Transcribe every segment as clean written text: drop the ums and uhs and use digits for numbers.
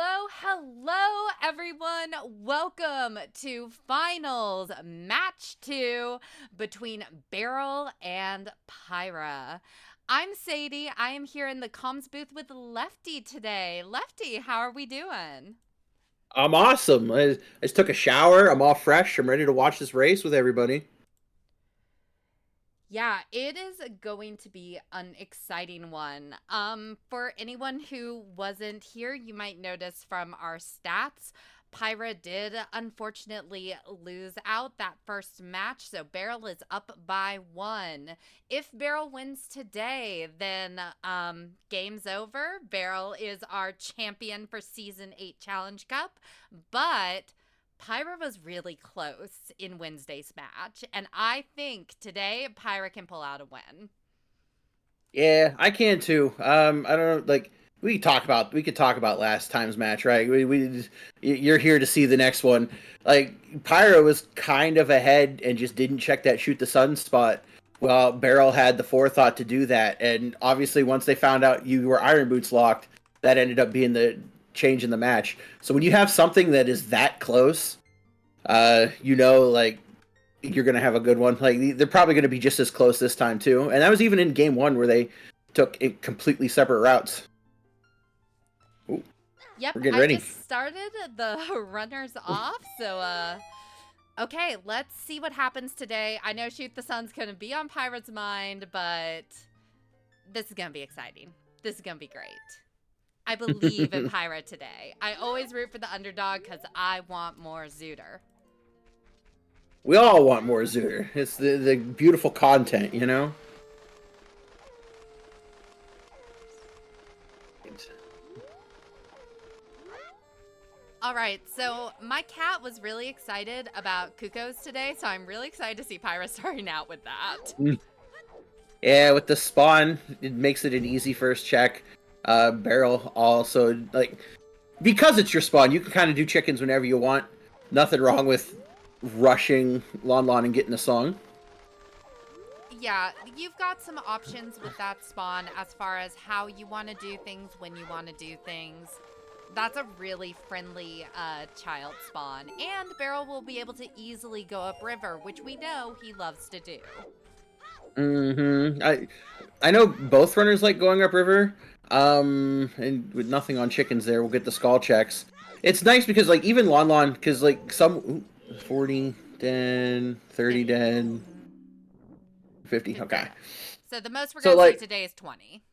Hello, everyone. Welcome to Finals Match 2 between Beryl and Pyra. I'm Sadie. I am here in the comms booth with Lefty today. Lefty, how are we doing? I'm awesome. I just took a shower. I'm all fresh. I'm ready to watch this race with everybody. Yeah, it is going to be an exciting one. For anyone who wasn't here, you might notice from our stats, Pyra did unfortunately lose out that first match, so Beryl is up by 1. If Beryl wins today, then game's over. Beryl is our champion for Season 8 Challenge Cup, but Pyra was really close in Wednesday's match, and I think today Pyra can pull out a win. Yeah, I can too. I don't know. Like we could talk about last time's match, right? You're here to see the next one. Like Pyro was kind of ahead and just didn't check that shoot the sun spot. Well, Beryl had the forethought to do that, and obviously once they found out you were Iron Boots locked, that ended up being the change in the match. So when you have something that is that close, like you're gonna have a good one. Like they're probably gonna be just as close this time too. And that was even in game one where they took it completely separate routes. Ooh, Yep, we're getting I ready. just started the runners off, so okay, let's see what happens today. I know Shoot the Sun's gonna be on Pyra's mind, but this is gonna be exciting. This is gonna be great. I believe in Pyra today. I always root for the underdog because I want more Zooter. We all want more Zooter. It's the beautiful content, you know. All right, so my cat was really excited about Kuko's today, so I'm really excited to see Pyra starting out with that. Yeah, with the spawn, it makes it an easy first check. Barrel also like because it's your spawn, you can kind of do chickens whenever you want. Nothing wrong with rushing Lon Lon and getting a song. Yeah, you've got some options with that spawn as far as how you want to do things, when you want to do things. That's a really friendly child spawn, and Beryl will be able to easily go upriver, which we know he loves to do. I know both runners like going upriver. And with nothing on chickens there, we'll get the skull checks. It's nice because like even Lon Lon, because like some 40 dead, 30 50. dead, 50. 50 Okay, dead. So the most we're so going to see like today is 20.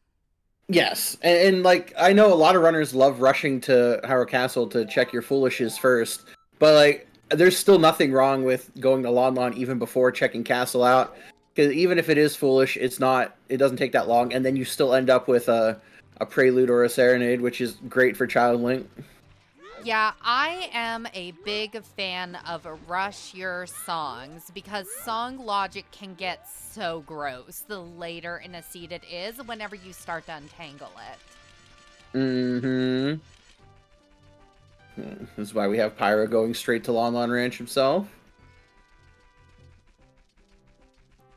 yes, and like I know a lot of runners love rushing to Howard Castle to check your foolishes first, but like there's still nothing wrong with going to Lon Lon even before checking Castle out. Because even if it is foolish, it's not. It doesn't take that long, and then you still end up with a prelude or a serenade, which is great for Child Link. Yeah, I am a big fan of rush your songs because song logic can get so gross the later in a seed it is whenever you start to untangle it. Mm-hmm. This is why we have Pyra going straight to Lon Lon Ranch himself.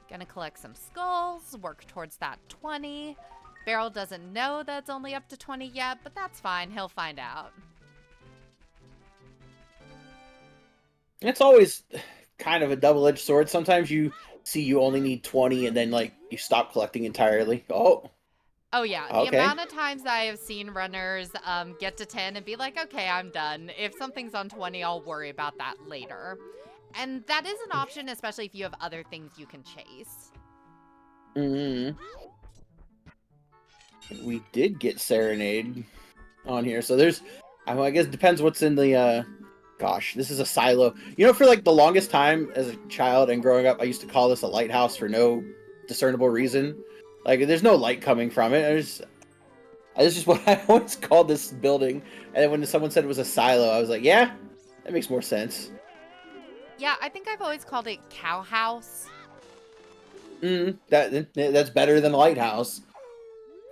Gonna collect some skulls, work towards that 20. Beryl doesn't know that it's only up to 20 yet, but that's fine. He'll find out. It's always kind of a double-edged sword. Sometimes you see you only need 20, and then like you stop collecting entirely. Oh, Oh, yeah. The okay. amount of times I have seen runners get to 10 and be like, okay, I'm done. If something's on 20, I'll worry about that later. And that is an option, especially if you have other things you can chase. Mm-hmm. We did get Serenade on here, so there's. I guess it depends what's in the. Gosh, this is a silo. You know, for like the longest time as a child and growing up, I used to call this a lighthouse for no discernible reason. Like, there's no light coming from it. This is what I always called this building. And then when someone said it was a silo, I was like, yeah, that makes more sense. Yeah, I think I've always called it cow house. That's better than a lighthouse.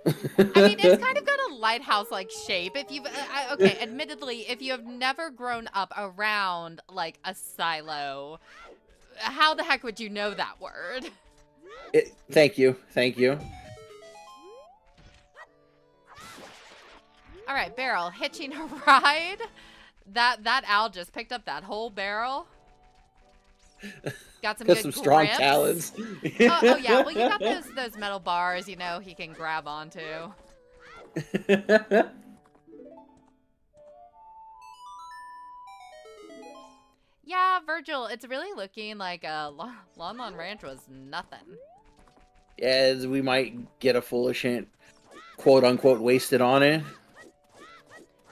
I mean, it's kind of got a lighthouse-like shape. If you've, okay, admittedly, if you have never grown up around, like, a silo, how the heck would you know that word? Thank you. All right, Barrel, hitching a ride. That owl just picked up that whole barrel. Got some Got good some strong grips. talons. Oh yeah, well you got those metal bars, you know, he can grab onto. Yeah, Virgil, it's really looking like Lon Lon Ranch was nothing. Yeah, we might get a foolish hint, quote unquote, wasted on it.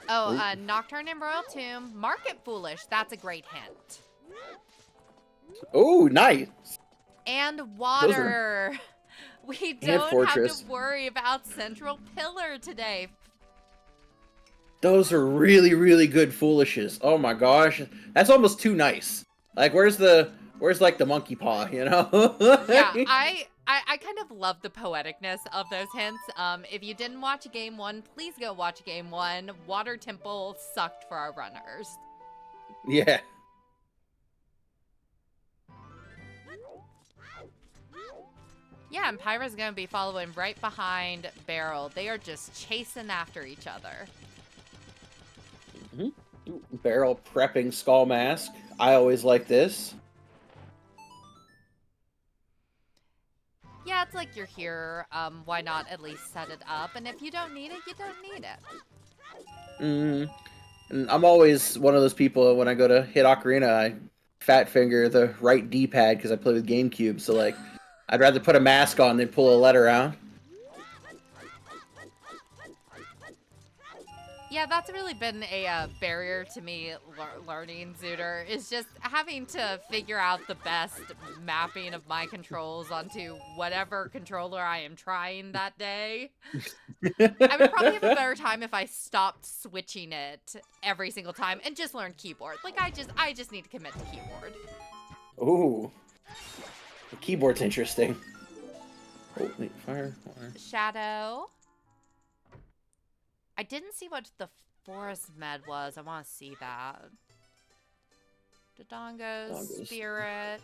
Oh, Nocturne and Royal Tomb, Market Foolish. That's a great hint. Oh, nice. And water. We don't have to worry about Central Pillar today. Those are really, really good foolishes. Oh my gosh, that's almost too nice. Like, where's like the monkey paw, you know? Yeah, I kind of love the poeticness of those hints. If you didn't watch Game 1, please go watch Game 1. Water Temple sucked for our runners. Yeah. Yeah, and Pyra's gonna be following right behind Barrel. They are just chasing after each other. Barrel prepping Skull Mask. I always like this. Yeah, it's like you're here. Why not at least set it up? And if you don't need it, you don't need it. And I'm always one of those people when I go to hit Ocarina, I fat finger the right D-pad because I play with GameCube. So like, I'd rather put a mask on than pull a letter out. Yeah, that's really been a barrier to me learning Zooter, is just having to figure out the best mapping of my controls onto whatever controller I am trying that day. I would probably have a better time if I stopped switching it every single time and just learned keyboard. Like, I just need to commit to keyboard. Ooh. The keyboard's interesting. Oh, wait, fire. Shadow. I didn't see what the forest med was. I want to see that. Dodongo's Spirit.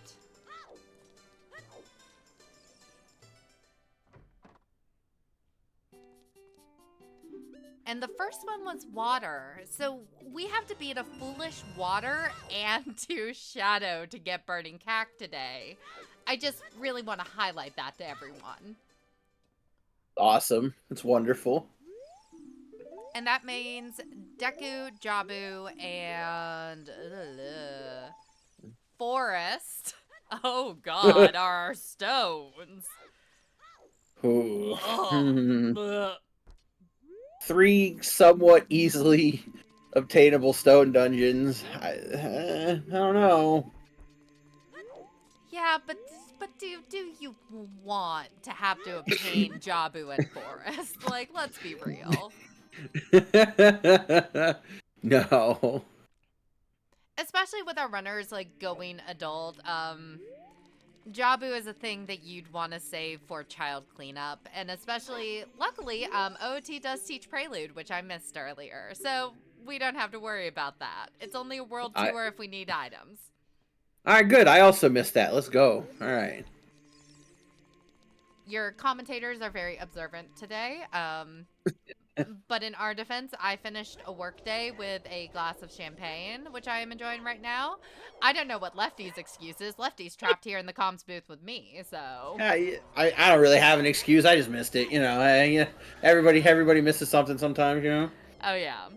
And the first one was water. So we have to beat a foolish water and to shadow to get burning cack today. I just really want to highlight that to everyone. Awesome. It's wonderful. And that means Deku, Jabu, and Forest. Oh god, our stones. Ooh. 3 somewhat easily obtainable stone dungeons. I don't know. Yeah, but do you want to have to obtain Jabu and Forest? Like, let's be real. No. Especially with our runners, like, going adult, Jabu is a thing that you'd want to save for child cleanup, and especially, luckily, OoT does teach Prelude, which I missed earlier, so we don't have to worry about that. It's only a world tour if we need items. Alright, good. I also missed that. Let's go. Alright. Your commentators are very observant today, but in our defense, I finished a workday with a glass of champagne, which I am enjoying right now. I don't know what Lefty's excuse is. Lefty's trapped here in the comms booth with me, so... I don't really have an excuse. I just missed it, you know. Everybody misses something sometimes, you know? Oh, yeah.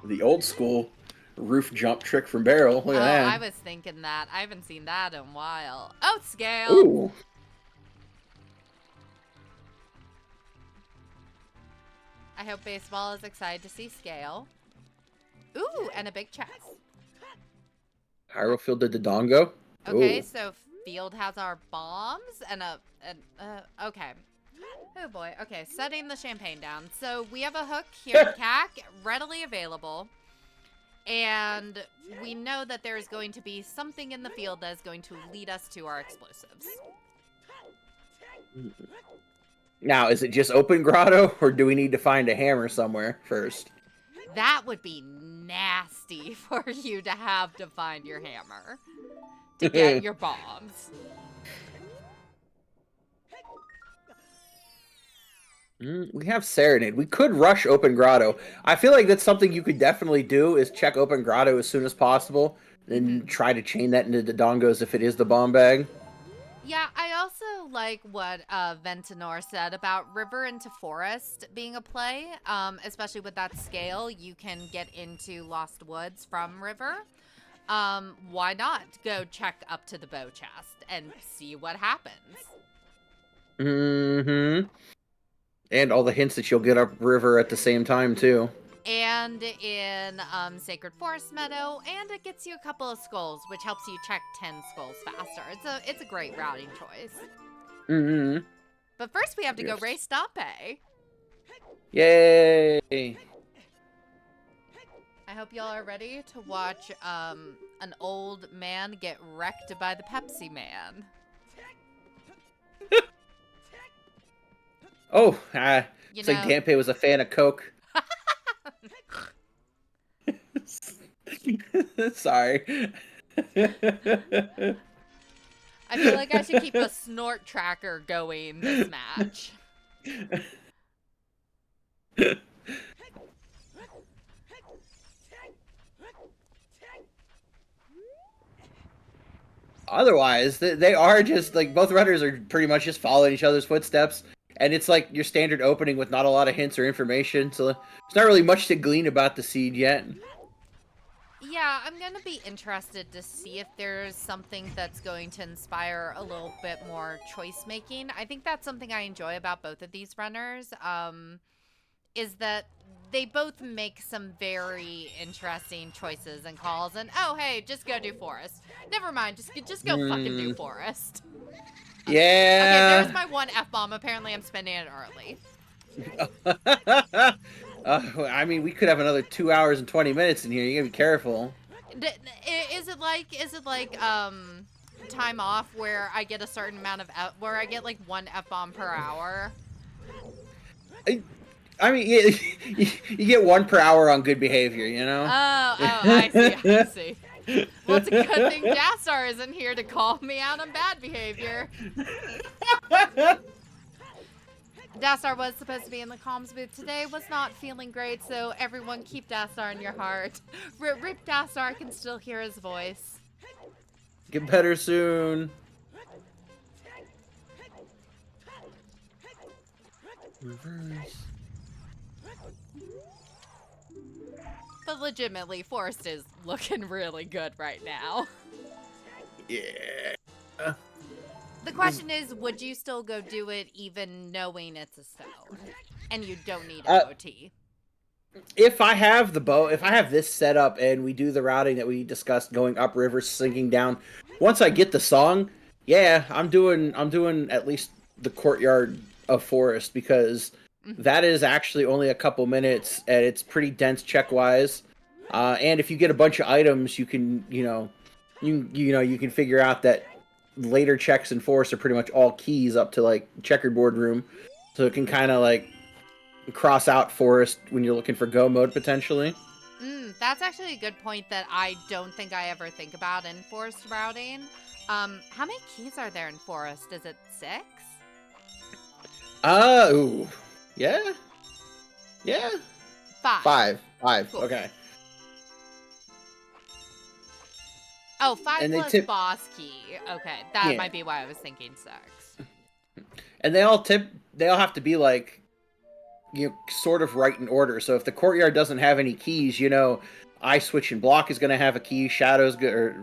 The old school roof jump trick from Barrel. Look at that. I was thinking that. I haven't seen that in a while. Oh, Scale! Ooh. I hope baseball is excited to see Scale. Ooh, and a big chest. Pyrofield the Dodongo. Okay, Ooh. so Field has our bombs and okay. Oh boy. Okay, setting the champagne down. So we have a hook here in CAC, readily available. And we know that there is going to be something in the field that is going to lead us to our explosives. Now, is it just open grotto, or do we need to find a hammer somewhere first? That would be nasty for you to have to find your hammer to get your bombs. We have Serenade. We could rush Open Grotto. I feel like that's something you could definitely do is check Open Grotto as soon as possible, and Hmm. try to chain that into the Dongos if it is the bomb bag. Yeah, I also like what Ventinor said about river into forest being a play, especially with that scale. You can get into Lost Woods from river. Why not go check up to the bow chest and see what happens? Mm-hmm. And all the hints that you'll get upriver at the same time too. And in Sacred Forest Meadow, and it gets you a couple of skulls, which helps you check 10 skulls faster. It's a great routing choice. Mm-hmm. But first, we have to go Yes. race Stampe. Yay! I hope y'all are ready to watch an old man get wrecked by the Pepsi Man. Oh, You it's like know, Dampe was a fan of Coke. Sorry. I feel like I should keep a snort tracker going this match. Otherwise, they are just like both runners are pretty much just following each other's footsteps, and it's like your standard opening with not a lot of hints or information. So there's not really much to glean about the seed yet. Yeah, I'm going to be interested to see if there's something that's going to inspire a little bit more choice making. I think that's something I enjoy about both of these runners, is that they both make some very interesting choices and calls. And oh, hey, just go do forest. Never mind, just go fucking do Hmm. forest. Okay, there's Yeah. my one F bomb. Apparently, I'm spending it early. I mean, we could have another 2 hours and 20 minutes in here. You gotta be careful. Is it like time off where I get a certain amount of where I get like one F bomb per hour? I, I mean, you get one per hour on good behavior, you know? I see, I see. Well, it's a good thing Dastar isn't here to call me out on bad behavior. Dastar was supposed to be in the comms booth today, was not feeling great, so everyone keep Dastar in your heart. Rip Dastar, I can still hear his voice. Get better soon. Reverse. But legitimately, Forest is looking really good right now. Yeah. The question is, would you still go do it even knowing it's a stone? And you don't need OoT. If I have the bow, if I have this set up and we do the routing that we discussed, going upriver, sinking down, once I get the song, yeah, I'm doing at least the courtyard of forest because Mhm. that is actually only a couple minutes and it's pretty dense check wise. And if you get a bunch of items, you can you can figure out that later checks in forest are pretty much all keys up to like checkerboard room, so it can kind of like cross out forest when you're looking for go mode potentially. That's actually a good point that I don't think I ever think about in forest routing. How many keys are there in forest? Is it 6? Ooh. Yeah. Yeah. 5. Five. Cool. Okay. Oh, 5 And they plus tip. boss key. Okay, that Yeah. might be why I was thinking 6. And they all tip. They all have to be like sort of right in order. So if the courtyard doesn't have any keys, I switch and block is going to have a key. Shadows or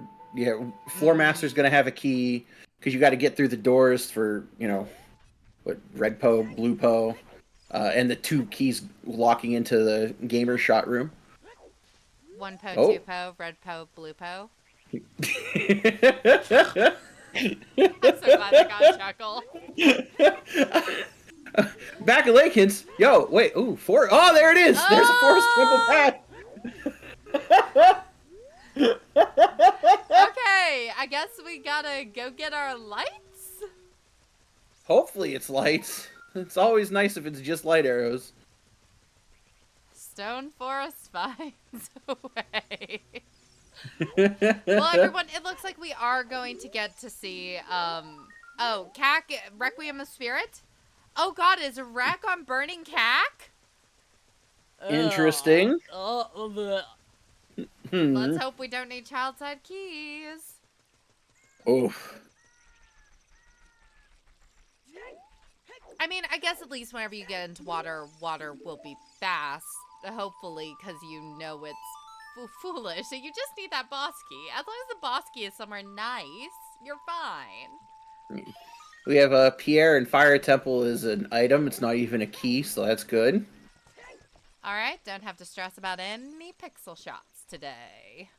floor master is going to have a key because you got to get through the doors for what red po, blue po, and the two keys locking into the gamer shot room. 1 po, 2 Oh. po, red po, blue po. Back I'm so glad I got a chuckle. of Lakins. Yo, wait. Ooh, four. Oh, there it is. There's a forest temple Oh! path. Okay, I guess we gotta go get our lights? Hopefully it's lights. It's always nice if it's just light arrows. Stone Forest finds a way. Well, everyone, it looks like we are going to get to see, oh, CAC, Requiem of Spirit. Oh god, is Wreck on burning cack? Interesting. Ugh. Let's Hmm. hope we don't need child side keys. Oof. I mean, I guess at least whenever you get into water, water will be fast. Hopefully, because you know it's foolish. So you just need that boss key. As long as the boss key is somewhere nice, you're fine. We have a Pierre and Fire Temple is an item. It's not even a key, so that's good. Alright, don't have to stress about any pixel shots today.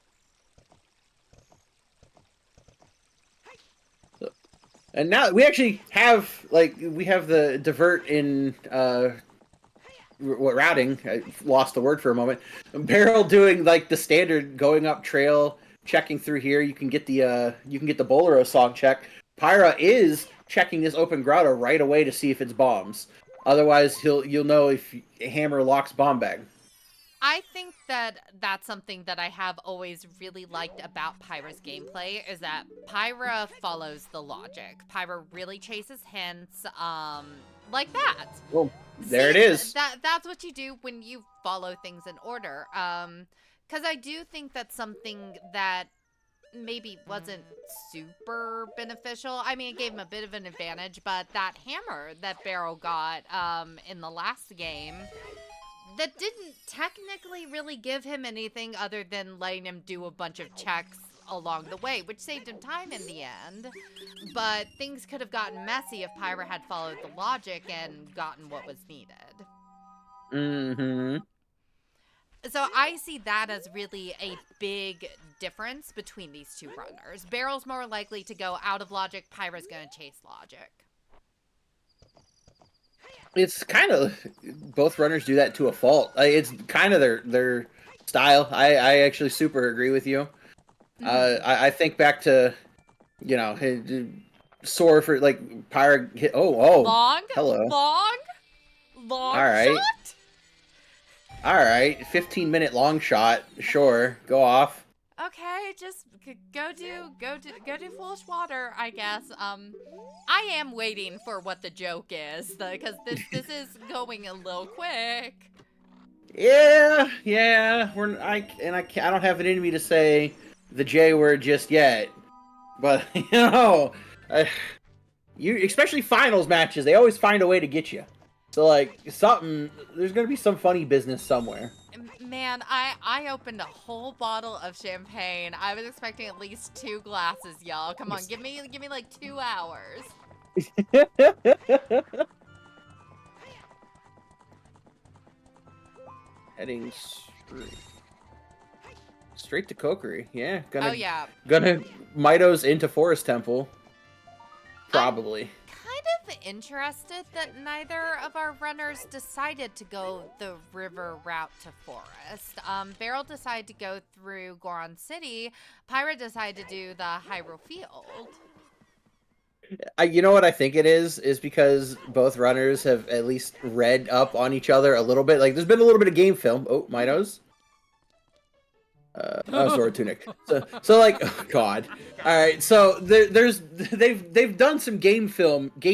And now we actually have, like, we have the divert in, what, routing? I lost the word for a moment. Barrel doing, like, the standard going up trail, checking through here. You can get the Bolero song check. Pyra is checking this open grotto right away to see if it's bombs. Otherwise, you'll know if Hammer locks bomb bag. I think that that's something that I have always really liked about Pyra's gameplay is that Pyra follows the logic. Pyra really chases hints, like that. Well, there it See, is. that's what you do when you follow things in order. Because I do think that's something that maybe wasn't super beneficial. I mean, it gave him a bit of an advantage, but that hammer that Barrel got in the last game that didn't technically really give him anything other than letting him do a bunch of checks along the way, which saved him time in the end. But things could have gotten messy if Pyra had followed the logic and gotten what was needed. Mm-hmm. So I see that as really a big difference between these two runners. Barrel's more likely to go out of logic, Pyra's going to chase logic. It's kind of both runners do that to a fault. It's kind of their style. I actually super agree with you. I think back to sore for like Pyra hit. Oh, Long, hello. long All right, shot. all right. 15-minute long shot. Sure, go off. Okay, just go do foolish water, I guess. I am waiting for what the joke is, because this is going a little quick. Yeah. I don't have it in me to say the J word just yet, but you especially finals matches, they always find a way to get you. So like there's gonna be some funny business somewhere. Man, I opened a whole bottle of champagne. I was expecting at least 2 glasses, y'all. Come on, give me like 2 hours. Heading straight to Kokiri. Yeah, Oh yeah. gonna Mitos into Forest Temple. Probably. Kind of interested that neither of our runners decided to go the river route to Forest. Beryl decided to go through Goron City. Pyra decided to do the Hyrule Field. You know what I think it is because both runners have at least read up on each other a little bit. Like, there's been a little bit of game film. Oh, Mitos. Sword Tunic. So like, oh God. All right. So they've done some game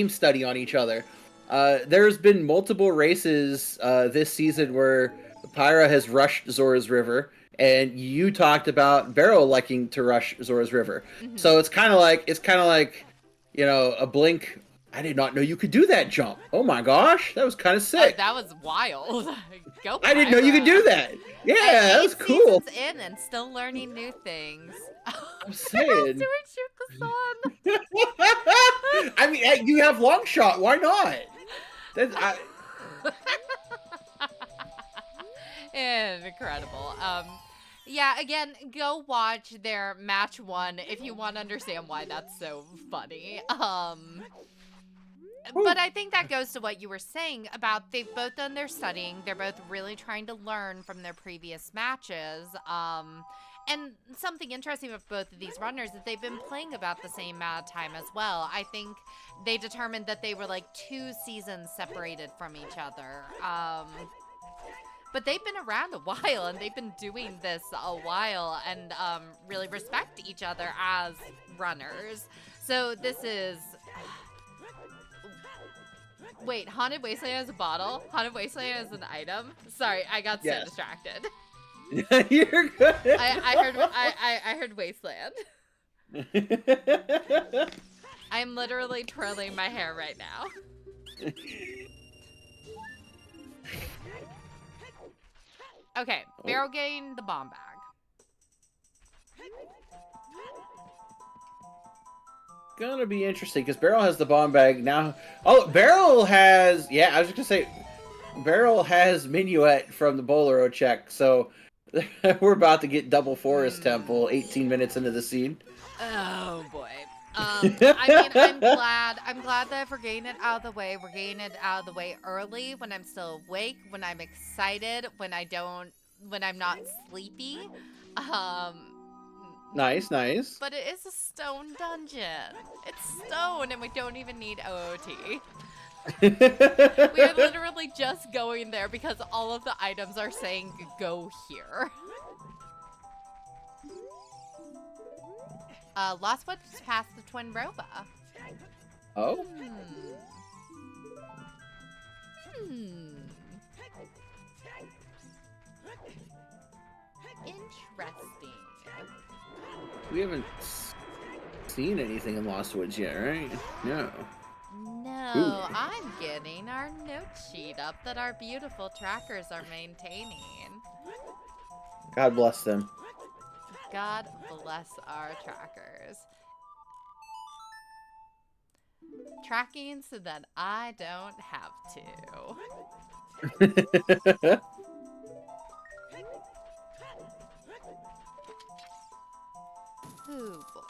study on each other. There's been multiple races this season where Pyra has rushed Zora's River, and you talked about Barrow liking to rush Zora's River. Mm-hmm. So it's kind of like, a blink. I did not know you could do that jump. Oh my gosh, that was kind of sick. That was wild. Go, Pyra. I didn't know you could do that. Yeah, that was cool. In and still learning new things. I'm saying. Do we shoot the sun? I mean, you have long shot. Why not? Incredible. Yeah, again, go watch their match 1 if you want to understand why that's so funny. But I think that goes to what you were saying about they've both done their studying. They're both really trying to learn from their previous matches. And something interesting with both of these runners is they've been playing about the same amount of time as well. I think they determined that they were like 2 seasons separated from each other. But they've been around a while, and they've been doing this a while, and really respect each other as runners. So this is Wait, Haunted Wasteland is a bottle? Haunted Wasteland is an item? Sorry, I got so Yes. distracted. You're good. I heard Wasteland. I'm literally twirling my hair right now. Okay, Barrel getting the bomb bag. Gonna be interesting because Barrel has the bomb bag now. Oh, Barrel has. Yeah, I was just gonna say, Barrel has Minuet from the Bolero check. So we're about to get double Forest Temple 18 minutes into the scene. Oh boy. I mean, I'm glad that we're getting it out of the way. We're getting it out of the way early when I'm still awake, when I'm excited, when I'm not sleepy. Nice, nice. But it is a stone dungeon. It's stone, and we don't even need OOT. We are literally just going there because all of the items are saying go here. Lost Woods past the Twin Roba. Oh? Interesting. We haven't seen anything in Lost Woods yet, right? No. No, Ooh. I'm getting our note sheet up that our beautiful trackers are maintaining. God bless them. God bless our trackers. Tracking so that I don't have to. Ooh, boy.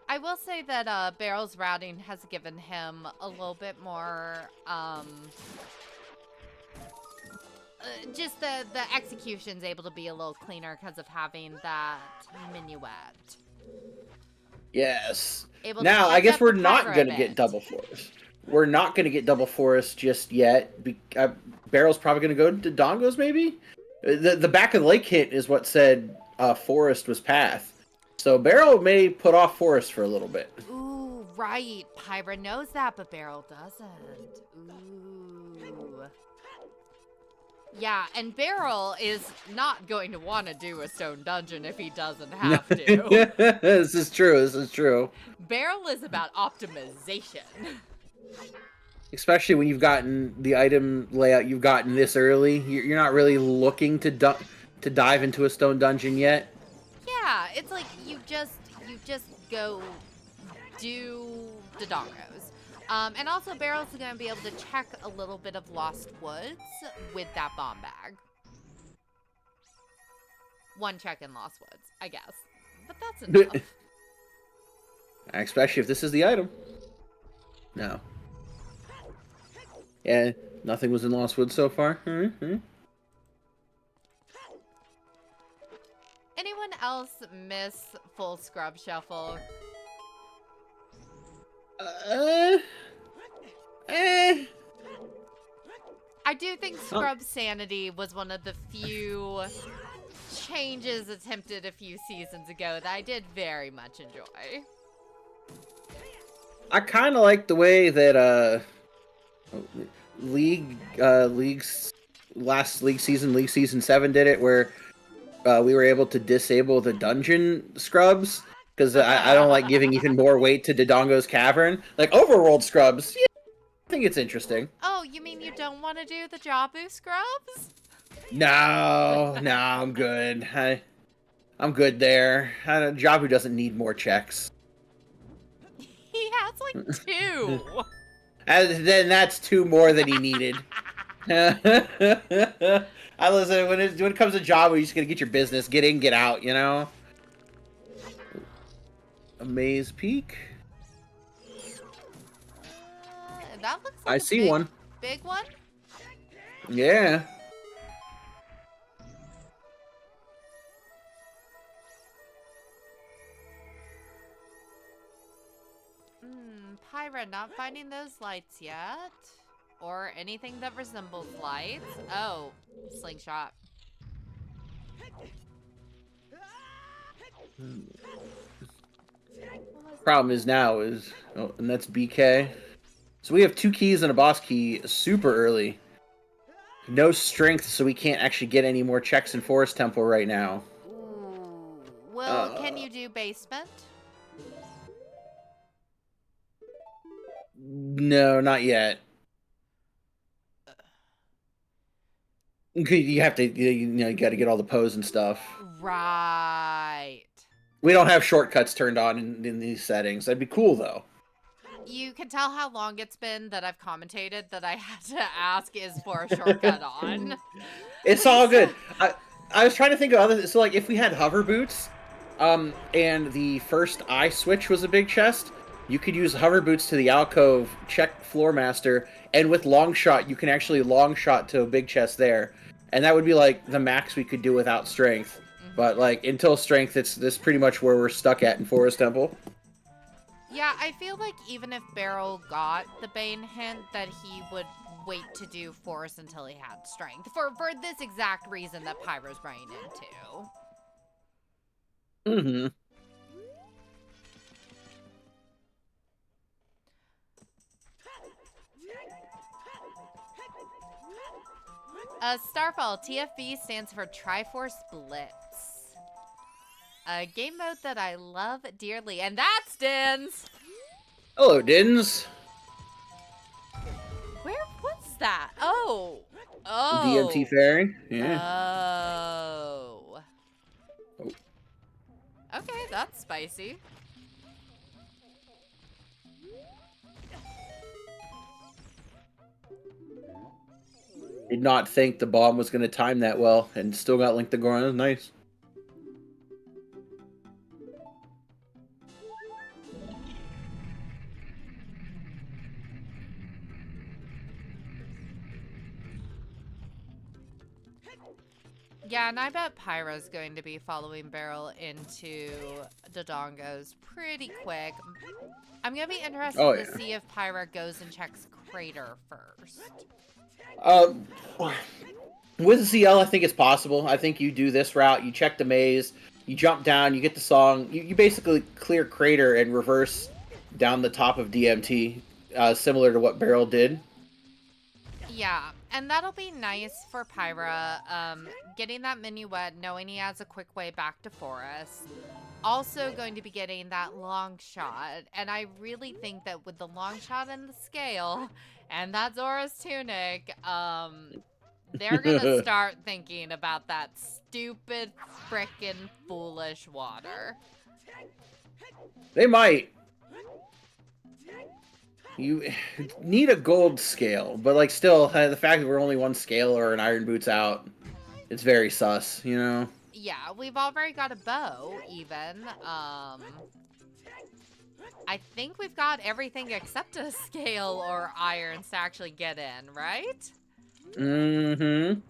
I will say that Barrel's routing has given him a little bit more, just the execution's able to be a little cleaner because of having that minuet. Yes. Able Now, to I guess up we're the not Pyra going to a get bit. double forest. We're not going to get double forest just yet. Barrel's probably going to go to Dongos, maybe? The back of the lake hit is what said forest was path. So Barrel may put off forest for a little bit. Ooh, right. Pyra knows that, but Barrel doesn't. Ooh. Yeah, and Barrel is not going to want to do a stone dungeon if he doesn't have to. This is true. This is true. Barrel is about optimization. Especially when you've gotten the item layout you've gotten this early. You're not really looking to dive into a stone dungeon yet. Yeah, it's like you just go do the dongos. And also Barrel's going to be able to check a little bit of Lost Woods with that bomb bag. One check in Lost Woods, I guess. But that's enough. Especially if this is the item. No. Yeah, nothing was in Lost Woods so far. Anyone else miss full scrub shuffle? I do think Scrub Sanity was one of the few changes attempted a few seasons ago that I did very much enjoy. I kind of like the way that League's last League Season 7 did it, where we were able to disable the dungeon scrubs, because I don't like giving even more weight to Dodongo's Cavern. Like Overworld scrubs, yeah, I think it's interesting. Oh, you mean you don't want to do the Jabu scrubs? No, I'm good. I'm good there. Jabu doesn't need more checks. He has like 2. Then that's 2 more than he needed. I listen, when it comes to Jabu, you're just gonna get your business, get in, get out, you know. A maze peak. That looks like I see one. Big one. Yeah. Pyra, not finding those lights yet. or anything that resembles lights. Oh, slingshot. Problem is now is, oh, and that's BK. So we have 2 keys and a boss key super early. No strength, so we can't actually get any more checks in Forest Temple right now. Ooh. Well, can you do basement? No, not yet. You have to, you got to get all the pose and stuff. Right. We don't have shortcuts turned on in these settings. That'd be cool, though. You can tell how long it's been that I've commentated that I had to ask is for a shortcut on. It's all good. I was trying to think of other. So, like, if we had hover boots, and the first eye switch was a big chest, you could use hover boots to the alcove, check floor master, and with long shot, you can actually long shot to a big chest there, and that would be like the max we could do without strength. Mm-hmm. But like until strength, this pretty much where we're stuck at in Forest Temple. Yeah, I feel like even if Beryl got the Bane hint that he would wait to do Force until he had strength. For this exact reason that Pyra's running into. Mm-hmm. Starfall, TFB stands for Triforce Blitz. A game mode that I love dearly. And that's Dins! Hello, Dins. What's that? Oh! Oh! DMT Fairy? Yeah. Oh. Okay, that's spicy. Did not think the bomb was going to time that well, and still got Link to Goron. Nice. Yeah, and I bet Pyra's going to be following Beryl into Dodongos pretty quick. I'm going to be interested to see if Pyra goes and checks Crater first. With the CL, I think it's possible. I think you do this route, you check the maze, you jump down, you get the song, you basically clear Crater and reverse down the top of DMT, similar to what Beryl did. Yeah, and that'll be nice for Pyra, getting that minuet, knowing he has a quick way back to Forest. Also going to be getting that long shot, and I really think that with the long shot and the scale, and that Zora's tunic, they're gonna start thinking about that stupid, frickin' foolish water. They might. You need a gold scale, but like still, the fact that we're only one scale or an Iron Boots out, it's very sus, you know? Yeah, we've already got a bow, even. I think we've got everything except a scale or irons to actually get in, right? Mm-hmm.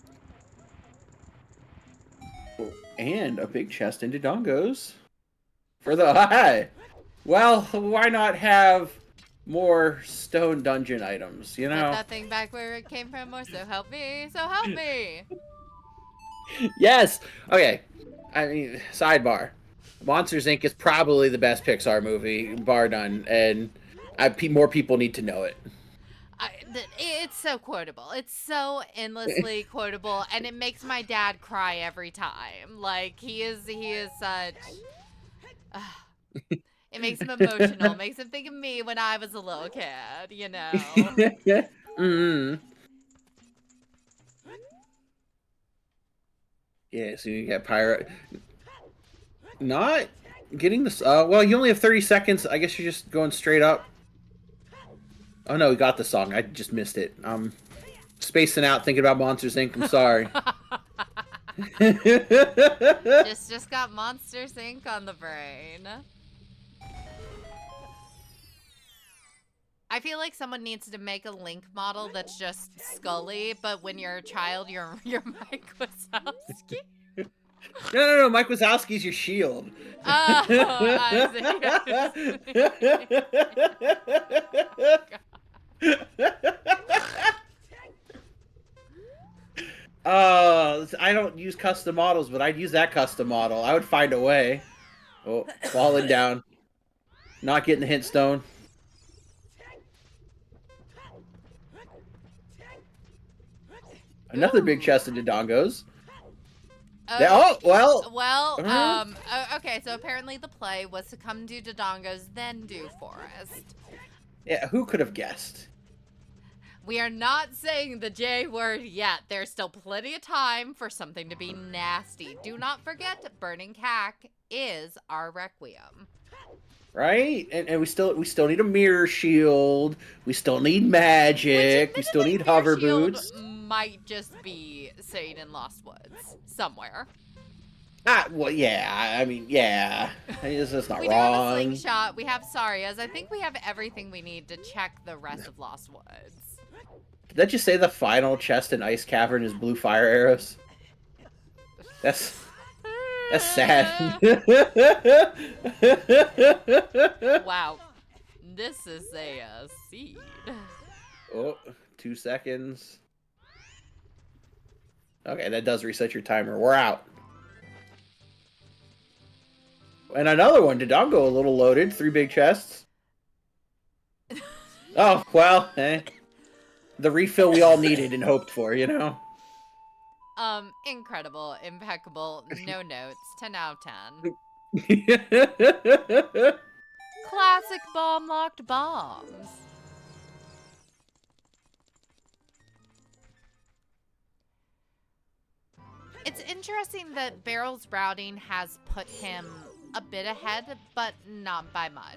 Oh, and a big chest into Dongos. For the high. Well, why not have more stone dungeon items, you know? Put that thing back where it came from, or so help me, so help me! Yes! Okay, I mean, sidebar. Monsters, Inc. is probably the best Pixar movie, bar none, and more people need to know it. It's so quotable. It's so endlessly quotable, and it makes my dad cry every time. Like, he is such... It makes him emotional. Makes him think of me when I was a little kid, you know? Mm-hmm. Yeah, so you got Pyra. Not getting this... well, you only have 30 seconds. I guess you're just going straight up. Oh, no, we got the song. I just missed it. I'm spacing out thinking about Monsters, Inc. I'm sorry. just got Monsters, Inc. on the brain. I feel like someone needs to make a Link model that's just Scully, but when you're a child, you're Mike Wazowski. No. Mike Wazowski's your shield. Oh, I see. I don't use custom models, but I'd use that custom model. I would find a way. Oh, falling down. Not getting the hint stone. Another big Ooh. chest of Dodongos. Oh, Well. well, okay, so apparently the play was to come do Dodongos, then do Forest. Yeah, who could have guessed? We are not saying the J word yet. There's still plenty of time for something to be nasty. Do not forget, Burning Cack is our Requiem. Right? And we still need a mirror shield. We still need magic. We still need hover boots. Might just be saying in Lost Woods somewhere. Well, yeah. I mean, yeah. It's not we wrong. do have a slingshot. We have Sarias. I think we have everything we need to check the rest of Lost Woods. Did that just say the final chest in Ice Cavern is blue fire arrows? That's sad. Wow. This is a seed. Oh, 2 seconds. Okay, that does reset your timer. We're out. And another one. Dodongo a little loaded. 3 big chests. Oh, well, the refill we all needed and hoped for, you know? Incredible, impeccable, no notes, 10 out of 10. Classic bomb-locked bombs. It's interesting that Barrel's routing has put him a bit ahead, but not by much.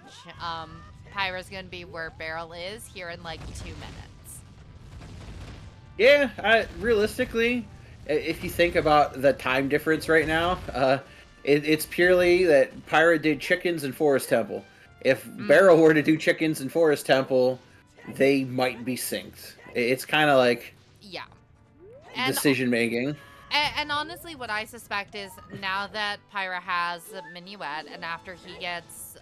Pyra's gonna be where Barrel is here in like 2 minutes. Yeah, realistically, if you think about the time difference right now, it's purely that Pyra did chickens and Forest Temple. If Barrel were to do chickens and Forest Temple, they might be synced. It's kind of like decision making. And honestly, what I suspect is now that Pyra has Minuet, and after he gets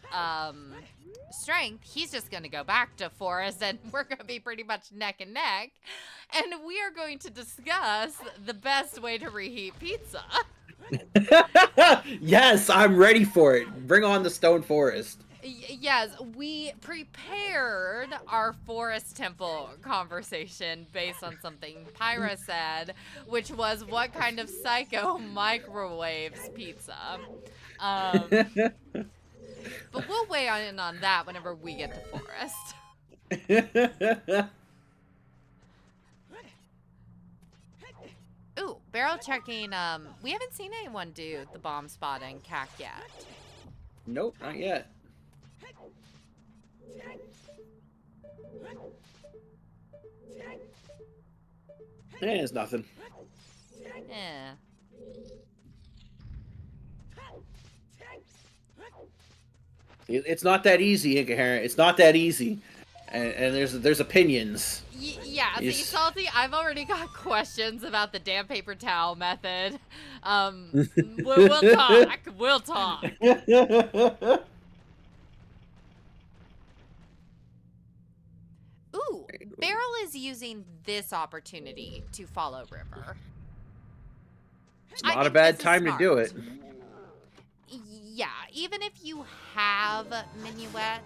strength, he's just going to go back to Forest, and we're going to be pretty much neck and neck. And we are going to discuss the best way to reheat pizza. Yes, I'm ready for it. Bring on the Stone Forest. Yes, we prepared our Forest Temple conversation based on something Pyra said, which was what kind of psycho microwaves pizza. But we'll weigh in on that whenever we get to Forest. Ooh, barrel checking. We haven't seen anyone do the bomb spotting CAC yet. Nope, not yet. It's nothing. Yeah. It's not that easy, Incoherent. It's not that easy, and there's opinions. Yeah, see, Salty, I've already got questions about the damn paper towel method. We'll talk. We'll talk. Ooh, Barrel is using this opportunity to follow River. It's not a bad time to do it. Yeah, even if you have Minuet,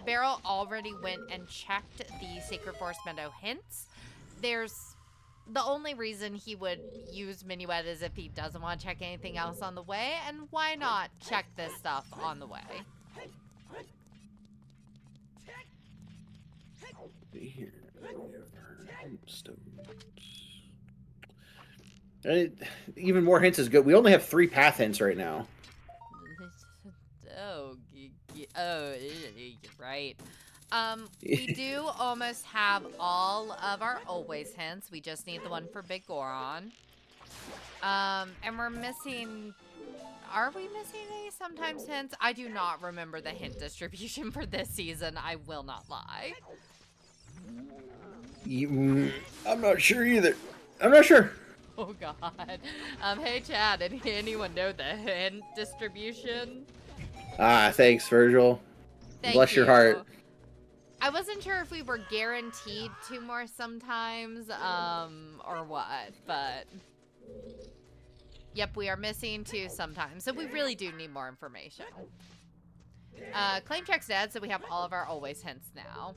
Barrel already went and checked the Sacred Forest Meadow hints. The only reason he would use Minuet is if he doesn't want to check anything else on the way, and why not check this stuff on the way? Here, even more hints is good. We only have 3 path hints right now. Oh, right. We do almost have all of our always hints. We just need the one for Big Goron. And we're missing... Are we missing any sometimes hints? I do not remember the hint distribution for this season. I will not lie. I'm not sure either. I'm not sure. Oh, God. Hey, Chad, anyone know the hint distribution? Thanks, Virgil. Bless your heart. I wasn't sure if we were guaranteed 2 more sometimes, or what, but... Yep, we are missing 2 sometimes, so we really do need more information. Claim check's dead, so we have all of our always hints now.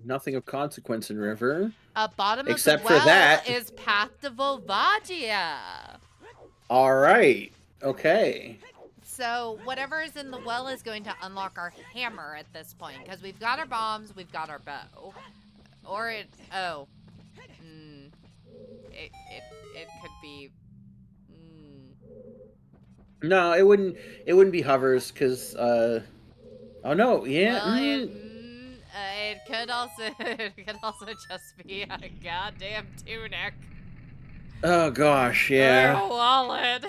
Nothing of consequence in river. Bottom Except of the well for that is Path to Volvagia. All right. Okay. So whatever is in the well is going to unlock our hammer at this point, because we've got our bombs, we've got our bow. Or it, oh. It could be, No, it wouldn't be hovers, because, oh no, yeah. Well, it could also just be a goddamn tunic. Oh gosh, yeah. Or a wallet.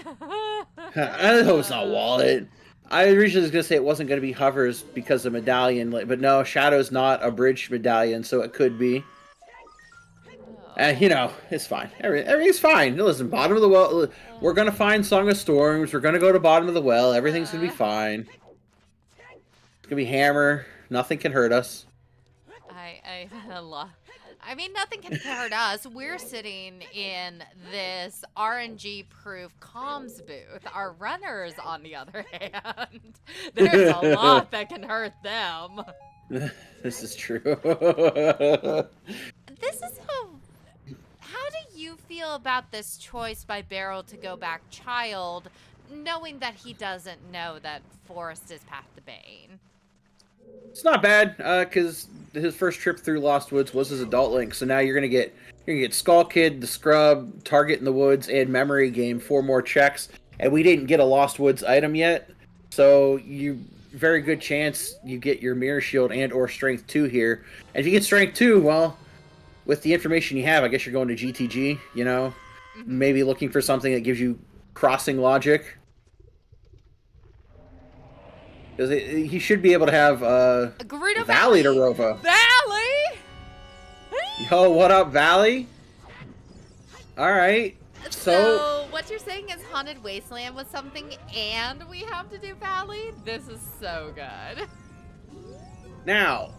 I hope it's not wallet. I originally was gonna say it wasn't gonna be hovers because of medallion, but no, Shadow's not a bridge medallion, so it could be. You know, it's fine. Everything's fine. Listen, bottom of the well. We're gonna find Song of Storms. We're gonna go to bottom of the well. Everything's gonna be fine. It's gonna be hammer. Nothing can hurt us. I mean, nothing can hurt us. We're sitting in this RNG-proof comms booth. Our runners, on the other hand, there's a lot that can hurt them. This is true. This is how do you feel about this choice by Beryl to go back child, knowing that he doesn't know that Forest is Path to Bane? It's not bad, because his first trip through Lost Woods was his adult Link, so now you're gonna get Skull Kid, the Scrub, Target in the Woods, and Memory Game, 4 more checks, and we didn't get a Lost Woods item yet, so very good chance you get your Mirror Shield and or Strength 2 here. And if you get Strength 2, well, with the information you have, I guess you're going to GTG, you know? Maybe looking for something that gives you crossing logic. Because he should be able to have Gerudo Valley to Rova. Valley! Yo, what up, Valley? Alright. So, what you're saying is Haunted Wasteland was something and we have to do Valley? This is so good. Now,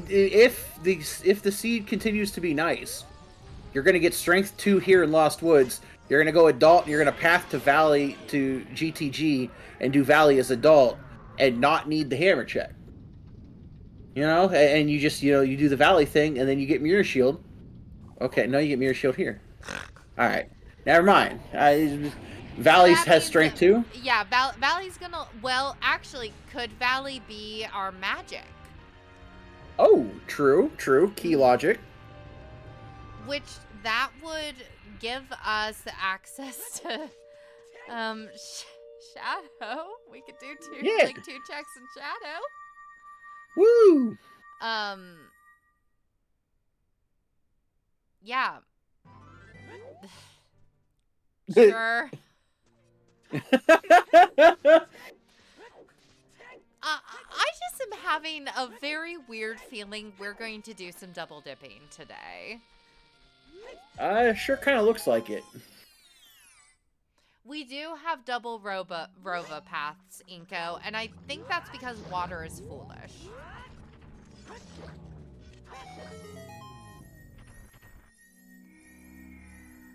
if the seed continues to be nice, you're going to get Strength 2 here in Lost Woods. You're going to go adult, and you're going to path to Valley to GTG and do Valley as adult and not need the hammer check. You know? And you just, you do the Valley thing, and then you get Mirror Shield. Okay, no, you get Mirror Shield here. Alright. Never mind. Valley has Strength 2? Yeah, Valley's gonna... Well, actually, could Valley be our magic? Oh, true. Key logic. Which, that would give us access to... Shadow. We could do 2 checks in Shadow. Woo! Yeah. Sure. I just am having a very weird feeling we're going to do some double dipping today. Sure kind of looks like it. We do have double Rova paths, Inko, and I think that's because water is foolish.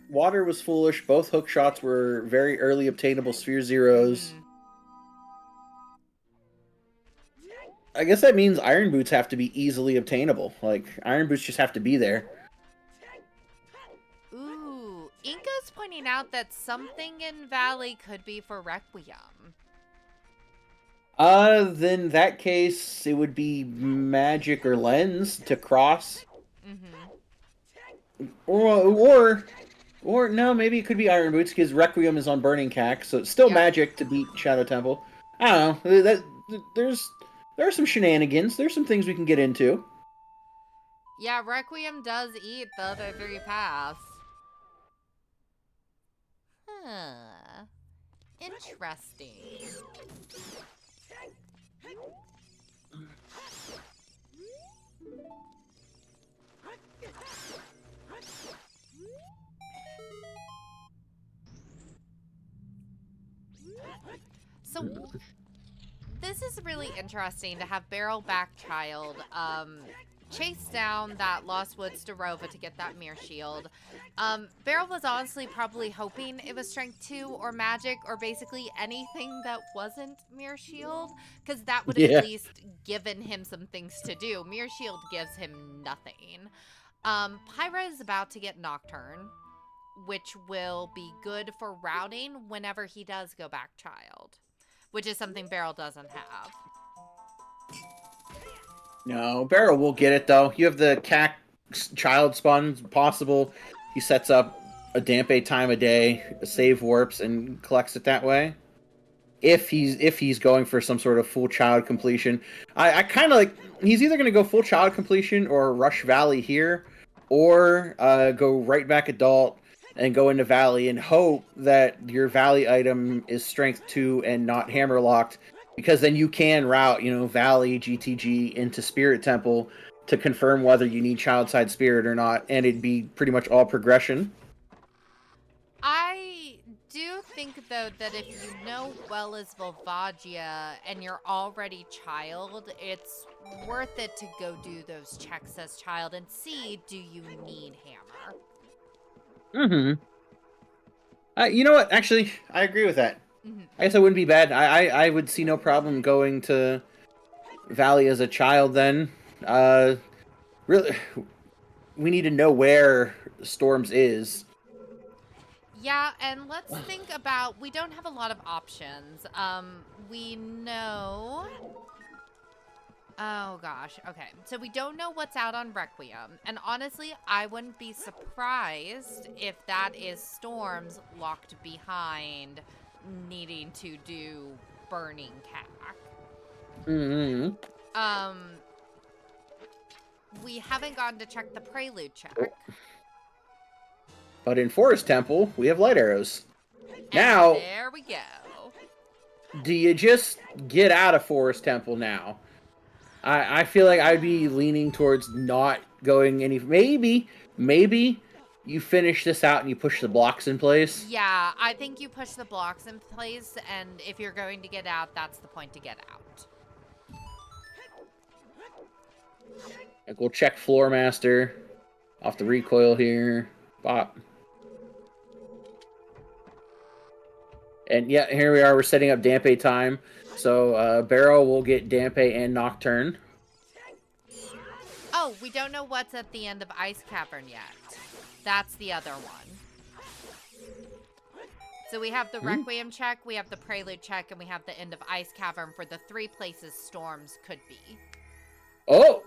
Water was foolish. Both hook shots were very early obtainable Sphere Zeros. I guess that means Iron Boots have to be easily obtainable. Like, Iron Boots just have to be there. Ooh, Inka's pointing out that something in Valley could be for Requiem. Then that case, it would be Magic or Lens to cross. Or no, maybe it could be Iron Boots because Requiem is on Burning Cack, so it's still Magic to beat Shadow Temple. I don't know. There are some shenanigans. There's some things we can get into. Yeah, Requiem does eat the other 3 paths. Huh. Interesting. So this is really interesting to have Beryl Backchild chase down that Lost Woods Starova to get that Mirror Shield. Beryl was honestly probably hoping it was Strength 2 or Magic or basically anything that wasn't Mirror Shield, because that would have at Yeah. least given him some things to do. Mirror Shield gives him nothing. Pyra is about to get Nocturne, which will be good for routing whenever he does go Backchild, which is something Beryl doesn't have. No, Barrow will get it though. You have the CAC child spawn possible. He sets up a Dampe time a day, save warps, and collects it that way. If he's going for some sort of full child completion, I kind of like he's either going to go full child completion or rush Valley here, or go right back adult and go into Valley and hope that your Valley item is Strength 2 and not hammer locked, because then you can route Valley GTG into Spirit Temple to confirm whether you need Child Side Spirit or not, and it'd be pretty much all progression. I do think, though, that if you know well as Volvagia and you're already child, it's worth it to go do those checks as child and see, do you need hammer? Mm-hmm. You know what? Actually, I agree with that. Mm-hmm. I guess it wouldn't be bad. I would see no problem going to Valley as a child then. Really, we need to know where Storms is. Yeah, and let's think about, we don't have a lot of options. We know... Oh gosh, okay. So we don't know what's out on Requiem. And honestly, I wouldn't be surprised if that is Storms locked behind needing to do Burning Cack. Mm-hmm. We haven't gone to check the Prelude check. But in Forest Temple, we have light arrows. And now, there we go. Do you just get out of Forest Temple now? I feel like I'd be leaning towards not going any. Maybe you finish this out and you push the blocks in place. Yeah, I think you push the blocks in place, and if you're going to get out, that's the point to get out. Like we'll check Floor Master off the recoil here. Bop. And yeah, here we are. We're setting up Dampe time. So Barrow will get Dampe and Nocturne. Oh, we don't know what's at the end of Ice Cavern yet. That's the other one. So we have the Requiem check, we have the Prelude check, and we have the end of Ice Cavern for the 3 places Storms could be. Oh,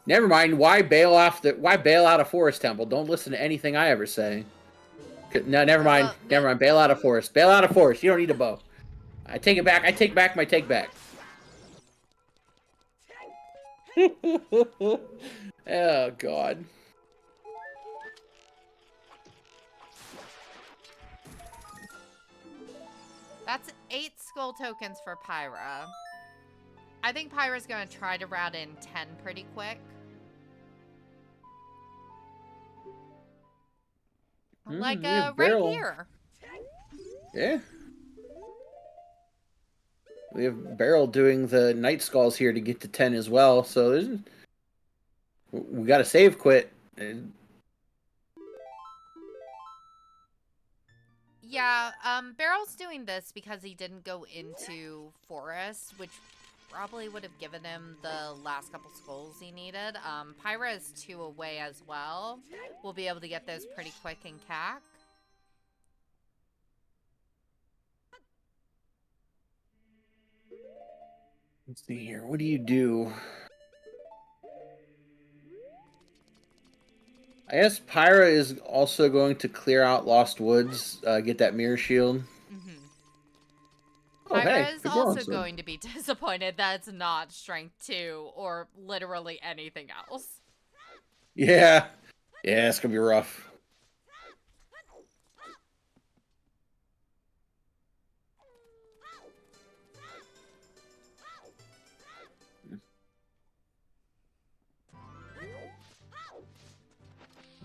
never mind. Why bail out of Forest Temple? Don't listen to anything I ever say. No, never mind. Never mind. Bail out of Forest. Bail out of Forest. You don't need a bow. I take it back. I take back my take back. Oh, God. That's 8 skull tokens for Pyra. I think Pyra's going to try to route in 10 pretty quick. Like right here. Yeah. We have Beryl doing the Night Skulls here to get to 10 as well, so we got to save quit. Yeah, Beryl's doing this because he didn't go into Forest, which probably would have given him the last couple skulls he needed. Pyra is 2 away as well. We'll be able to get those pretty quick in CAC. Let's see here. What do you do? I guess Pyra is also going to clear out Lost Woods, get that Mirror Shield. Oh, Pyra is also going to be disappointed that it's not Strength 2 or literally anything else. Yeah. Yeah, it's going to be rough.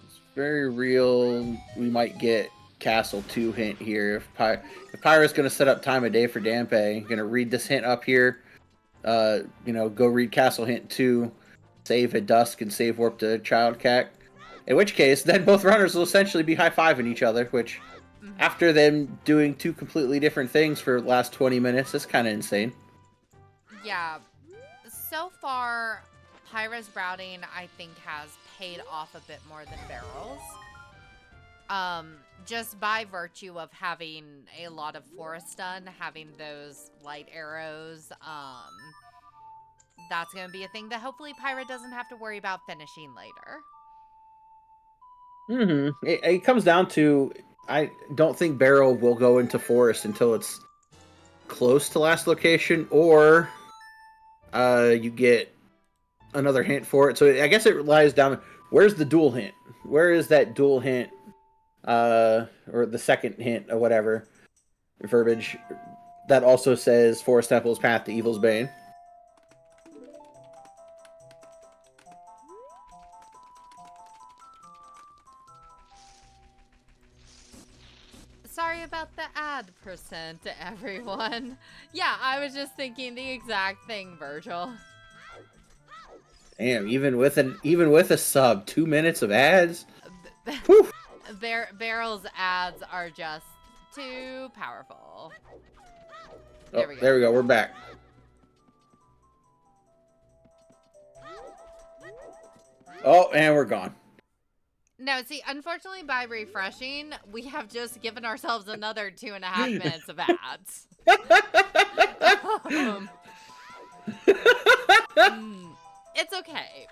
It's very real. We might get Castle 2 hint here. If Pyra's going to set up time of day for Dampe, going to read this hint up here. Go read Castle hint 2, save at dusk, and save warp to Child Cat. In which case, then both runners will essentially be high-fiving each other, which, after them doing two completely different things for the last 20 minutes, is kind of insane. Yeah. So far, Pyra's routing, I think, has paid off a bit more than Barrel's. Just by virtue of having a lot of forest stun, having those light arrows, that's going to be a thing that hopefully Pyra doesn't have to worry about finishing later. It comes down to, I don't think Barrel will go into forest until it's close to last location, or you get another hint for it. So I guess it lies down, where's the dual hint? Where is that dual hint? Or the second hint or whatever verbiage that also says Forest Temple's path to Evil's Bane. Sorry about the ad percent, everyone. Yeah, I was just thinking the exact thing, Virgil. Damn, even with a sub, 2 minutes of ads. Whew. Barrel's ads are just too powerful. There we go. We're back. Oh, and we're gone. No, see, unfortunately, by refreshing, we have just given ourselves another 2.5 minutes of ads. It's okay.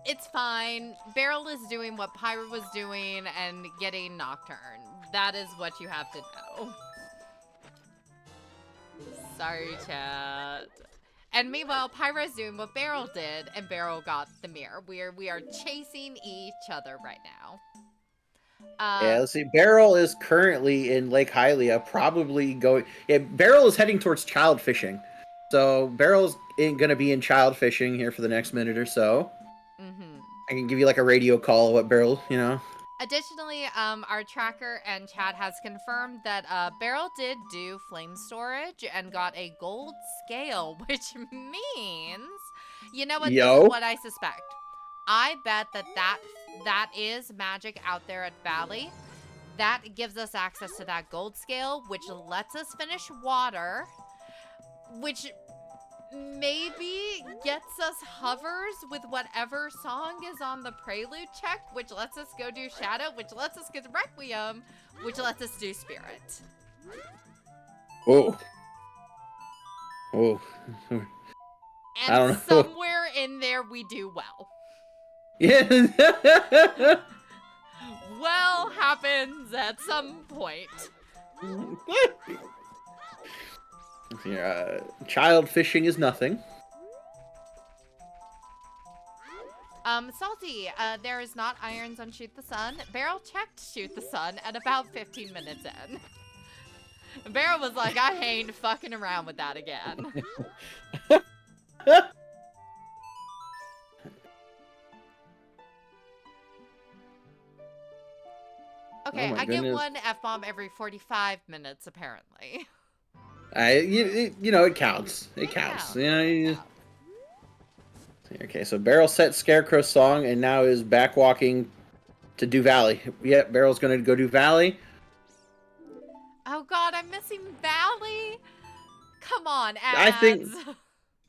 It's fine. Barrel is doing what Pyra was doing and getting Nocturne. That is what you have to know. Sorry, chat. And meanwhile, Pyra is doing what Barrel did, and Barrel got the mirror. We are chasing each other right now. Yeah, let's see. Barrel is currently in Lake Hylia, probably going... Yeah, Barrel is heading towards child fishing. So, Barrel's going to be in child fishing here for the next minute or so. I can give you like a radio call of what Barrel, Additionally, our tracker and chat has confirmed that Barrel did do flame storage and got a gold scale, which means, you know what, this is what I suspect. I bet that is magic out there at Valley. That gives us access to that gold scale, which lets us finish water, which maybe gets us hovers with whatever song is on the prelude check, which lets us go do Shadow, which lets us get Requiem, which lets us do Spirit. Oh. And I don't know. Somewhere in there we do well. Yeah. Well happens at some point. Child fishing is nothing. Salty, there is not irons on Shoot the Sun. Barrel checked Shoot the Sun at about 15 minutes in. Barrel was like, I ain't fucking around with that again. Okay, I get one F-bomb every 45 minutes, apparently. It counts. It counts. Okay, so Barrel set Scarecrow song and now is back walking to do Valley. Yep, Barrel's gonna go do Valley. Oh god, I'm missing Valley. Come on, ads.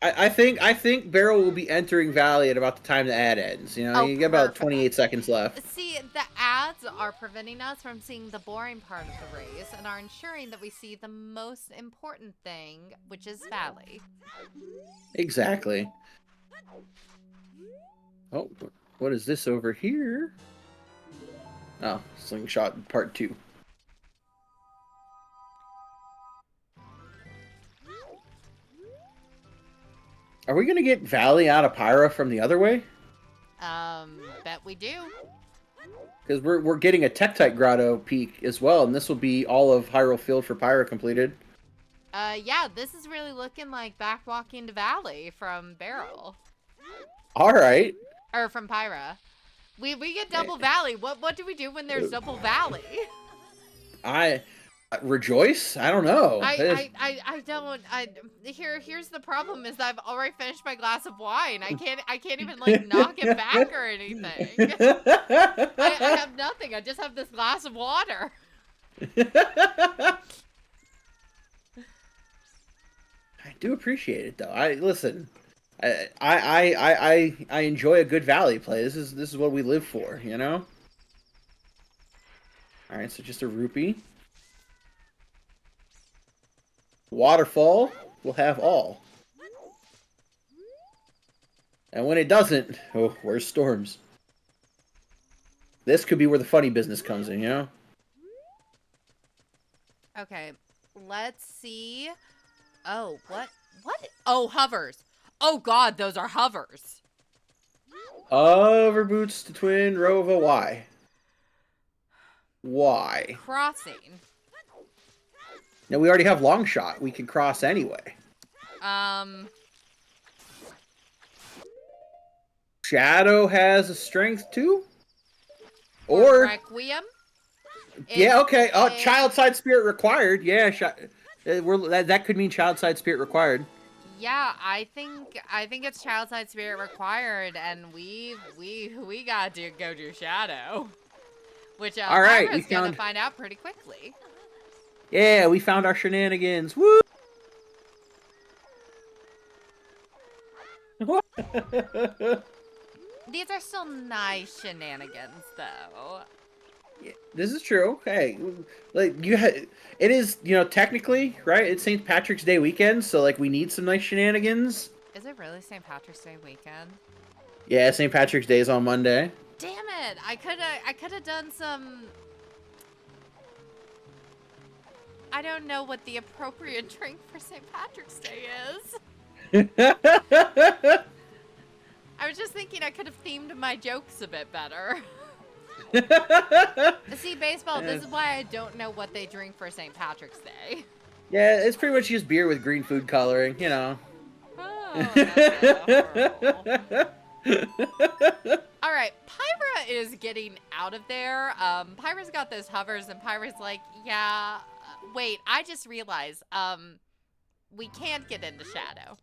I think Barrel will be entering Valley at about the time the ad ends. You get about 28 seconds left. See, the ads are preventing us from seeing the boring part of the race and are ensuring that we see the most important thing, which is Valley. Exactly. Oh, what is this over here? Oh, Slingshot Part 2. Are we gonna get Valley out of Pyra from the other way? Bet we do. Because we're getting a Tektite Grotto peak as well, and this will be all of Hyrule Field for Pyra completed. Yeah, this is really looking like back walking to Valley from Barrel. All right. Or from Pyra. We get double Valley. What do we do when there's double Valley? I rejoice. I don't know. I don't. Here's the problem: is I've already finished my glass of wine. I can't even like knock it back or anything. I have nothing. I just have this glass of water. I do appreciate it though. I listen. I enjoy a good valley play. This is what we live for, you know. All right, so just a rupee. Waterfall will have all. And when it doesn't, oh, where's storms? This could be where the funny business comes in, you know? Okay, let's see. Oh, what? What? Oh, hovers. Oh, God, those are hovers. Hover boots to twin Rova. Why? Why? Crossing. Now, we already have long shot. We can cross anyway. Shadow has a strength too? Or Requiem? yeah, okay. Oh, child side spirit required. Yeah, that could mean child side spirit required. Yeah, I think it's child side spirit required, and we gotta go do Shadow, which all right, Pyra's gonna find out pretty quickly. Yeah, we found our shenanigans. Woo! These are still nice shenanigans, though. Yeah, this is true. Okay, like it is, you know, technically, right? It's St. Patrick's Day weekend, so like we need some nice shenanigans. Is it really St. Patrick's Day weekend? Yeah, St. Patrick's Day is on Monday. Damn it! I could have done some. I don't know what the appropriate drink for St. Patrick's Day is. I was just thinking I could have themed my jokes a bit better. See, baseball, this is why I don't know what they drink for St. Patrick's Day. Yeah, it's pretty much just beer with green food coloring, you know. Oh, that's all right, Pyra is getting out of there. Pyra's got those hovers, and Pyra's like, yeah, wait, I just realized, we can't get into Shadow.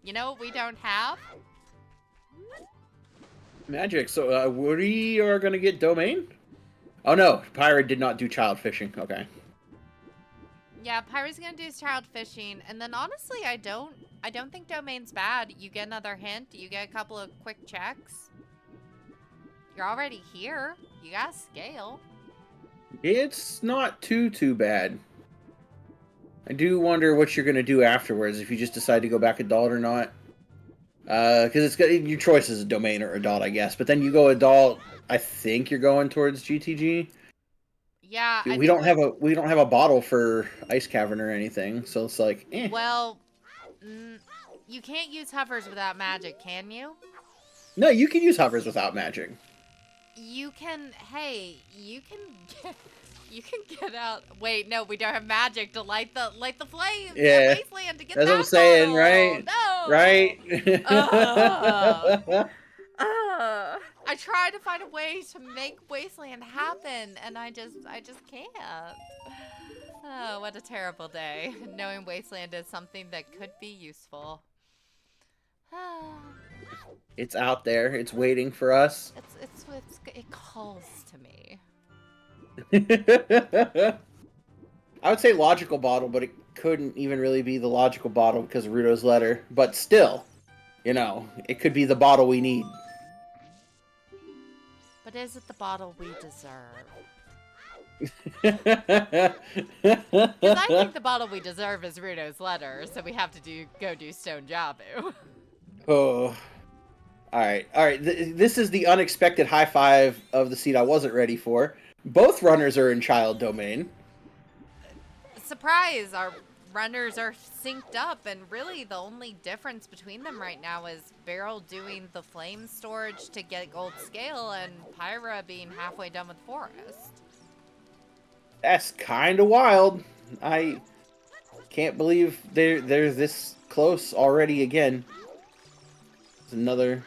You know what we don't have? Magic. So we are gonna get domain. Oh no, Pyra did not do child fishing. Okay. Yeah, Pyra's gonna do child fishing, and then honestly, I don't think domain's bad. You get another hint. You get a couple of quick checks. You're already here. You got scale. It's not too bad. I do wonder what you're gonna do afterwards if you just decide to go back adult or not. Because it's got your choice is a domain or adult, I guess. But then you go adult. I think you're going towards GTG. Yeah, we don't have a bottle for Ice Cavern or anything, so it's like. Eh. Well, you can't use hovers without magic, can you? No, you can use hovers without magic. You can. Hey, you can get out. Wait, no, we don't have magic to light the flame. Yeah, Wasteland to get that's that what I'm saying, bottle. right? No, right. I tried to find a way to make Wasteland happen, and I just can't. Oh, what a terrible day. Knowing Wasteland is something that could be useful. It's out there. It's waiting for us. It calls to me. I would say logical bottle, but it couldn't even really be the logical bottle because of Rudo's letter. But still, you know, it could be the bottle we need. But is it the bottle we deserve? Because I think the bottle we deserve is Rudo's letter, so we have to go do Stone Jabu. Oh. Alright. This is the unexpected high five of the seed I wasn't ready for. Both runners are in child domain. Surprise! Our runners are synced up, and really the only difference between them right now is Beryl doing the flame storage to get gold scale and Pyra being halfway done with forest. That's kind of wild. I can't believe they're this close already again. It's another...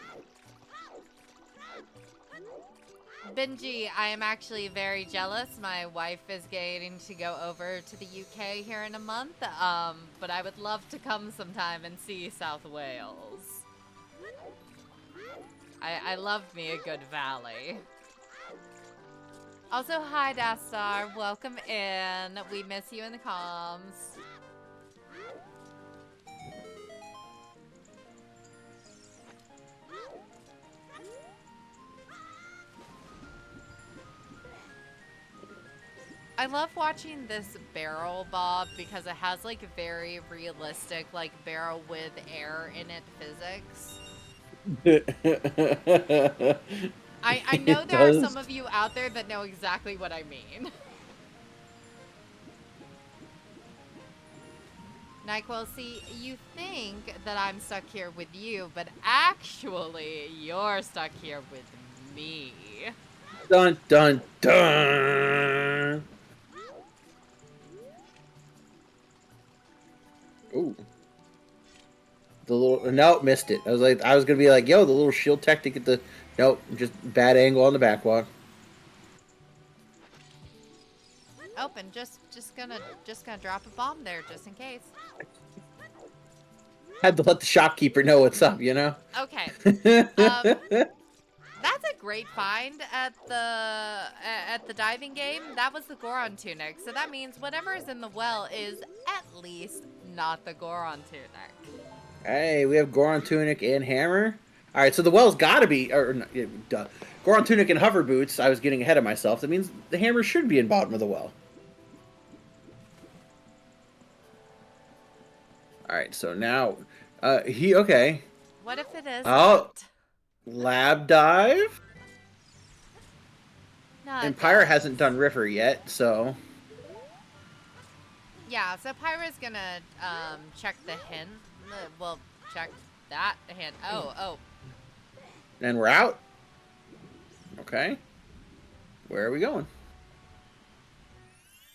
Benji, I am actually very jealous. My wife is getting to go over to the UK here in a month, but I would love to come sometime and see South Wales. I love me a good valley. Also, hi, Dastar. Welcome in. We miss you in the comms. I love watching this barrel bob because it has like very realistic like barrel with air in it physics. I know It there are does. some of you out there that know exactly what I mean. NyQuil, see, you think that I'm stuck here with you, but actually you're stuck here with me. Dun dun dun. Ooh. The little nope, missed it. I was gonna be like, yo, the little shield tech to get the nope, just bad angle on the backwalk. Open, just gonna drop a bomb there just in case. Had to let the shopkeeper know what's up, you know? Okay. That's a great find at the diving game. That was the Goron tunic. So that means whatever is in the well is at least not the Goron tunic. Hey, we have Goron tunic and hammer. All right, so the well's got to be duh. Goron tunic and hover boots. I was getting ahead of myself. That means the hammer should be in bottom of the well. All right, so now okay. What if it is? Oh, lab dive. No, And Pyra hasn't done river yet, so yeah. So Pyra's gonna check the hint. Well, check that hint. Oh. and we're out. Okay, where are we going?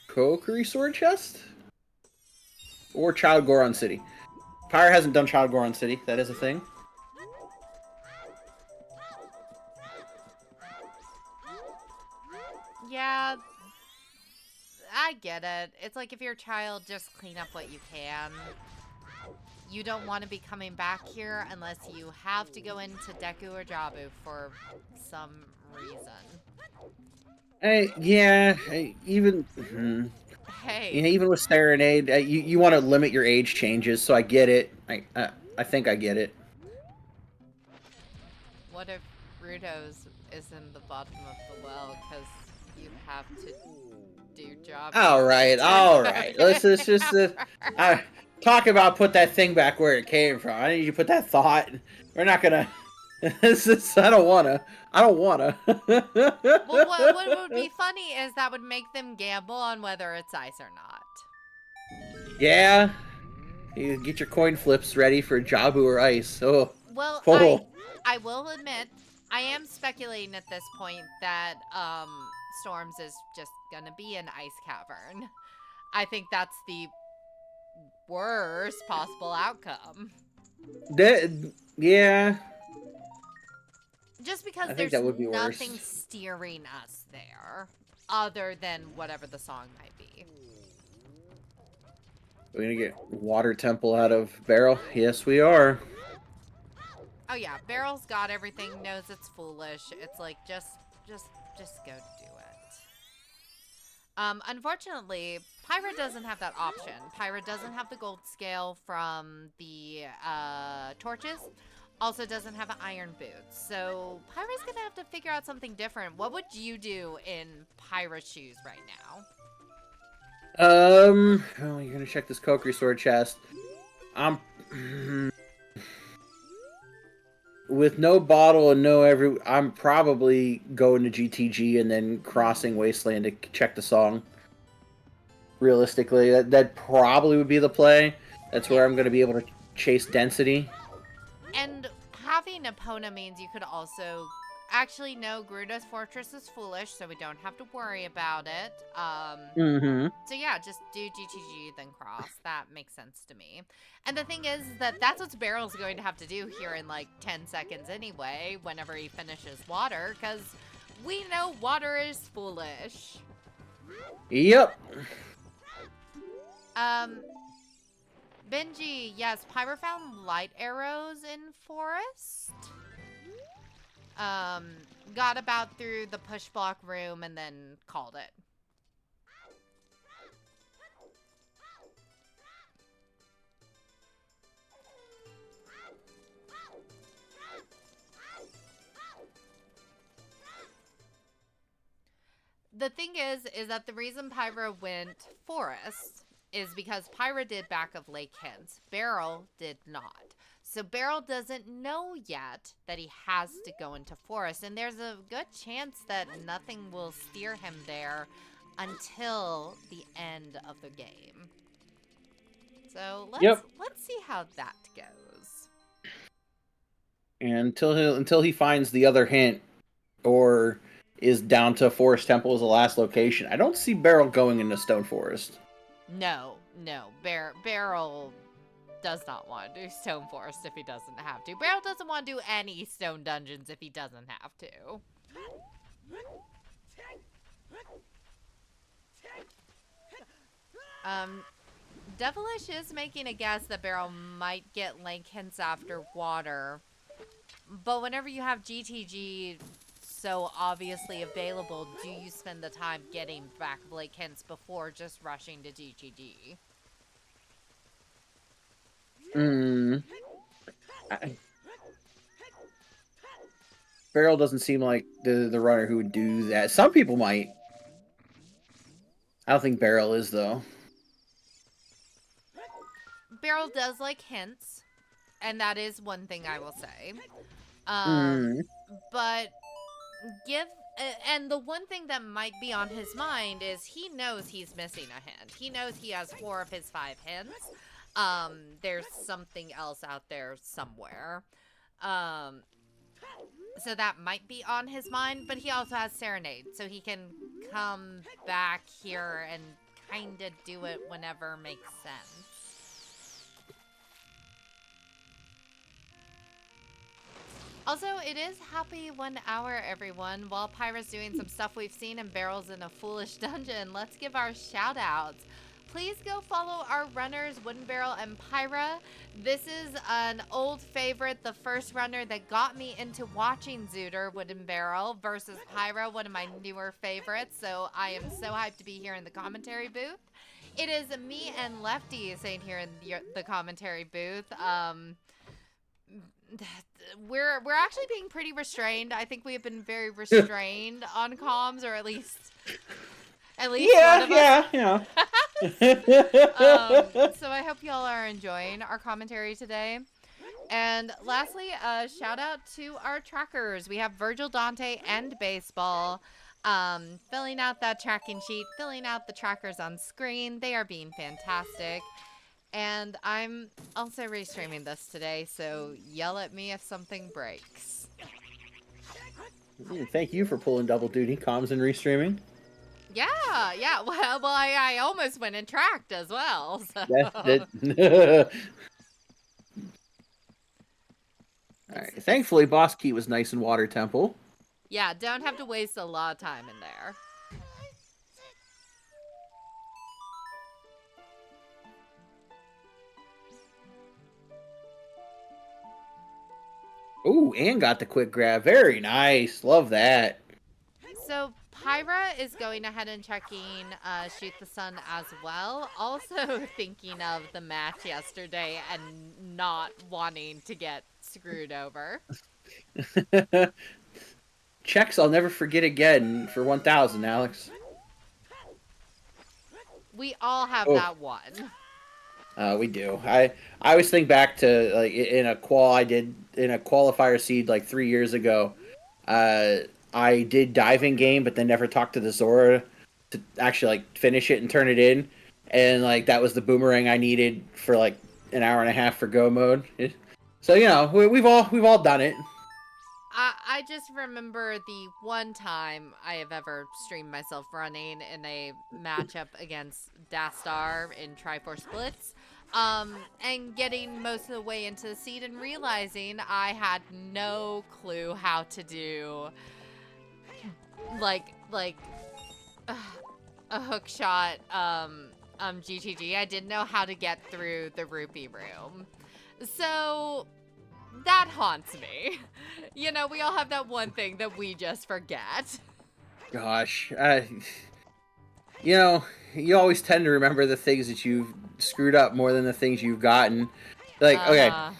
Kokiri sword chest or Child Goron City? Pyra hasn't done Child Goron City. That is a thing. Yeah, I get it. It's like if you're a child, just clean up what you can. You don't want to be coming back here unless you have to go into Deku or Jabu for some reason. Even Hey, yeah, even with Serenade, you want to limit your age changes, so I get it. I think I get it. what if Rudo's is in the bottom of the well because you have to do Jabu? All right. Let's just talk about put that thing back where it came from. I need you to put that thought. We're not gonna. I don't wanna. Well, what would be funny is that would make them gamble on whether it's ice or not. Yeah. You get your coin flips ready for Jabu or ice. Oh. Well, I will admit, I am speculating at this point that Storms is just gonna be an ice cavern. I think that's the worst possible outcome. Yeah. Just because I think there's that would be nothing worse. steering us there other than whatever the song might be. We're gonna get water temple out of barrel. Yes, we are. Oh yeah, Barrel's got everything, knows it's foolish. It's like just go do it. Unfortunately, Pyra doesn't have that option. Pyra doesn't have the gold scale from the torches. Also doesn't have an iron boots. So Pyra's gonna have to figure out something different. What would you do in Pyra's shoes right now? Oh, you're gonna check this Kokiri sword chest. With no bottle and I'm probably going to GTG and then crossing Wasteland to check the song. Realistically, that probably would be the play. That's where I'm going to be able to chase density. And having Epona means you could also... Actually, no, Gerudo's Fortress is foolish, so we don't have to worry about it. So yeah, just do GTG, then cross. That makes sense to me. And the thing is that that's what Barrel's going to have to do here in like 10 seconds anyway, whenever he finishes water, because We know water is foolish. Yep. Benji, yes, Pyra found light arrows in forest. Got about through the push block room and then called it. The thing is that the reason Pyra went forest is because Pyra did back of Lake Hints. Beryl did not. So Beryl doesn't know yet that he has to go into forest, and there's a good chance that nothing will steer him there until the end of the game. So let's see how that goes. And until he finds the other hint, or is down to Forest Temple as the last location, I don't see Beryl going into Stone Forest. No. Beryl does not want to do Stone Forest if he doesn't have to. Beryl doesn't want to do any stone dungeons if he doesn't have to. Devilish is making a guess that Beryl might get Lake Hints after water. But whenever you have GTG so obviously available, do you spend the time getting back Lake Hints before just rushing to GTG? Beryl doesn't seem like the runner who would do that. Some people might. I don't think Beryl is, though. Beryl does like hints, and that is one thing I will say. But and the one thing that might be on his mind is he knows he's missing a hint. He knows he has 4 of his 5 hints. There's something else out there somewhere. So that might be on his mind, but he also has Serenade, so he can come back here and kind of do it whenever makes sense. Also, it is happy 1 hour, everyone. While Pyra's doing some stuff we've seen and Beryl's in a foolish dungeon, let's give our shout-outs. Please go follow our runners, Wooden Barrel and Pyra. This is an old favorite, the first runner that got me into watching Zooter, Wooden Barrel, versus Pyra, one of my newer favorites. So I am so hyped to be here in the commentary booth. It is me and Lefty sitting here in the commentary booth. We're actually being pretty restrained. I think we have been very restrained on comms, or at least one of us. Yeah. So I hope y'all are enjoying our commentary today. And lastly, a shout out to our trackers. We have Virgil, Dante, and Baseball filling out that tracking sheet, filling out the trackers on screen. They are being fantastic. And I'm also restreaming this today, so yell at me if something breaks. Thank you for pulling double duty, comms and restreaming. Yeah. Well, I almost went and tracked as well. So. Alright, thankfully, Boss Key was nice in Water Temple. Yeah, don't have to waste a lot of time in there. Ooh, and got the quick grab. Very nice. Love that. So Pyra is going ahead and checking Shoot the Sun as well. Also thinking of the match yesterday and not wanting to get screwed over. Checks I'll never forget again for 1,000, Alex. We all have that one. We do. I always think back to like in a qual I did in a qualifier seed like 3 years ago. I did diving game, but then never talked to the Zora to actually like finish it and turn it in, and like that was the boomerang I needed for like an hour and a half for go mode. So you know we've all done it. I just remember the one time I have ever streamed myself running in a matchup against Dastar in Triforce Blitz, and getting most of the way into the seed and realizing I had no clue how to do like a hook shot GTG. I didn't know how to get through the rupee room. So that haunts me. You know, we all have that one thing that we just forget. Gosh, you know, you always tend to remember the things that you've screwed up more than the things you've gotten. Like, okay, Uh-huh.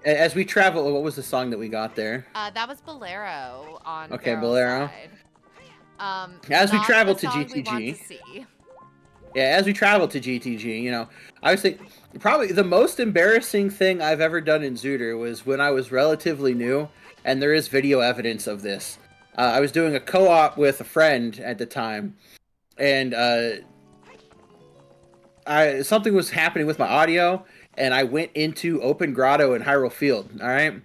as we travel, what was the song that we got there? That was Bolero on Okay, Barrel's Bolero. side. As we Not the travel to song we want to GTG, see. yeah, as we travel to GTG, you know, I was thinking probably the most embarrassing thing I've ever done in Zooter was when I was relatively new, and there is video evidence of this. I was doing a co-op with a friend at the time, and something was happening with my audio, and I went into Open Grotto in Hyrule Field. All right,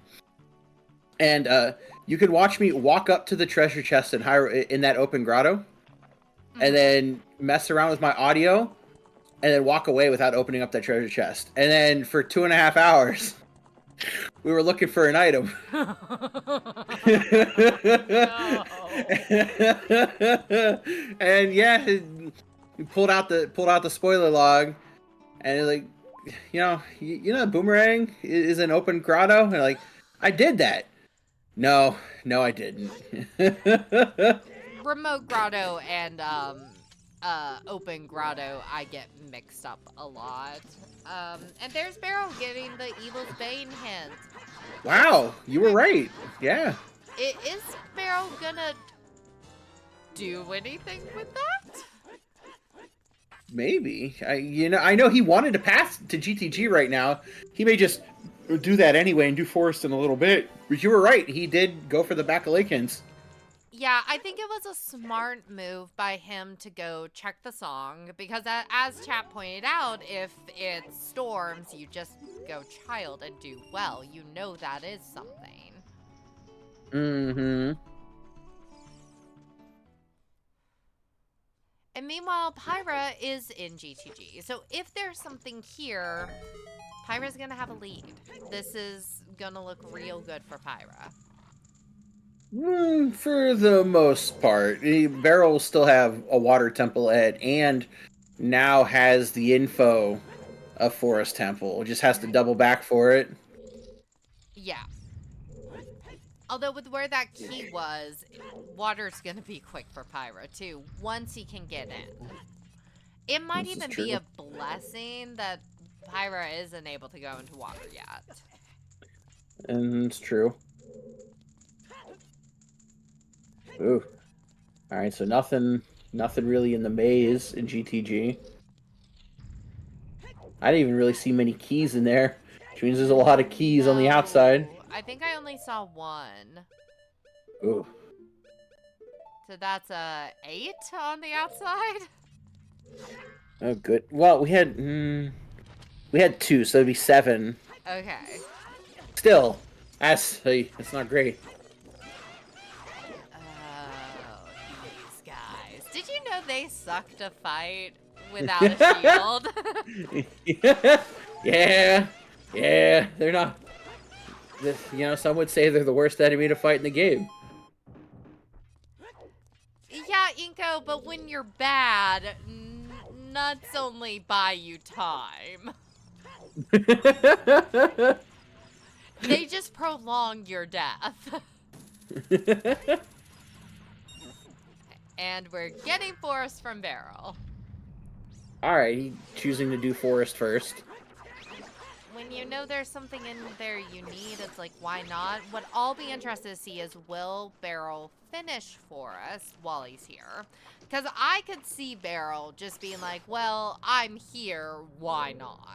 and you can watch me walk up to the treasure chest in that Open Grotto, and then mess around with my audio, and then walk away without opening up that treasure chest. And then for 2.5 hours, we were looking for an item. No. And yeah, we pulled out the spoiler log, and it's like, you know, Boomerang is an Open Grotto, and like, I did that. No, I didn't. Remote grotto and open grotto I get mixed up a lot. And there's Barrow giving the Evil's Bane hint. Wow, you were right. Yeah. Is Barrow gonna do anything with that? Maybe. I know he wanted to pass to GTG right now. He may just do that anyway and do Forest in a little bit. But you were right. He did go for the Bakalakins. Yeah, I think it was a smart move by him to go check the song because as chat pointed out, if it storms, you just go child and do well. You know that is something. Mm-hmm. And meanwhile, Pyra is in GTG. So if there's something here, Pyra's gonna have a lead. This is gonna look real good for Pyra. For the most part, Barrel will still have a water temple and now has the info of Forest Temple. Just has to double back for it. Yeah. Although with where that key was, water's gonna be quick for Pyra too, once he can get in. It might This is even true. be a blessing that Pyra isn't able to go into water yet. And it's true. Ooh. Alright, so nothing really in the maze in GTG. I didn't even really see many keys in there, which means there's a lot of keys on the outside. I think I only saw one. Ooh. So that's a 8 on the outside? Oh, good. Well, we had 2, so it'd be 7. Okay. Still, that's not great. Oh, these guys. Did you know they suck to fight without a shield? Yeah. They're not. You know, some would say they're the worst enemy to fight in the game. Yeah, Inko, but when you're bad, nuts only buy you time. They just prolong your death. And we're getting Forest from Barrel. Alright, choosing to do Forest first. When you know there's something in there you need, it's like, why not? What I'll be interested to see is, will Barrel finish Forest while he's here? Because I could see Barrel just being like, well, I'm here, why not?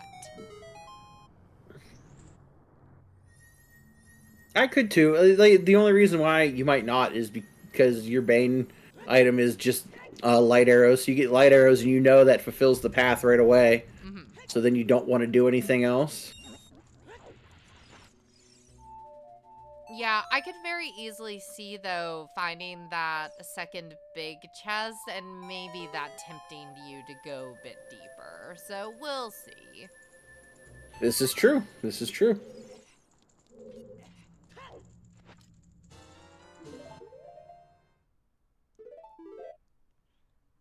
I could too. Like, the only reason why you might not is because your Bane item is just light arrows. So you get light arrows and you know that fulfills the path right away. Mm-hmm. So then you don't want to do anything else. Yeah, I could very easily see, though, finding that second big chest and maybe that tempting you to go a bit deeper. So we'll see. This is true. This is true.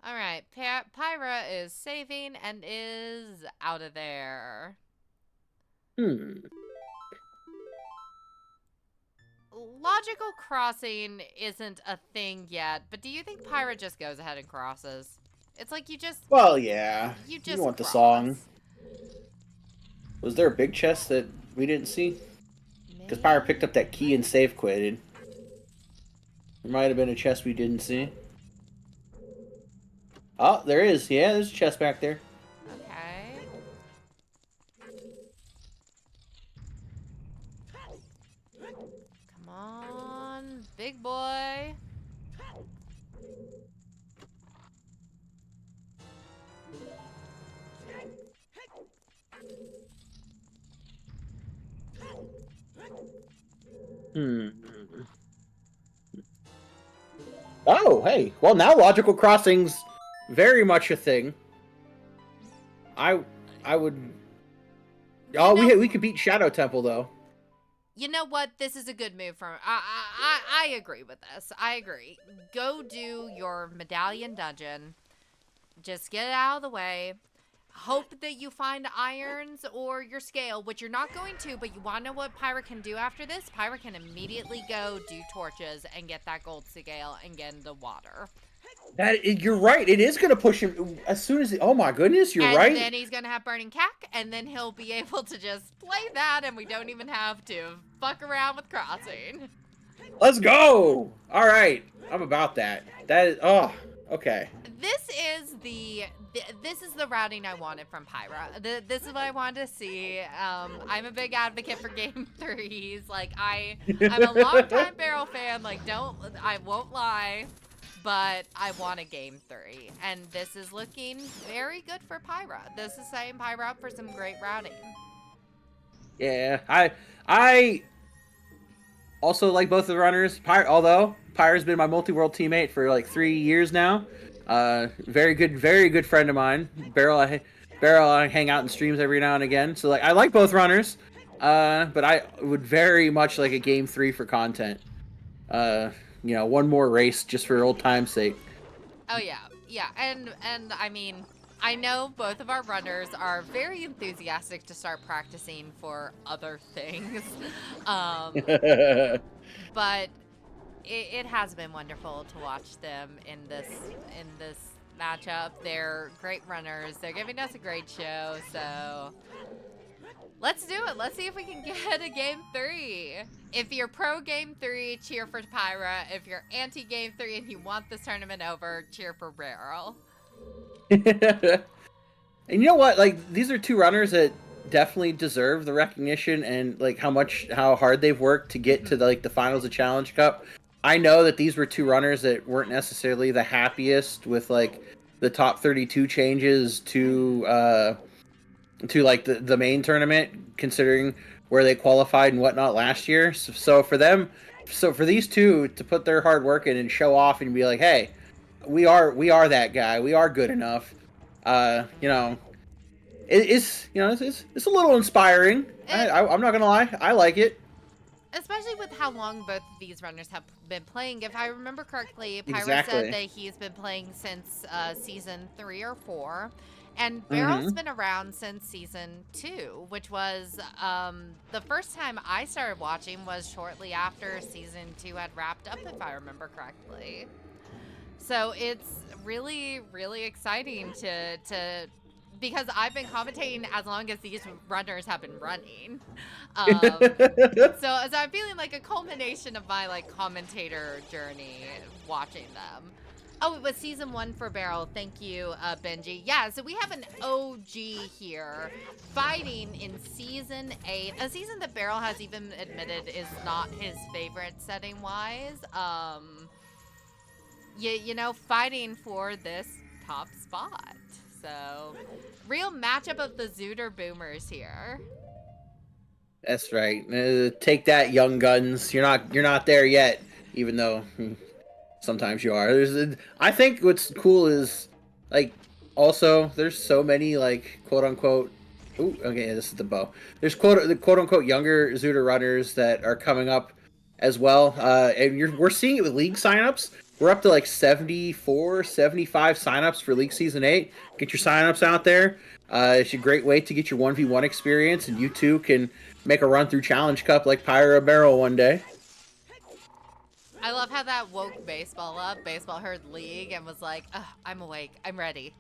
All right, Pyra is saving and is out of there. Hmm. Logical crossing isn't a thing yet, but do you think Pyra just goes ahead and crosses? It's like Well, yeah. you You just want the song. cross. Was there a big chest that we didn't see? Because Pyre picked up that key and save quitted. There might have been a chest we didn't see. Oh, there is. Yeah, there's a chest back there. Okay. Come on, big boy. Hmm. Oh, hey. Well, now logical crossing's very much a thing. I would. You Oh, know, we could beat Shadow Temple though. you know what? This is a good move from. I agree with this. I agree. Go do your medallion dungeon. Just get it out of the way. Hope that you find irons or your scale, which you're not going to, but you want to know what Pyra can do after this? Pyra can immediately go do torches and get that gold scale and get in the water. You're right. It is going to push him as soon as. Oh my goodness, you're And right. then he's going to have Burning Cack, and then he'll be able to just play that, and we don't even have to fuck around with crossing. Let's go. All right, I'm about that. That is. Oh, okay. This is the routing I wanted from Pyra. This is what I wanted to see. I'm a big advocate for game threes. Like I'm a longtime Barrel fan. Like I won't lie, but I want a game three, and this is looking very good for Pyra. This is setting Pyra up for some great routing. Yeah, I also like both of the runners. Although Pyre's been my multi-world teammate for like 3 years now. Very good friend of mine. Barrel, I hang out in streams every now and again. So like, I like both runners. But I would very much like a game 3 for content. One more race just for old time's sake. Oh yeah, and I mean, I know both of our runners are very enthusiastic to start practicing for other things, but it has been wonderful to watch them in this matchup. They're great runners. They're giving us a great show. So let's do it. Let's see if we can get a game 3. If you're pro game 3, cheer for Pyra. If you're anti game 3 and you want this tournament over, cheer for Barrel. And you know what? Like, these are two runners that definitely deserve the recognition and like how hard they've worked to get to the finals of Challenge Cup. I know that these were two runners that weren't necessarily the happiest with like the top 32 changes to like the main tournament, considering where they qualified and whatnot last year. So for these two to put their hard work in and show off and be like, hey, we are that guy. We are good enough. It's a little inspiring. I'm not gonna lie, I like it. Especially with how long both of these runners have been playing. If I remember correctly, Pyra Exactly. said that he's been playing since season 3 or 4. And Barrel's been around since season 2, which was the first time I started watching was shortly after season 2 had wrapped up, if I remember correctly. So it's really, really exciting to because I've been commentating as long as these runners have been running. So I'm feeling like a culmination of my like commentator journey watching them. Oh, it was season 1 for Barrel. Thank you, Benji. Yeah, so we have an OG here fighting in season 8, a season that Barrel has even admitted is not his favorite setting-wise. Fighting for this top spot. So, real matchup of the Zooter Boomers here. That's right. Take that, young guns. You're not there yet, even though sometimes you are. I think what's cool is like also there's so many like quote unquote. Ooh, okay, this is the bow. There's quote unquote younger Zooter runners that are coming up as well, and we're seeing it with league signups. We're up to like 74, 75 signups for League Season 8. Get your signups out there. It's a great way to get your 1v1 experience, and you too can make a run through Challenge Cup like Pyra Barrel one day. I love how that woke baseball up. Baseball heard League and was like, I'm awake. I'm ready.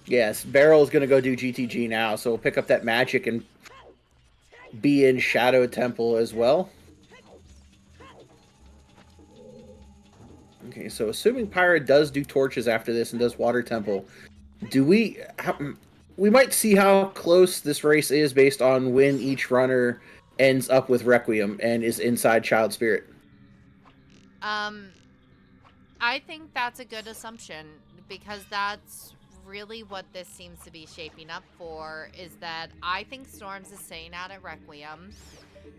Yes, Barrel's going to go do GTG now, so we'll pick up that magic and be in Shadow Temple as well. Okay, so assuming Pyra does do torches after this and does Water Temple, we might see how close this race is based on when each runner ends up with Requiem and is inside Child Spirit. I think that's a good assumption because that's really what this seems to be shaping up for, is that I think Storms is staying out at Requiem.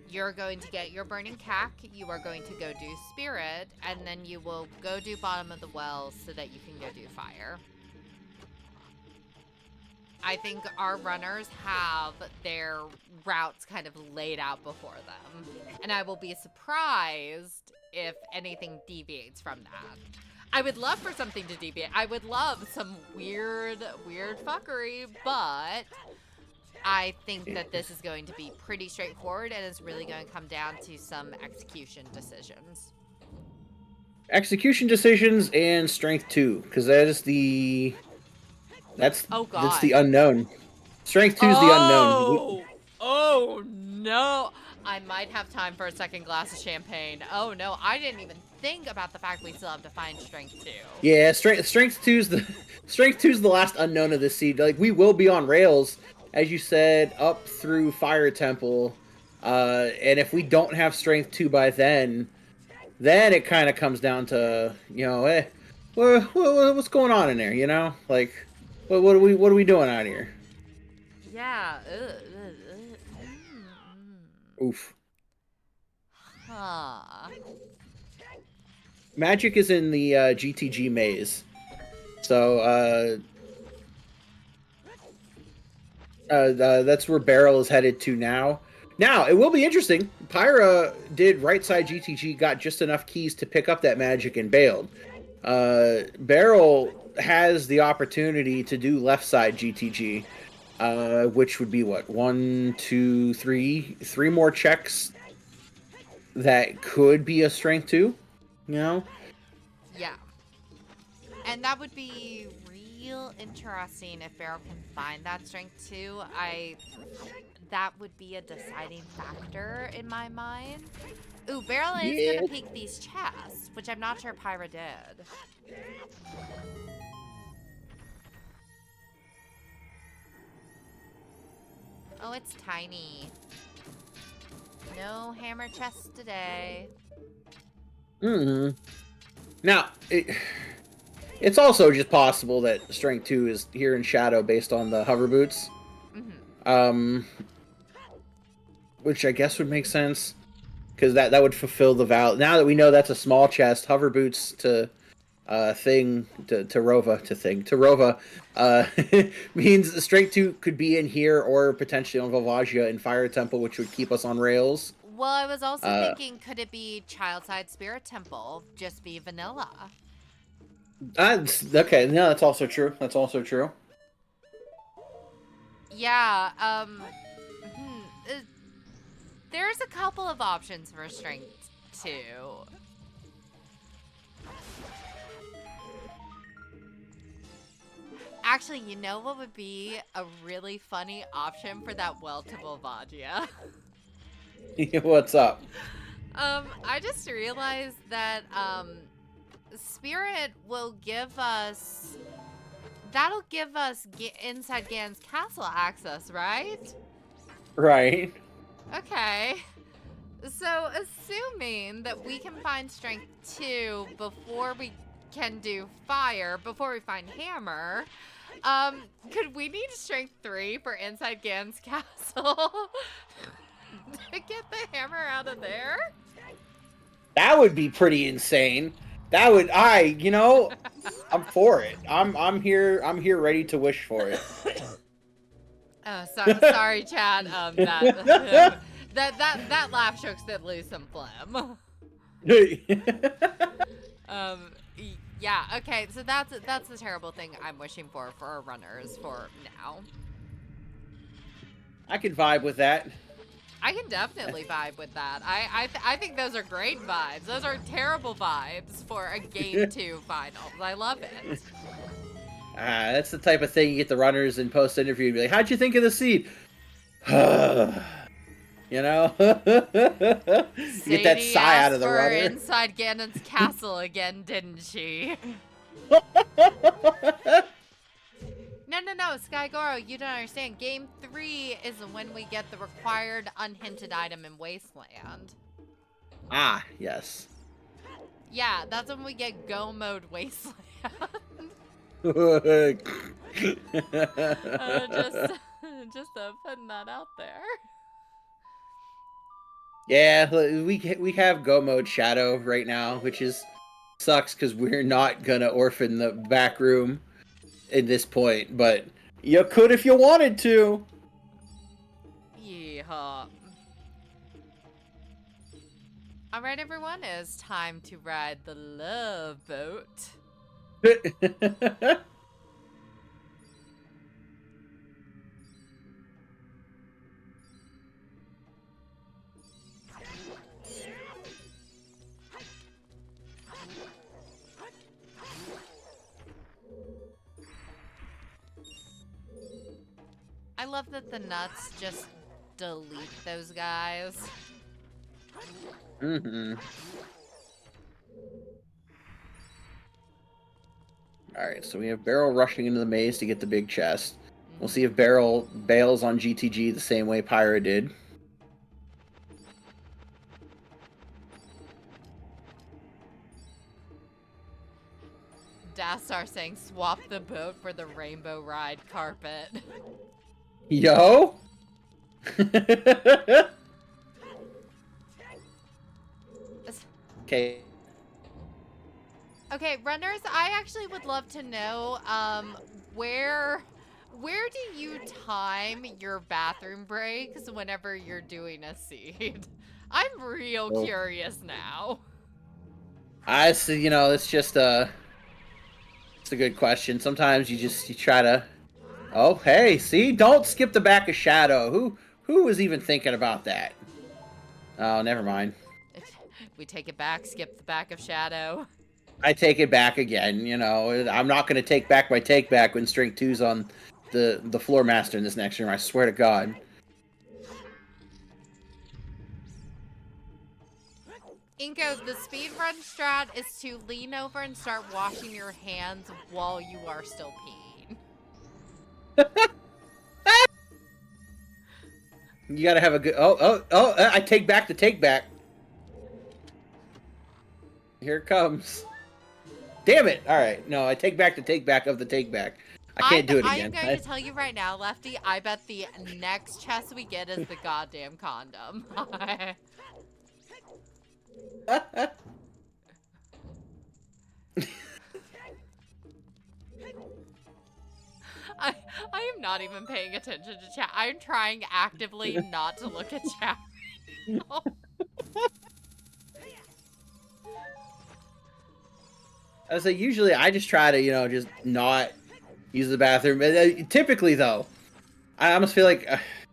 You're going to get your Burning Cack, you are going to go do Spirit, and then you will go do Bottom of the Well so that you can go do Fire. I think our runners have their routes kind of laid out before them, and I will be surprised if anything deviates from that. I would love for something to deviate. I would love some weird fuckery, but I think that this is going to be pretty straightforward and it's really going to come down to some execution decisions. Execution decisions and strength 2, because that is the... That's the unknown. Strength 2 is the unknown. Oh, no. I might have time for a second glass of champagne. Oh, no. I didn't even think about the fact we still have to find Strength 2. Yeah, Strength 2 is the last unknown of this seed. Like, we will be on rails, as you said, up through Fire Temple. And if we don't have Strength 2 by then it kind of comes down to, what's going on in there, you know? Like... What are we doing out here? Yeah. Oof. Huh. Magic is in the GTG maze, so that's where Barrel is headed to now. Now it will be interesting. Pyra did right side GTG, got just enough keys to pick up that magic and bailed. Barrel has the opportunity to do left side GTG, which would be what, 1, 2, 3 more checks that could be a strength 2, you know? Yeah. And that would be real interesting if Barrel can find that strength 2. That would be a deciding factor in my mind. Ooh, Barrel is gonna peek these chests, which I'm not sure Pyra did. Oh, it's tiny. No hammer chests today. Now, it's also just possible that Strength 2 is here in Shadow based on the hover boots. Which I guess would make sense. Because that would fulfill the vow. Now that we know that's a small chest, hover boots to Rova means Strength 2 could be in here or potentially on Volvagia in Fire Temple, which would keep us on rails. Well, I was also thinking, could it be Childside Spirit Temple? Just be vanilla. Okay, no, that's also true. That's also true. Yeah, there's a couple of options for Strength 2. Actually, you know what would be a really funny option for that well to Volvagia? What's up? I just realized that, Spirit will give us... That'll give us inside Gan's castle access, right? Right. Okay. So, assuming that we can find Strength 2 before we can do Fire, before we find Hammer, could we need Strength 3 for inside Gan's castle to get the hammer out of there? That would be pretty insane. That would, I'm for it. I'm here ready to wish for it. Oh, sorry, Chad. That That laugh jokes did lose some phlegm. Yeah, okay, so that's the terrible thing I'm wishing for our runners for now. I can vibe with that. I can definitely vibe with that. I think those are great vibes. Those are terrible vibes for a Game 2 finals. I love it. That's the type of thing you get the runners in post-interview and be like, how'd you think of the seed? You know? You get that sigh out of the runner. Inside Ganon's castle again, didn't she? No, Skygoro, you don't understand. Game 3 is when we get the required unhinted item in Wasteland. Ah, yes. Yeah, that's when we get Go Mode Wasteland. Just putting that out there. Yeah, we have Go Mode Shadow right now, which sucks because we're not gonna orphan the back room at this point, but you could if you wanted to. Yeah. Alright, everyone, it's time to ride the love boat. I love that the nuts just delete those guys. Mm-hmm. Alright, so we have Barrel rushing into the maze to get the big chest. We'll see if Barrel bails on GTG the same way Pyra did. Dastar saying swap the boat for the rainbow ride carpet. Yo! Okay. Okay, runners, I actually would love to know, where do you time your bathroom breaks whenever you're doing a seed? I'm real curious now. I see, it's just it's a good question. Sometimes you try to. Oh, hey, see, don't skip the back of Shadow. Who was even thinking about that? Oh, never mind. We take it back, skip the back of Shadow. I take it back again. I'm not going to take back my take back when String 2's on the floor master in this next room. I swear to God. Inko, the speedrun strat is to lean over and start washing your hands while you are still peeing. You gotta have a good... Oh, I take back the take back. Here it comes. Damn it! Alright, no, I take back the take back of the take back. I can't do it again. I am going to tell you right now, Lefty, I bet the next chest we get is the goddamn condom. I am not even paying attention to chat. I'm trying actively not to look at chat. I was like, usually I just try to, just not use the bathroom. Typically, though, I almost feel like,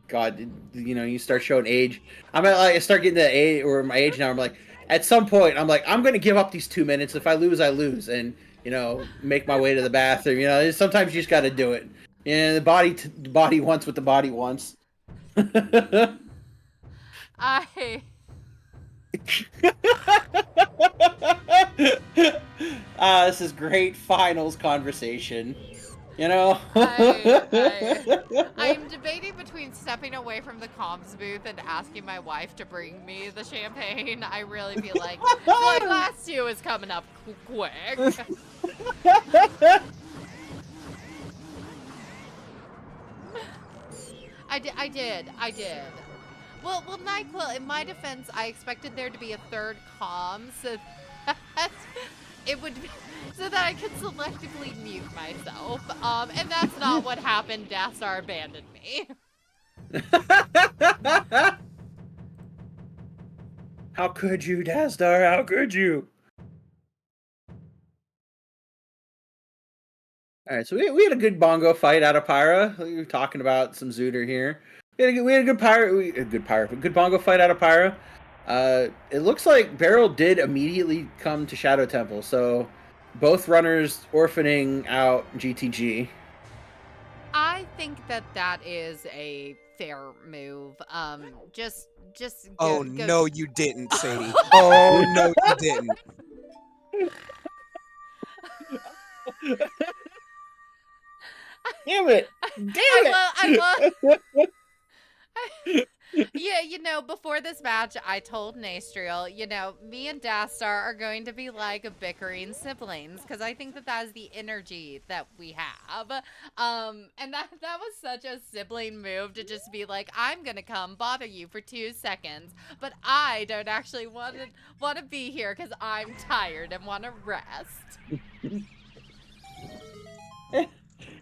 God, you start showing age. I start getting to age, or my age now. I'm like, at some point, I'm like, I'm going to give up these 2 minutes. If I lose, I lose. And, make my way to the bathroom. Sometimes you just got to do it. The body wants what the body wants. This is great finals conversation. I'm debating between stepping away from the comms booth and asking my wife to bring me the champagne. I really feel like last two is coming up quick. I did. Well, NyQuil, in my defense, I expected there to be a third comm so that it would be, so that I could selectively mute myself. And that's not what happened. Dastar abandoned me. How could you, Dazdar? How could you? All right, so we had a good bongo fight out of Pyra. We were talking about some Zooter here. We had a good a good bongo fight out of Pyra. It looks like Beryl did immediately come to Shadow Temple, so both runners orphaning out GTG. I think that that is a fair move. Just Oh go. no, you didn't, Sadie. Oh no, you didn't. Damn it! I Damn love. it! Yeah, before this match, I told Nastriel, me and Dastar are going to be like bickering siblings because I think that that is the energy that we have. And that was such a sibling move to just be like, I'm gonna come bother you for 2 seconds, but I don't actually want to be here because I'm tired and want to rest.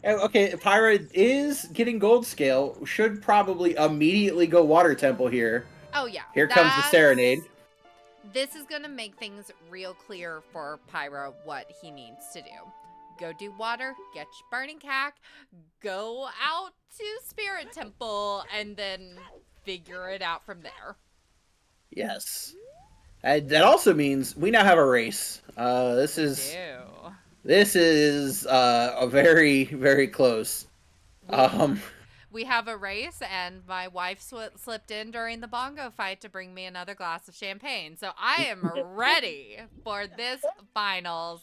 Okay, Pyra is getting gold scale. Should probably immediately go water temple here. Oh yeah, Here comes the serenade. This is gonna make things real clear for Pyra what he needs to do. Go do water, get your burning cack, go out to Spirit Temple, and then figure it out from there. Yes. That also means we now have a race. This is a very, very close. We have a race, and my wife slipped in during the bongo fight to bring me another glass of champagne. So I am ready for this finals.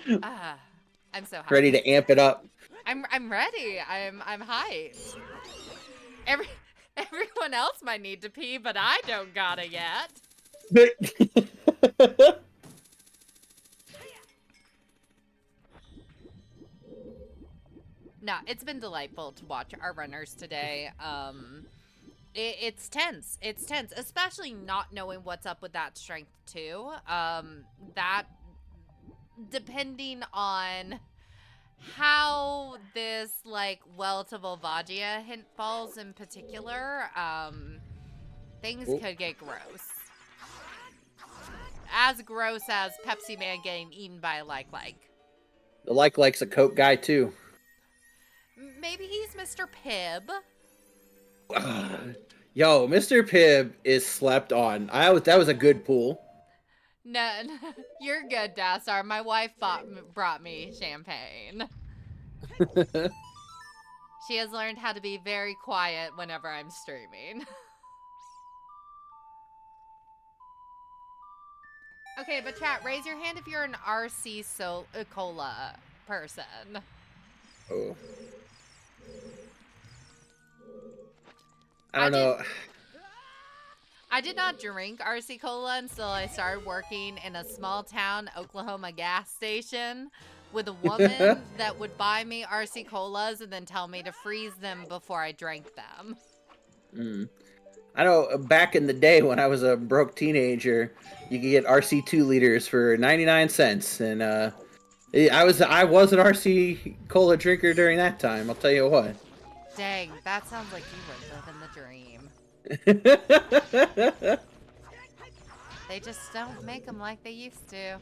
I'm so hyped. Ready to amp it up. I'm ready. I'm hyped. Everyone else might need to pee, but I don't got it yet. No, it's been delightful to watch our runners today. It's tense. It's tense, especially not knowing what's up with that strength too. That depending on how this well to Volvagia hint falls in particular, things could get gross. As gross as Pepsi Man getting eaten by a like. The like's a Coke guy too. Maybe he's Mr. Pibb. Yo, Mr. Pibb is slept on. That was a good pool. No, you're good, Dassar. My wife brought me champagne. She has learned how to be very quiet whenever I'm streaming. Okay, but chat, raise your hand if you're an RC Cola person. Oh. I don't know. I did not drink RC Cola until I started working in a small town Oklahoma gas station with a woman that would buy me RC Colas and then tell me to freeze them before I drank them. I know back in the day when I was a broke teenager, you could get RC 2 liters for 99 cents. And I was an RC Cola drinker during that time, I'll tell you what. Dang, that sounds like you were living the dream. They just don't make them like they used to.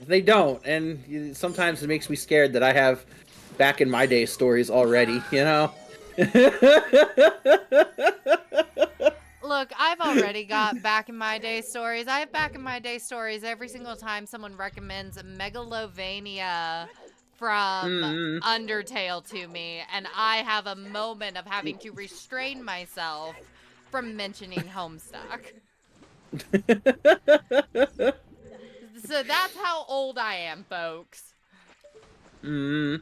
They don't, and sometimes it makes me scared that I have back in my day stories already, you know? Look, I've already got back in my day stories. I have back in my day stories every single time someone recommends Megalovania from Undertale to me, and I have a moment of having to restrain myself from mentioning Homestuck. So that's how old I am, folks. Where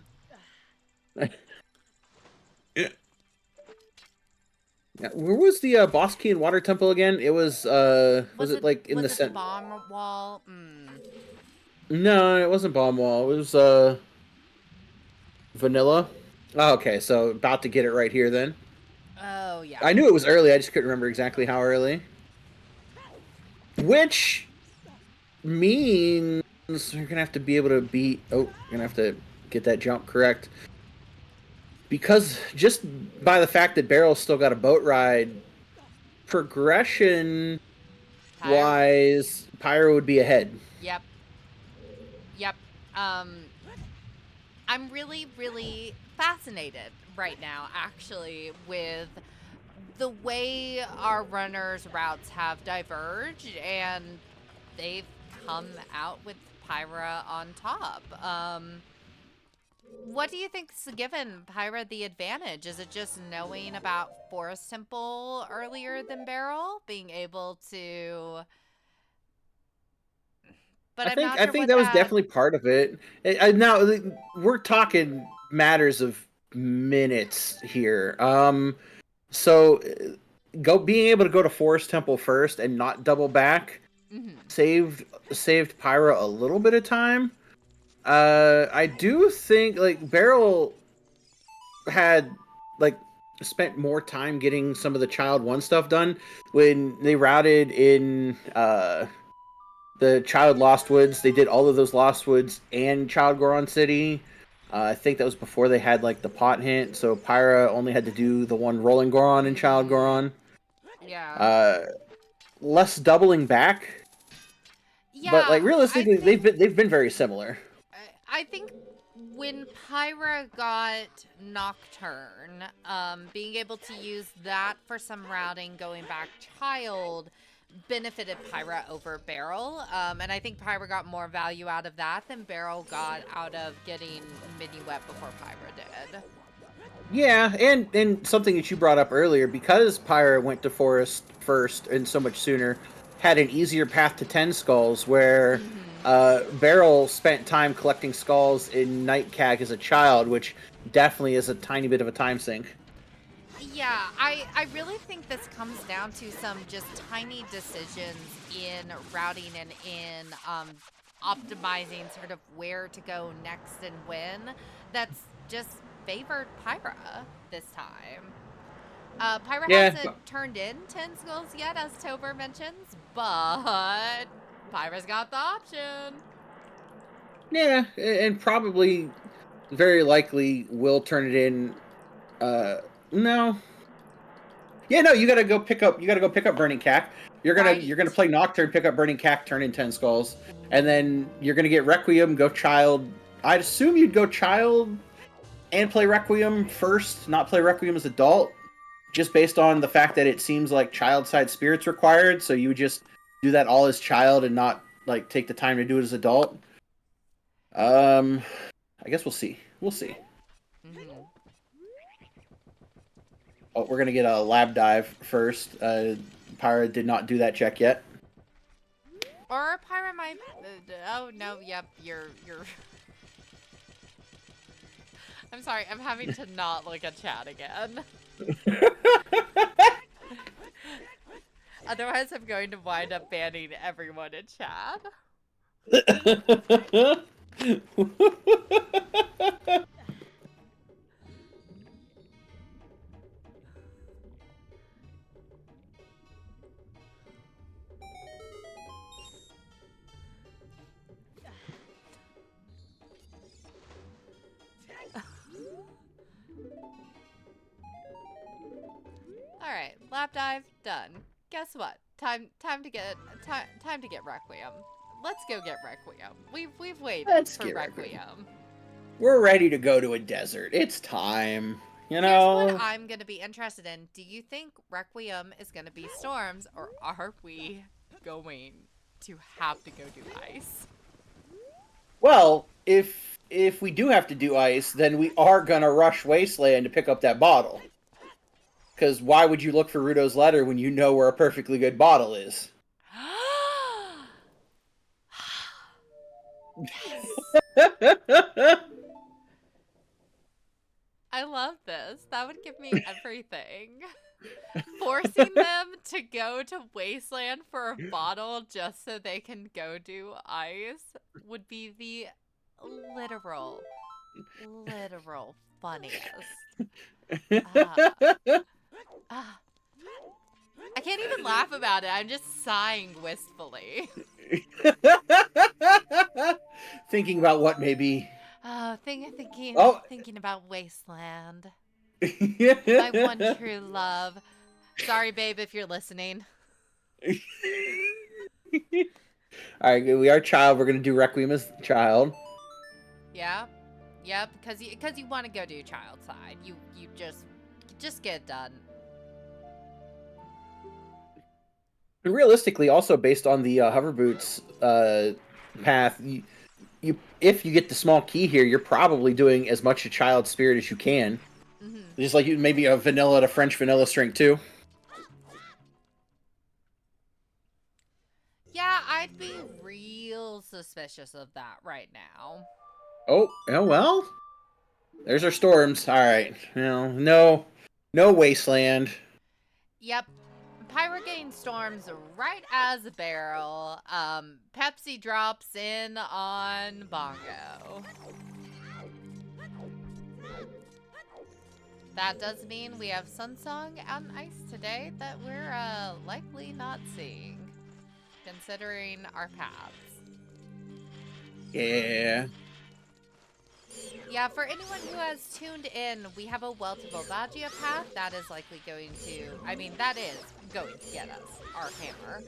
was the boss key and water temple again? It was it like in the center? Bomb wall? No, it wasn't bomb wall. It was vanilla. Oh, okay, so about to get it right here then. Oh yeah. I knew it was early. I just couldn't remember exactly how early. Which means we're gonna have to be able to beat. Oh, we're gonna have to get that jump correct. Because just by the fact that Barrel's still got a boat ride, progression Pyra. wise, Pyro would be ahead. Yep. Yep. Um, I'm really, really fascinated right now, actually, with the way our runners' routes have diverged, and they've come out with Pyra on top. What do you think's given Pyra the advantage? Is it just knowing about Forest Temple earlier than Beryl, being able to? But I'm not I sure think what that was that. definitely part of it. Now we're talking matters of minutes here. So go being able to go to Forest Temple first and not double back Mhm. saved Pyra a little bit of time. I do think like Beryl had like spent more time getting some of the Child One stuff done when they routed in the Child Lost Woods. They did all of those Lost Woods and Child Goron City. I think that was before they had like the pot hint, so Pyra only had to do the one Rolling Goron and Child Mm, Goron. yeah. Uh, Less doubling back, but Yeah, like I realistically, think they've been very similar. I think when Pyra got Nocturne, being able to use that for some routing going back Child benefited Pyra over Beryl. And I think Pyra got more value out of that than Beryl got out of getting Mini Web before Pyra did. Yeah, and something that you brought up earlier, because Pyra went to Forest first and so much sooner, had an easier path to 10 skulls, where Mm-hmm. Beryl spent time collecting skulls in Nightcag as a child, which definitely is a tiny bit of a time sink. Yeah, I really think this comes down to some just tiny decisions in routing and in optimizing sort of where to go next and when. That's just favored Pyra this time. Pyra Yeah, hasn't turned in 10 skulls yet, as Tober mentions, but Pyra's got the option. yeah, and probably very likely will turn it in. Uh, no, yeah, no, you gotta go pick up Burning Cack. You're gonna Right. play Nocturne, pick up Burning Cack, turn in 10 skulls, and then you're gonna get Requiem, go Child. I'd assume you'd go Child and play Requiem first, not play Requiem as adult, just based on the fact that it seems like Child side spirits required. So you would just do that all as Child and not like take the time to do it as adult. Um, I guess we'll see. We'll see. Mm-hmm. Oh, we're gonna get a lab dive first. Pyra did not do that check yet. Or Pyra might. Oh no, yep, you're. I'm sorry, I'm having to not look at chat again. Otherwise, I'm going to wind up banning everyone in chat. All right, lap dive done. Guess what? Time to get time to get Requiem. Let's go get Requiem. We've waited Let's for get Requiem. Requiem. We're ready to go to a desert. It's time. You Here's what know? I'm gonna be interested in. Do you think Requiem is gonna be storms, or are we going to have to go do ice? Well, if we do have to do ice, then we are gonna rush Wasteland to pick up that bottle. Because why would you look for Rudo's letter when you know where a perfectly good bottle is? I love this. That would give me everything. Forcing them to go to Wasteland for a bottle just so they can go do ice would be the literal, literal funniest. Ah, ah. I can't even laugh about it. I'm just sighing wistfully. Thinking about what may be. Oh, Oh. thinking about Wasteland. My one true love. Sorry, babe, if you're listening. All right, we are child. We're gonna do Requiem as child. Yeah. Yep, because you want to go do child side. You just get it done. And realistically, also based on the hover boots path, you if you get the small key here, you're probably doing as much a child spirit as you can. Mm-hmm. Just like you maybe a vanilla to French vanilla string too. Yeah, I'd be real suspicious of that right now. Oh, well. There's our storms. All right. No wasteland. Yep. Pyra getting storms right as a barrel. Pepsi drops in on Bongo. That does mean we have Sunsong out on ice today that we're likely not seeing, considering our paths. Yeah. Yeah, for anyone who has tuned in, we have a Well to Volvagia path that is likely going to, that is going to get us our hammer.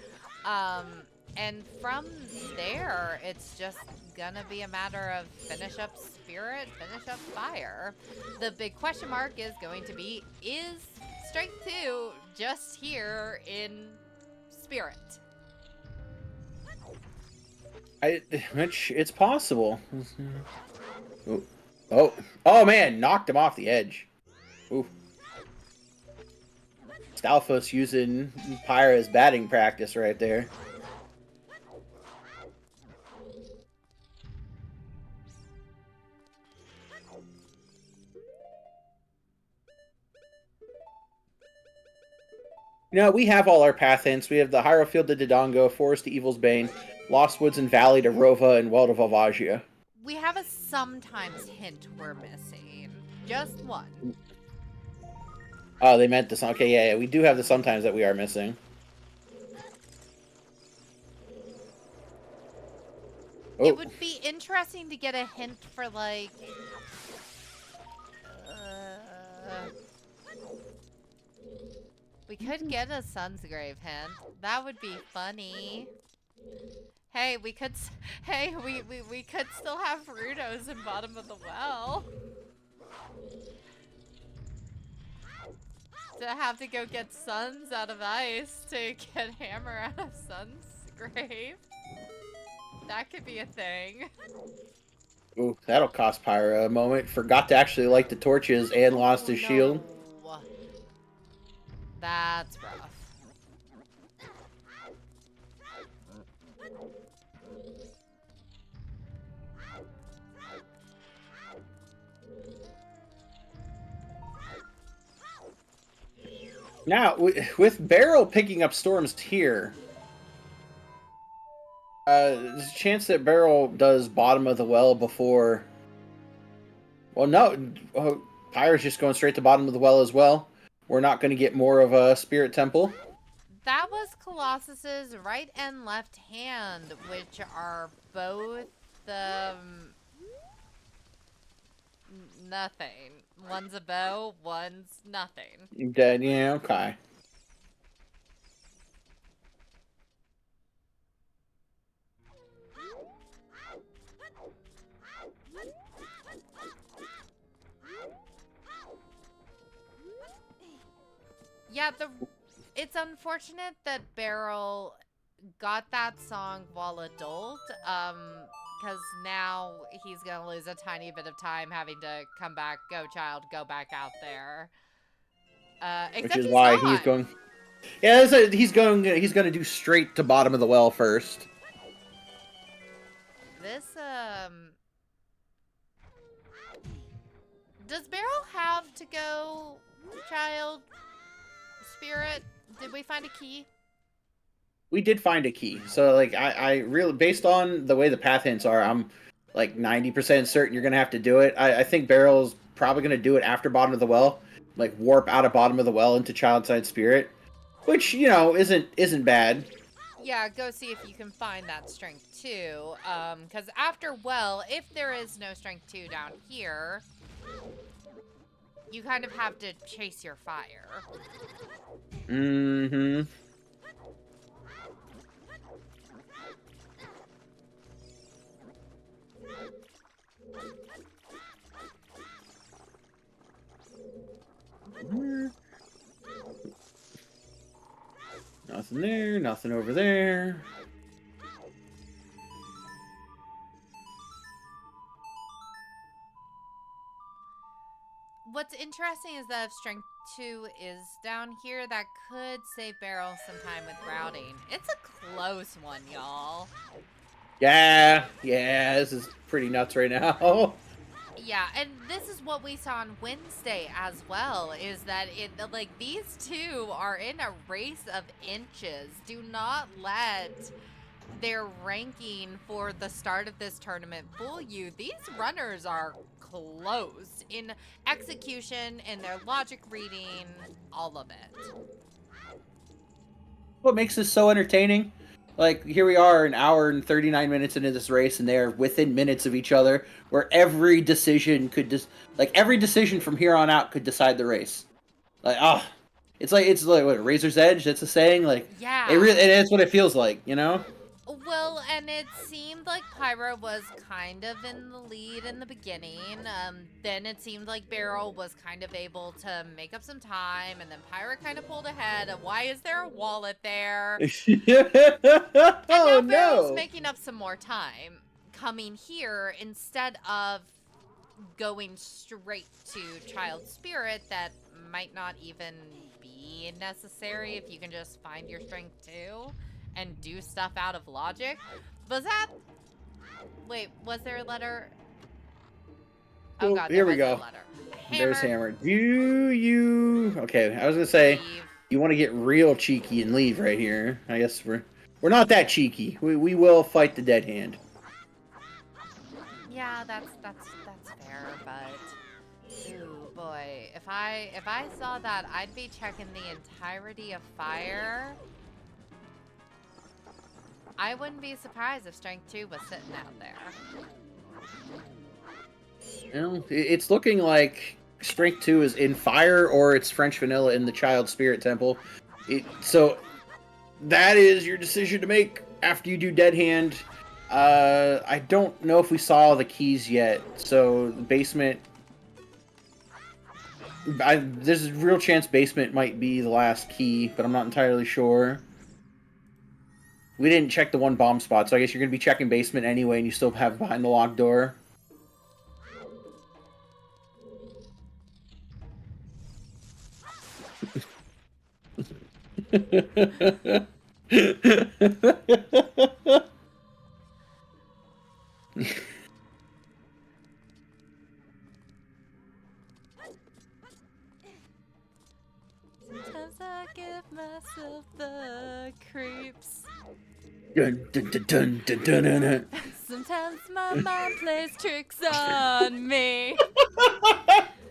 And from there, it's just gonna be a matter of finish up spirit, finish up fire. The big question mark is going to be, is strength 2 just here in spirit? Which it's possible. Oh man, knocked him off the edge. Ooh. Stalfos using Pyra as batting practice right there. We have all our path hints. We have the Hierophil to Dodongo, Forest to Evil's Bane, Lost Woods and Valley to Rova, and Well to Volvagia. We have a sometimes hint we're missing. Just one. Oh, they meant this. Okay, yeah, we do have the sometimes that we are missing. Oh. It would be interesting to get a hint for, like... we could get a Sun's Grave hint. That would be funny. Hey, we could... Hey, we could still have Rudos in bottom of the well. To have to go get Suns out of ice to get Hammer out of Sun's Grave. That could be a thing. Ooh, that'll cost Pyra a moment. Forgot to actually light the torches and lost his shield. That's rough. Now, with Barrel picking up storms here, there's a chance that Barrel does bottom of the well before... Well, no. Pyra's just going straight to bottom of the well as well. We're not going to get more of a Spirit Temple. That was Colossus's right and left hand, which are both nothing. One's a bow, one's nothing. Dead, yeah, okay. Yeah, it's unfortunate that Beryl got that song while adult, because now he's gonna lose a tiny bit of time having to come back, go child, go back out there. Which is why he's going... Yeah, he's going to do straight to bottom of the well first. This, does Beryl have to go child, spirit? Did we find a key? We did find a key. So, like, I really, based on the way the path hints are, I'm, like, 90% certain you're going to have to do it. I think Barrel's probably going to do it after bottom of the well. Like, warp out of bottom of the well into Child Side Spirit. Which, isn't bad. Yeah, go see if you can find that strength 2. Because after well, if there is no strength 2 down here, you kind of have to chase your fire. Mm-hmm. Nothing there, nothing over there. What's interesting is that if Strength 2 is down here, that could save Barrel some time with routing. It's a close one, y'all. Yeah, this is pretty nuts right now. Yeah, and this is what we saw on Wednesday as well, is that like these two are in a race of inches. Do not let their ranking for the start of this tournament fool you. These runners are close in execution, in their logic reading, all of it. What makes this so entertaining? Like, here we are an hour and 39 minutes into this race, and they're within minutes of each other, where every decision could just, like, every decision from here on out could decide the race. Like, it's like what, Razor's Edge, that's a saying? Like, Yeah. it's what it feels like, you know? Well, and it seemed like Pyra was kind of in the lead in the beginning. Then it seemed like Beryl was kind of able to make up some time, and then Pyra kind of pulled ahead. Why is there a wallet there? And now Beryl's making up some more time, coming here instead of going straight to Child Spirit that might not even be necessary if you can just find your strength too and do stuff out of logic. Was that... Wait, was there a letter? Oh god, here we go. There's Hammer. Do you... Okay, I was gonna say, leave. You want to get real cheeky and leave right here. I guess we're not that cheeky. We will fight the dead hand. Yeah, that's fair, but ooh boy, if I saw that, I'd be checking the entirety of fire. I wouldn't be surprised if Strength 2 was sitting out there. Well, it's looking like Strength 2 is in fire, or it's French Vanilla in the Child Spirit Temple. So that is your decision to make after you do Dead Hand. I don't know if we saw the keys yet, so the basement... there's a real chance basement might be the last key, but I'm not entirely sure. We didn't check the one bomb spot, so I guess you're going to be checking basement anyway, and you still have behind the locked door. Sometimes I give myself the creeps. Dun, dun, dun, dun, dun, dun, dun, dun. Sometimes my mind plays tricks on me.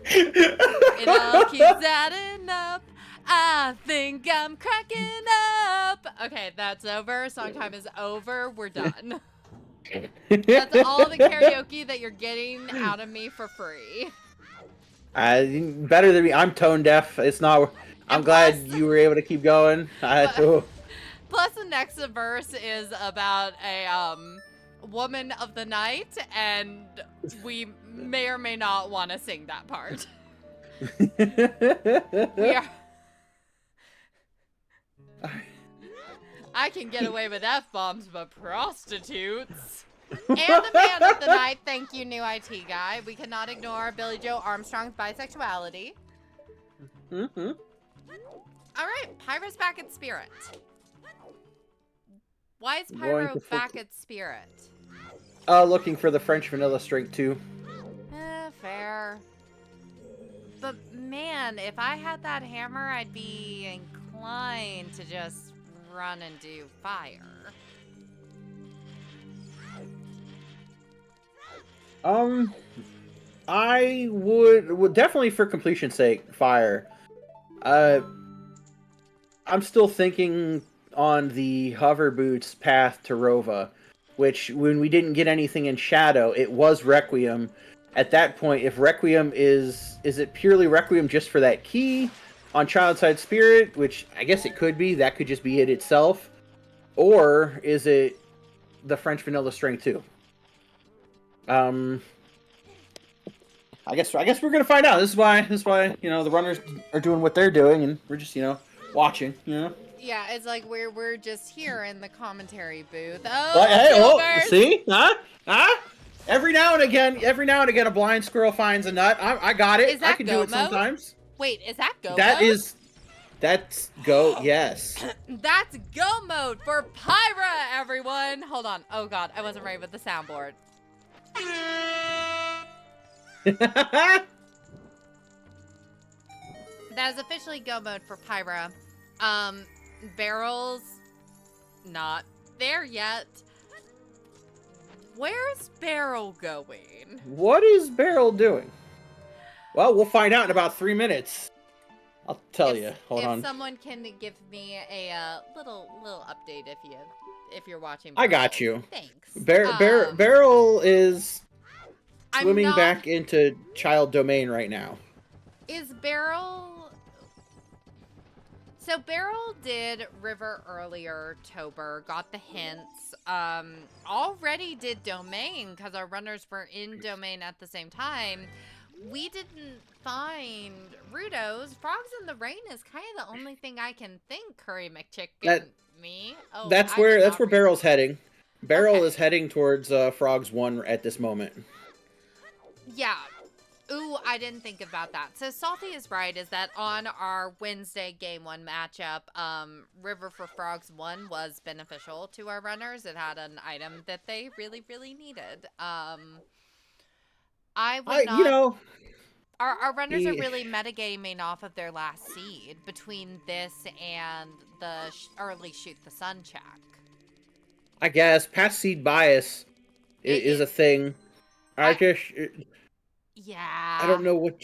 It all keeps adding up. I think I'm cracking up. Okay, that's over. Song time is over. We're done. That's all the karaoke that you're getting out of me for free. Better than me. I'm tone deaf. It's not... I'm glad you were able to keep going. Plus, the next verse is about a woman of the night, and we may or may not want to sing that part. We are... I can get away with F-bombs, but prostitutes. And the man of the night. Thank you, new IT guy. We cannot ignore Billy Joe Armstrong's bisexuality. Mm-hmm. All right, Pyro's back at Spirit. Why is Pyro back at Spirit? Looking for the French Vanilla Strength 2. Fair. But man, if I had that hammer, I'd be inclined to just run and do fire. I would definitely, for completion's sake, fire. I'm still thinking on the hover boots path to Rova, which when we didn't get anything in Shadow, it was Requiem. At that point, if Requiem is it purely Requiem just for that key on Childside Spirit, which I guess it could be, that could just be it itself, or is it the French Vanilla Strength 2? I guess we're gonna find out. This is why the runners are doing what they're doing, and we're just watching. Yeah, it's like we're just here in the commentary booth. Well, Oh, hey, Silvers! see? Huh? Every now and again, a blind squirrel finds a nut. I got it. Is I that can go do it mode? sometimes. Wait, is that go That mode? is, that's go. Yes. That's go mode for Pyra, everyone. Hold on. Oh god, I wasn't right with the soundboard. That is officially go mode for Pyra. Barrel's not there yet. Where's Barrel going? What is Beryl doing? Well, we'll find out in about 3 minutes. I'll tell you. Hold on. If someone can give me a little update if you're watching. I got you. Thanks. Beryl is swimming not... back into child domain right now. Is Beryl... So Beryl did River earlier, Tober, got the hints, already did Domain, because our runners were in Domain at the same time. We didn't find Rudo's. Frogs in the Rain is kind of the only thing I can think, Curry McChicken, me. Oh, that's where Beryl's heading. Beryl is heading towards Frogs 1 at this moment. Yeah. Ooh, I didn't think about that. So Salty is right, is that on our Wednesday Game 1 matchup, River for Frogs 1 was beneficial to our runners. It had an item that they really, really needed. You know... Our runners are really metagaming off of their last seed between this and the early Shoot the Sun check. I guess past seed bias is a thing. Yeah. I don't know what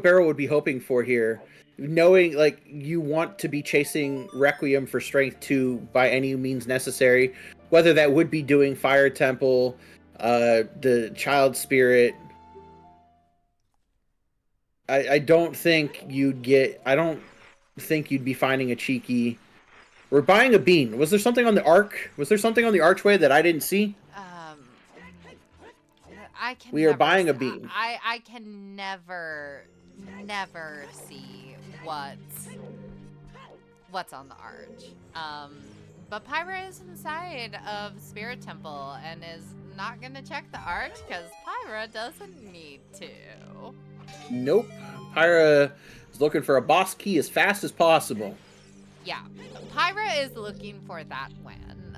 Beryl would be hoping for here. Knowing, like, you want to be chasing Requiem for Strength 2 by any means necessary. Whether that would be doing Fire Temple, the Child Spirit. I don't think you'd be finding a cheeky... We're buying a bean. Was there something on the arc? Was there something on the archway that I didn't see? We are buying a bean. I can never see what's on the arch. But Pyra is inside of Spirit Temple and is not gonna check the arch because Pyra doesn't need to. Nope. Pyra is looking for a boss key as fast as possible. Yeah, Pyra is looking for that win.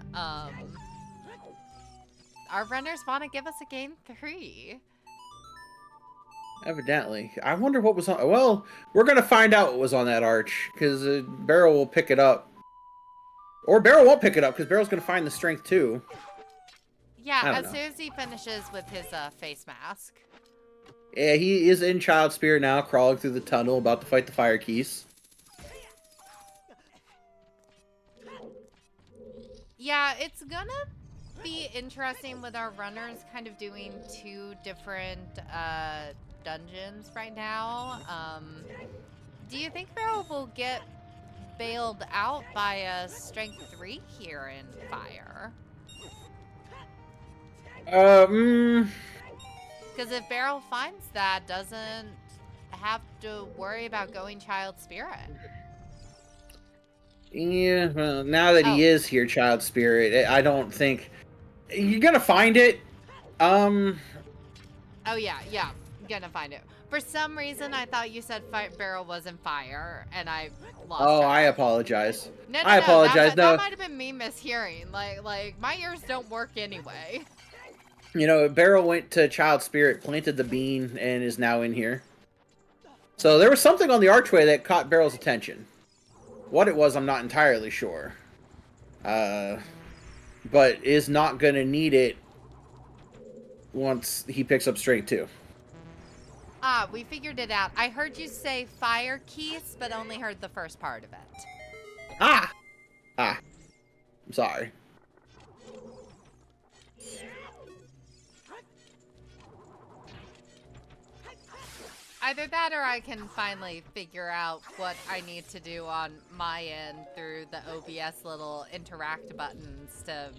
Our runners want to give us a game 3. Evidently. I wonder what was on... Well, we're going to find out what was on that arch, because Beryl will pick it up. Or Beryl won't pick it up, because Beryl's going to find the strength too. Yeah, as soon as he finishes with his face mask. Yeah, he is in Child Spirit now, crawling through the tunnel, about to fight the fire keys. Yeah, it's gonna be interesting with our runners kind of doing 2 different dungeons right now. Do you think Beryl will get bailed out by a strength 3 here in Fire? Because if Beryl finds that, doesn't have to worry about going Child Spirit. Yeah, well, now that he is here, Child Spirit, I don't think... You're gonna find it. Oh, yeah, gonna find it. For some reason, I thought you said Beryl was in Fire, and I lost Oh, her. I apologize. No, I apologize. That might have been me mishearing. Like, my ears don't work anyway. You know, Beryl went to Child Spirit, planted the bean, and is now in here. So there was something on the archway that caught Beryl's attention. What it was, I'm not entirely sure. But is not going to need it once he picks up Strength 2. Ah, we figured it out. I heard you say fire keys, but only heard the first part of it. I'm sorry. Either that or I can finally figure out what I need to do on my end through the OBS little interact buttons to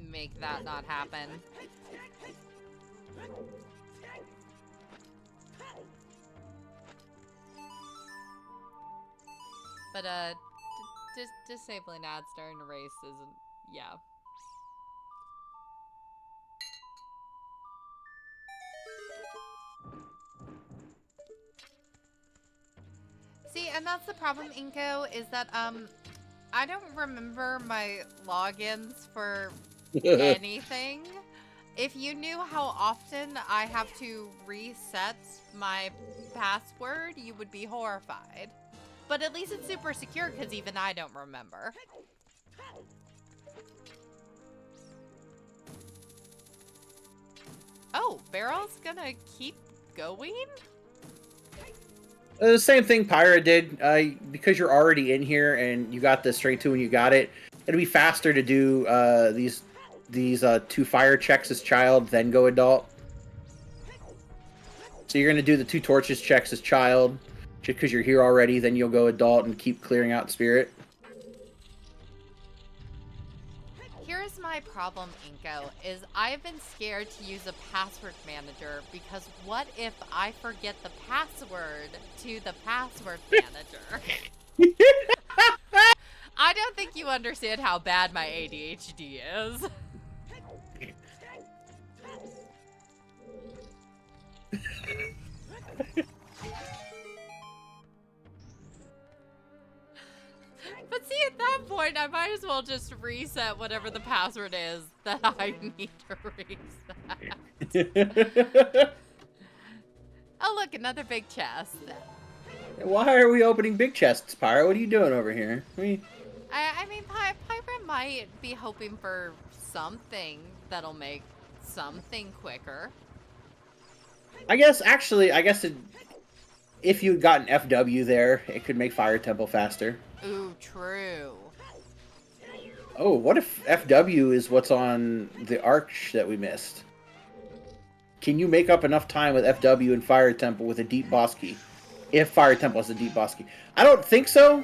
make that not happen. But disabling ads during a race isn't. Yeah. See, and that's the problem, Inko, is that I don't remember my logins for anything. If you knew how often I have to reset my password, you would be horrified. But at least it's super secure because even I don't remember. Oh, Barrel's gonna keep going? The same thing Pyra did. Because you're already in here and you got the straight 2 and you got it, it'll be faster to do these 2 fire checks as child, then go adult. So you're going to do the 2 torches checks as child, just because you're here already, then you'll go adult and keep clearing out spirit. Here's my problem, Inko, is I've been scared to use a password manager because what if I forget the password to the password manager? I don't think you understand how bad my ADHD is. But see, at that point, I might as well just reset whatever the password is that I need to reset. Oh, look, another big chest. Why are we opening big chests, Pyra? What are you doing over here? I mean, Pyra might be hoping for something that'll make something quicker. I guess if you had gotten FW there, it could make Fire Temple faster. Ooh, true. Oh, what if FW is what's on the arch that we missed? Can you make up enough time with FW and Fire Temple with a deep boss key? If Fire Temple has a deep boss key. I don't think so.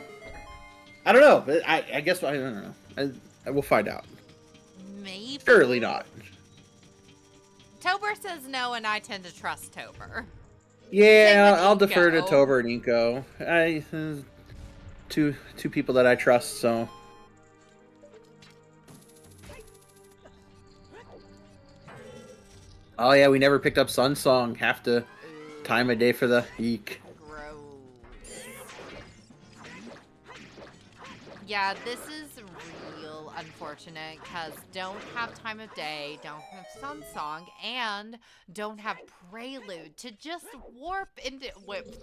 I don't know. But I guess I don't know. I will find out. Maybe. Surely not. Tober says no, and I tend to trust Tober. Yeah, I'll defer to Tober and Inko. Two people that I trust, so. Oh yeah, we never picked up Sun Song. Half the time of day for the eek. Gross. Yeah, this is real unfortunate because don't have time of day, don't have Sun Song, and don't have Prelude to just warp into. Wait.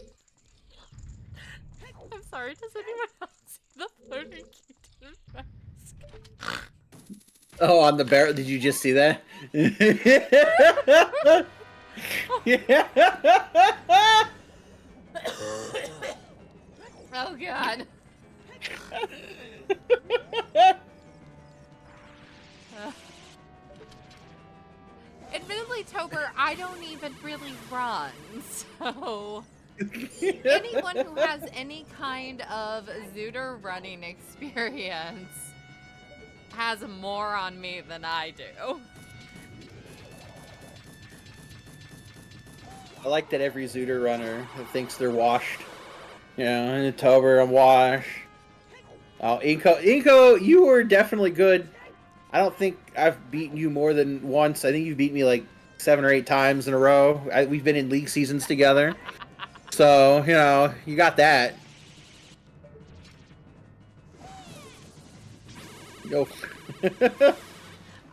I'm sorry, does anyone else see the floating kitten mask? Oh, on the barrel. Did you just see that? Yeah. Oh, God. Admittedly, Tober, I don't even really run, so anyone who has any kind of Zooter running experience has more on me than I do. I like that every Zooter runner thinks they're washed. You know, in October, I'm washed. Oh, Inko, you were definitely good. I don't think I've beaten you more than once. I think you've beat me like 7 or 8 times in a row. We've been in league seasons together. So, you know, you got that. Go.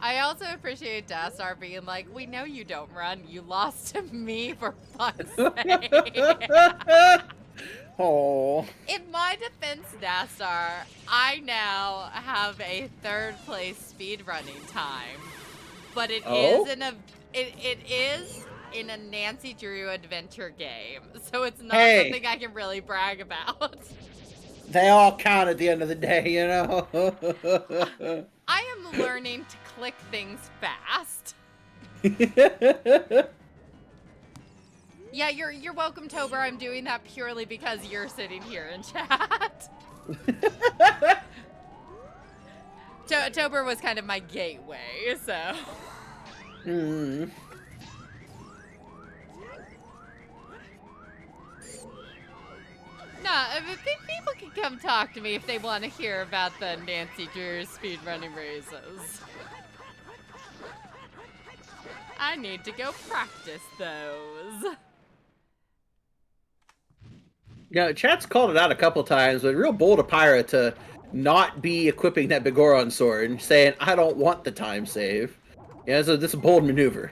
I also appreciate Dastar being like, we know you don't run. You lost to me for fuck's sake. Oh. In my defense, Dastar, I now have a 3rd place speed running time, but it is in a Nancy Drew adventure game, so it's not something I can really brag about. They all count at the end of the day, you know. I am learning to click things fast. Yeah, you're welcome, Tober. I'm doing that purely because you're sitting here in chat. Tober was kind of my gateway, so. Mm. Nah, People can come talk to me if they want to hear about the Nancy Drew speedrunning races. I need to go practice those. Chat's called it out a couple times, but real bold of Pyra to not be equipping that Bigoron sword and saying, I don't want the time save. Yeah, so this is a bold maneuver.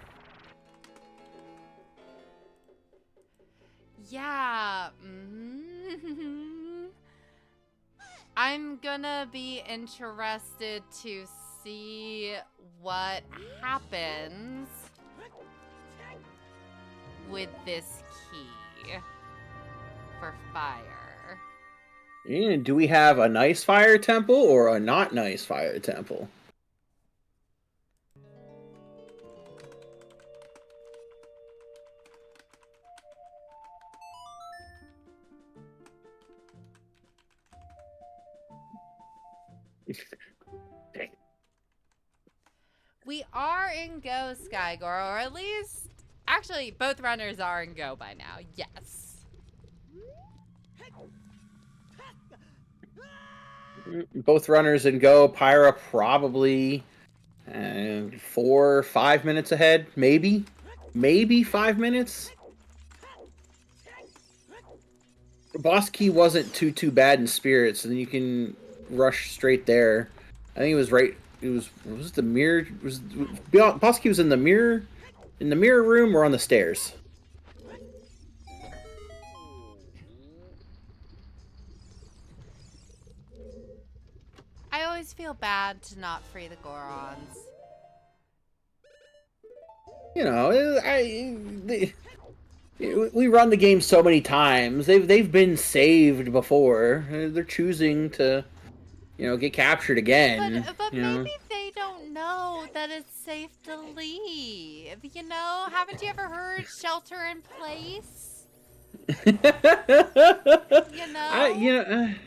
Yeah. I'm gonna be interested to see what happens with this key for fire. And do we have a nice fire temple or a not nice fire temple? We are in Go, Skygor, or at least, actually, both runners are in Go by now. Yes. Both runners in Go. Pyra probably 4 or 5 minutes ahead, maybe 5 minutes. The boss key wasn't too bad in spirits, and then you can rush straight there. I think it was right. It was the mirror. Boss key was in the mirror room or on the stairs. I always feel bad to not free the Gorons. You know, we run the game so many times. They've been saved before. They're choosing to, get captured again. But maybe they don't know that it's safe to leave. Haven't you ever heard shelter in place? If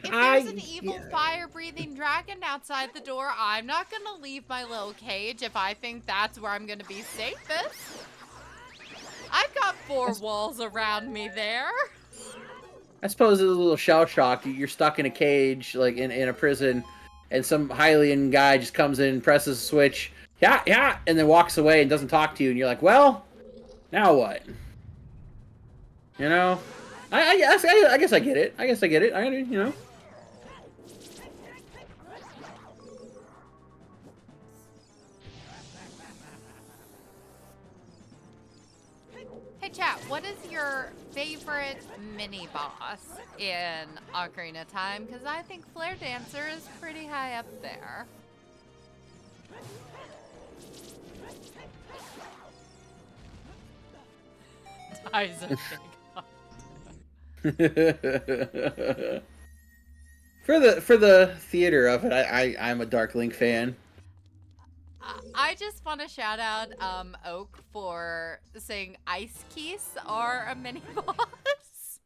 there's an evil fire-breathing dragon outside the door, I'm not gonna leave my little cage if I think that's where I'm gonna be safest. I've got 4 walls around me there. I suppose it's a little shell shock. You're stuck in a cage, like in a prison, and some Hylian guy just comes in, presses a switch, yeah, and then walks away and doesn't talk to you, and you're like, well, now what? I guess I get it. Hey chat, what is your favorite mini boss in Ocarina Time? Because I think Flare Dancer is pretty high up there. Ties a big For the theater of it, I'm a Dark Link fan. I just want to shout out Oak for saying ice keys are a mini boss.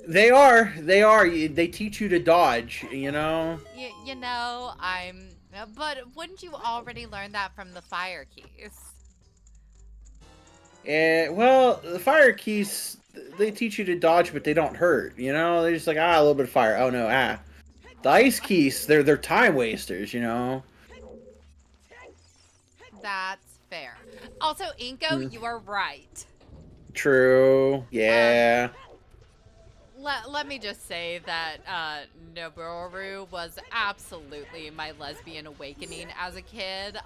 They are. They teach you to dodge, But wouldn't you already learn that from the fire keys? Well, the fire keys, they teach you to dodge, but they don't hurt, They're just like, a little bit of fire. Oh, no, The ice keys, they're time wasters, That's fair. Also, Inko, you are right. True. Yeah. Let me just say that Noboru was absolutely my lesbian awakening as a kid.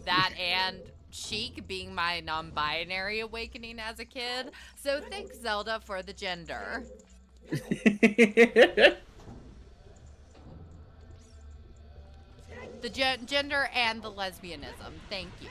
That and Sheik being my non-binary awakening as a kid. So thanks, Zelda, for the gender. The gender and the lesbianism. Thank you.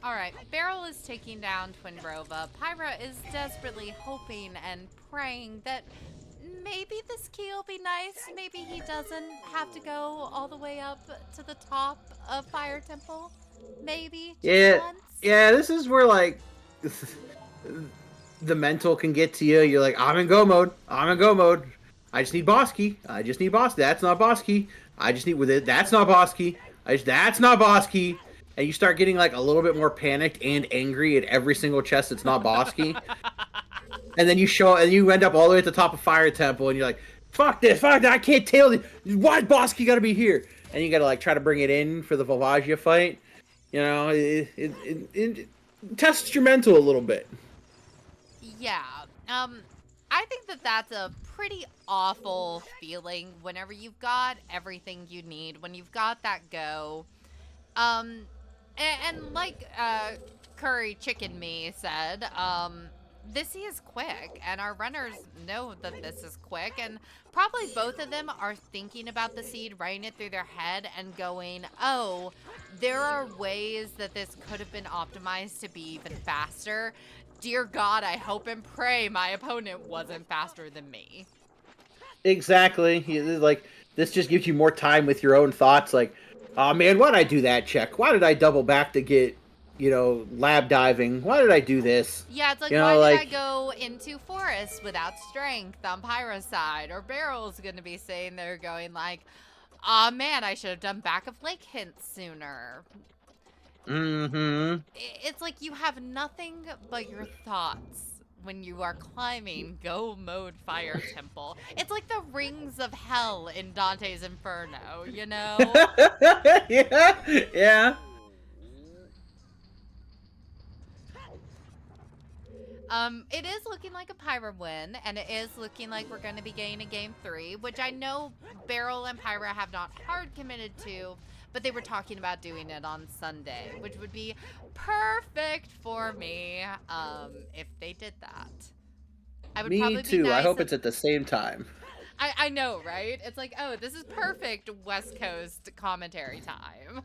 Alright, Beryl is taking down Twinrova. Pyra is desperately hoping and praying that maybe this key will be nice. Maybe he doesn't have to go all the way up to the top of Fire Temple. Maybe. Just once. Yeah, this is where, like, the mental can get to you. You're like, I'm in go mode. I just need boss key. I just need boss. That's not boss key. I just need with it. That's not boss key. That's not boss key. And you start getting like a little bit more panicked and angry at every single chest that's not boss key. And then you end up all the way at the top of Fire Temple, and you're like, fuck this, fuck that, I can't tell you. Why boss key gotta be here? And you gotta like try to bring it in for the Volvagia fight. You know, it tests your mental a little bit. Yeah. I think that that's a pretty awful feeling whenever you've got everything you need, when you've got that go. And like Curry Chicken Me said, this is quick, and our runners know that this is quick, and probably both of them are thinking about the seed, writing it through their head, and going, oh, there are ways that this could have been optimized to be even faster. Dear God, I hope and pray my opponent wasn't faster than me. Exactly. Like, this just gives you more time with your own thoughts, like, oh man, why did I do that check? Why did I double back to get, lab diving? Why did I do this? Yeah, it's like, why did I go into forest without strength on Pyra's side? Or Barrel's gonna be saying they're going like, aw man, I should have done back of lake hints sooner. Mm-hmm. It's like you have nothing but your thoughts when you are climbing Go Mode Fire Temple. It's like the rings of hell in Dante's Inferno, you know? Yeah. It is looking like a Pyra win, and it is looking like we're going to be getting a game 3, which I know Beryl and Pyra have not hard committed to, but they were talking about doing it on Sunday, which would be perfect for me if they did that. I would Me too. I hope it's at the same time. I know, right? It's like, oh, this is perfect West Coast commentary time.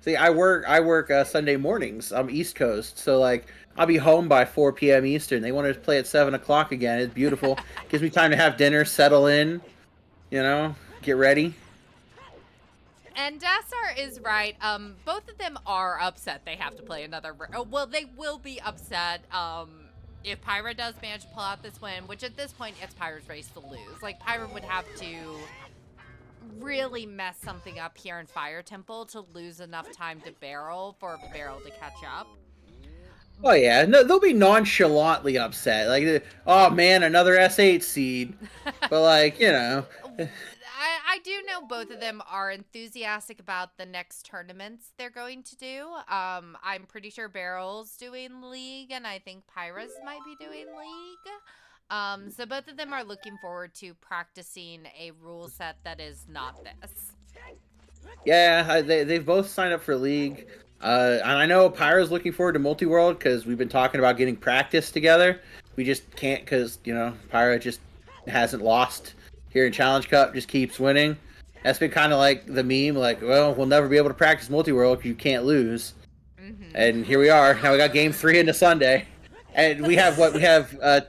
See, I work Sunday mornings. I'm East Coast, so like I'll be home by 4 p.m. Eastern. They want to play at 7 o'clock again. It's beautiful. Gives me time to have dinner, settle in, get ready. And Dassar is right. Both of them are upset they have to play another. Well, they will be upset if Pyra does manage to pull out this win, which at this point it's Pyra's race to lose. Like, Pyra would have to really mess something up here in Fire Temple to lose enough time to Beryl for Beryl to catch up. Oh yeah, no, they'll be nonchalantly upset. Like, oh man, another S8 seed. But like, I do know both of them are enthusiastic about the next tournaments they're going to do. I'm pretty sure Beryl's doing League, and I think Pyra's might be doing League. So both of them are looking forward to practicing a rule set that is not this. Yeah, they've both signed up for League. And I know Pyra's looking forward to Multi-World because we've been talking about getting practice together. We just can't because, Pyra just hasn't lost here in Challenge Cup, just keeps winning. That's been kind of like the meme, like, well, we'll never be able to practice Multi-World because you can't lose. Mm-hmm. And here we are. Now we got Game 3 into Sunday. And we have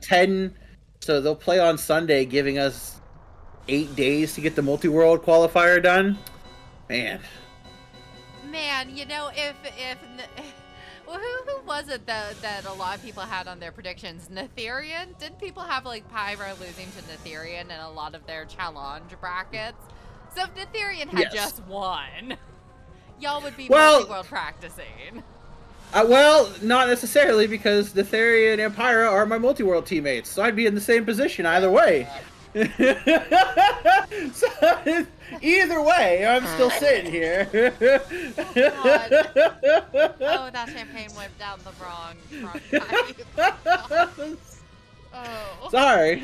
10... So they'll play on Sunday, giving us 8 days to get the Multi-World qualifier done. Man, who was it that a lot of people had on their predictions? Netherian? Didn't people have like Pyra losing to Netherian in a lot of their challenge brackets? So if Netherian had just won, y'all would be multi-world practicing. Well, not necessarily, because Netherian and Pyra are my multi-world teammates, so I'd be in the same position either way. So, either way, I'm still sitting here. Oh, that champagne went down the wrong pipe. Oh. Sorry,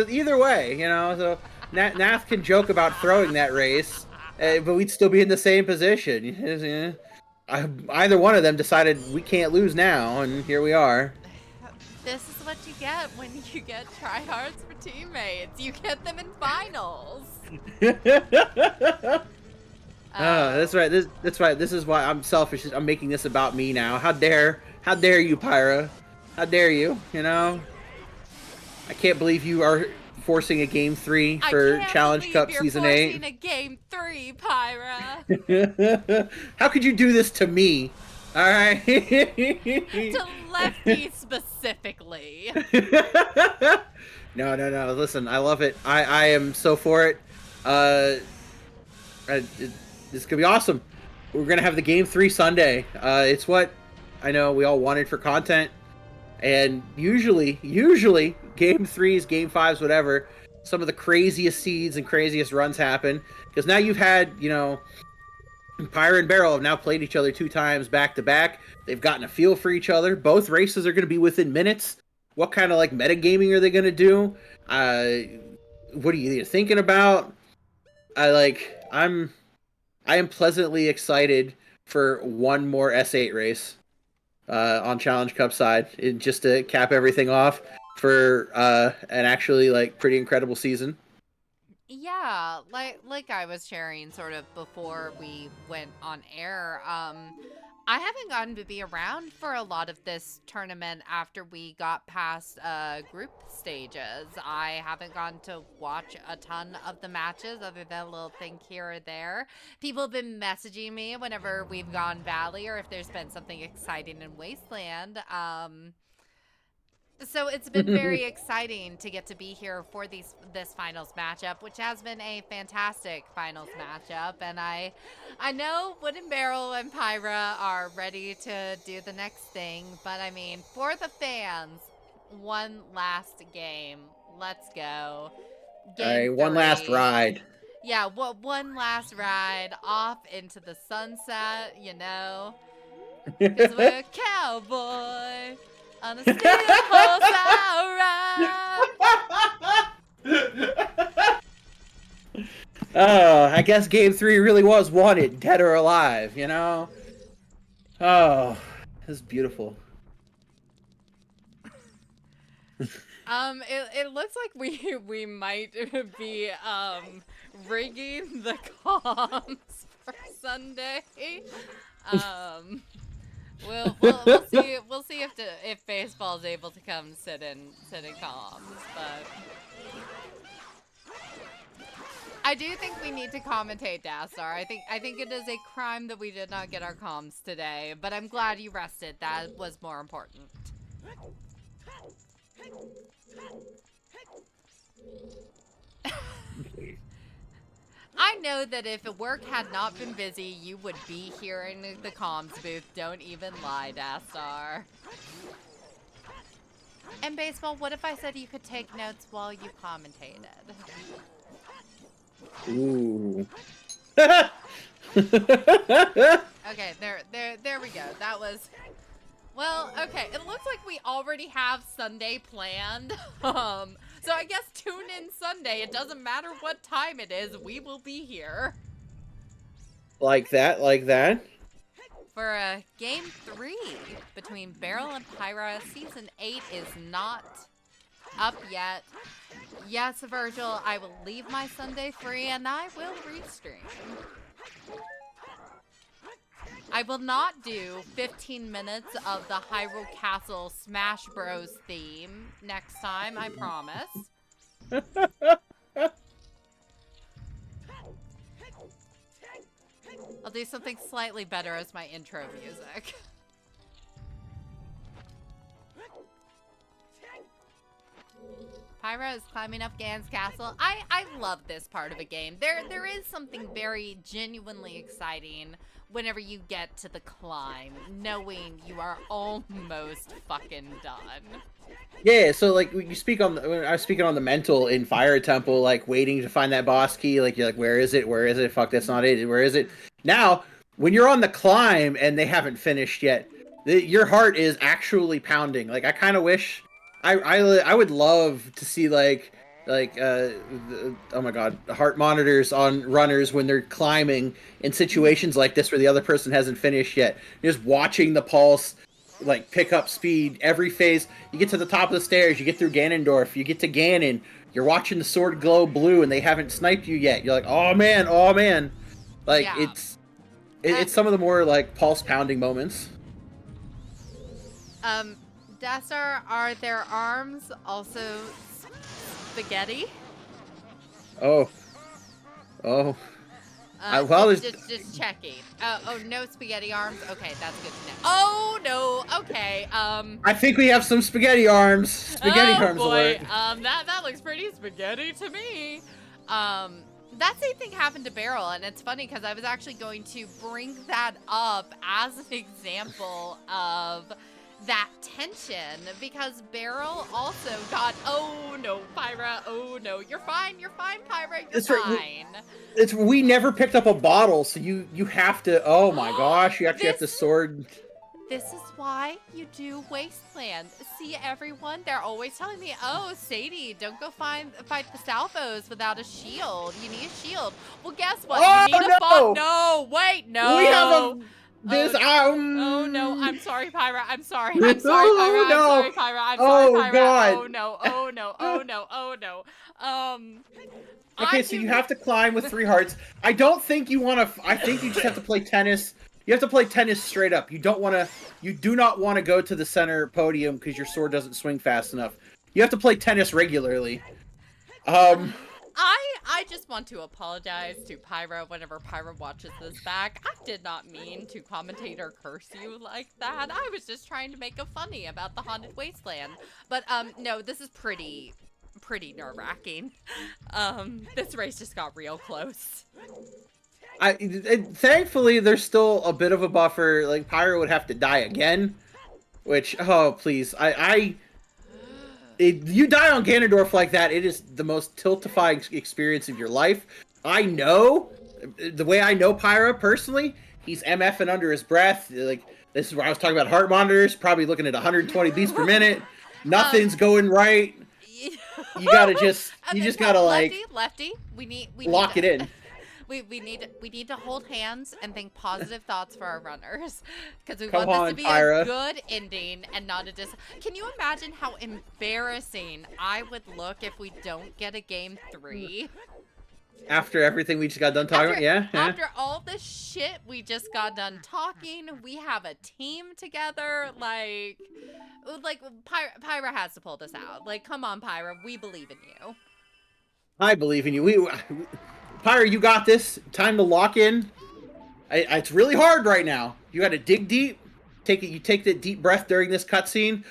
either way, so Nath can joke about throwing that race, but we'd still be in the same position. Either one of them decided we can't lose now, and here we are. This is what you get when you get tryhards for teammates. You get them in finals. That's right. That's right. This is why I'm selfish. I'm making this about me now. How dare you, Pyra? How dare you? I can't believe you are forcing a Game 3 for Challenge Cup Season 8. Forcing a Game 3, Pyra. How could you do this to me? All right. To Lefty specifically. No. Listen, I love it. I am so for it. Uh, it's gonna be awesome. We're gonna have the game 3 Sunday. It's what I know we all wanted for content, and usually game 3s, game 5s, whatever. Some of the craziest seeds and craziest runs happen because now you've had Pyra and Barrel have now played each other 2 times back to back. They've gotten a feel for each other. Both races are going to be within minutes. What kind of like metagaming are they going to do? What are you thinking about? I am pleasantly excited for one more S8 race on Challenge Cup side, just to cap everything off for an actually like pretty incredible season. Yeah, like I was sharing sort of before we went on air. I haven't gotten to be around for a lot of this tournament after we got past group stages. I haven't gotten to watch a ton of the matches other than a little thing here or there. People have been messaging me whenever we've gone Valley or if there's been something exciting in Wasteland. So it's been very exciting to get to be here for this finals matchup, which has been a fantastic finals matchup. And I know Wooden Barrel and Pyra are ready to do the next thing, but I mean, for the fans, one last game. Let's go. Game All right, one last 3. ride. Yeah, one last ride off into the sunset, you know, because we're a cowboy. On a steel horse I ride. Oh, I guess game 3 really was wanted, dead or alive, you know? Oh, this is beautiful. It looks like we might be rigging the comms for Sunday. We'll see if baseball's able to come sit in comms, but I do think we need to commentate Dastar. I think it is a crime that we did not get our comms today, but I'm glad you rested. That was more important. I know that if work had not been busy, you would be here in the comms booth. Don't even lie, Dastar. And baseball, what if I said you could take notes while you commentated? Ooh. Okay, there we go. That was... Well, okay, it looks like we already have Sunday planned. So I guess tune in Sunday. It doesn't matter what time it is, we will be here. Like that? For Game 3 between Barrel and Pyra. Season 8 is not up yet. Yes, Virgil, I will leave my Sunday free and I will restream. I will not do 15 minutes of the Hyrule Castle Smash Bros. Theme next time, I promise. I'll do something slightly better as my intro music. Pyra is climbing up Gan's castle. I love this part of a game. There is something very genuinely exciting whenever you get to the climb, knowing you are almost fucking done. Yeah, so like when I was speaking on the mental in Fire Temple, like waiting to find that boss key, like you're like, where is it? Where is it? Fuck, that's not it. Where is it? Now, when you're on the climb and they haven't finished yet, your heart is actually pounding. Like I kind of wish, I would love to see oh my god, heart monitors on runners when they're climbing in situations like this where the other person hasn't finished yet. You're just watching the pulse like pick up speed every phase. You get to the top of the stairs, you get through Ganondorf, you get to Ganon, you're watching the sword glow blue and they haven't sniped you yet. You're like, oh man. Like Yeah. it's some of the more like pulse pounding moments. Dastar, are their arms also spaghetti? Oh Well, there's... Just checking. Oh, no spaghetti arms. Okay, that's good to know. Oh no. Okay. I think we have some spaghetti arms. Spaghetti arms boy. alert. That looks pretty spaghetti to me. That same thing happened to Beryl, and it's funny because I was actually going to bring that up as an example of that tension, because Beryl also got, oh no, Pyra, oh no, you're fine, Pyra, you're fine. We never picked up a bottle, so you have to, oh my gosh, you actually have to sword. This is why you do Wasteland. See, everyone, they're always telling me, oh, Sadie, don't go fight the Salvos without a shield. You need a shield. Well, guess what? Oh, you need a no, wait, no. We have oh no, I'm sorry, Pyra. I'm sorry, Pyra. I'm sorry, Pyra. God. Oh no, oh no, oh no, oh no. Okay, so you have to climb with 3 hearts. I don't think you want to. I think you just have to play tennis. You have to play tennis straight up. You do not want to go to the center podium because your sword doesn't swing fast enough. You have to play tennis regularly. I just want to apologize to Pyra whenever Pyra watches this back. I did not mean to commentate or curse you like that. I was just trying to make a funny about the Haunted Wasteland. But no, this is pretty nerve-wracking. This race just got real close. Thankfully, there's still a bit of a buffer. Like, Pyra would have to die again, which, oh, please. You die on Ganondorf like that, it is the most tiltifying experience of your life. I know, the way I know Pyra personally, he's MFing under his breath. Like, this is where I was talking about heart monitors, probably looking at 120 beats per minute. Nothing's going right. You gotta just, you just gotta, like... Lefty, we lock it in. We need to hold hands and think positive thoughts for our runners, because we Come want on, this to be Pyra. a good ending and not a Can you imagine how embarrassing I would look if we don't get a game 3? After everything we just got done talking about? Yeah. After all the shit we just got done talking, we have a team together. Like Pyra has to pull this out. Like, come on, Pyra, we believe in you. I believe in you. Pyra, you got this. Time to lock in. It's really hard right now. You got to dig deep. You take that deep breath during this cutscene,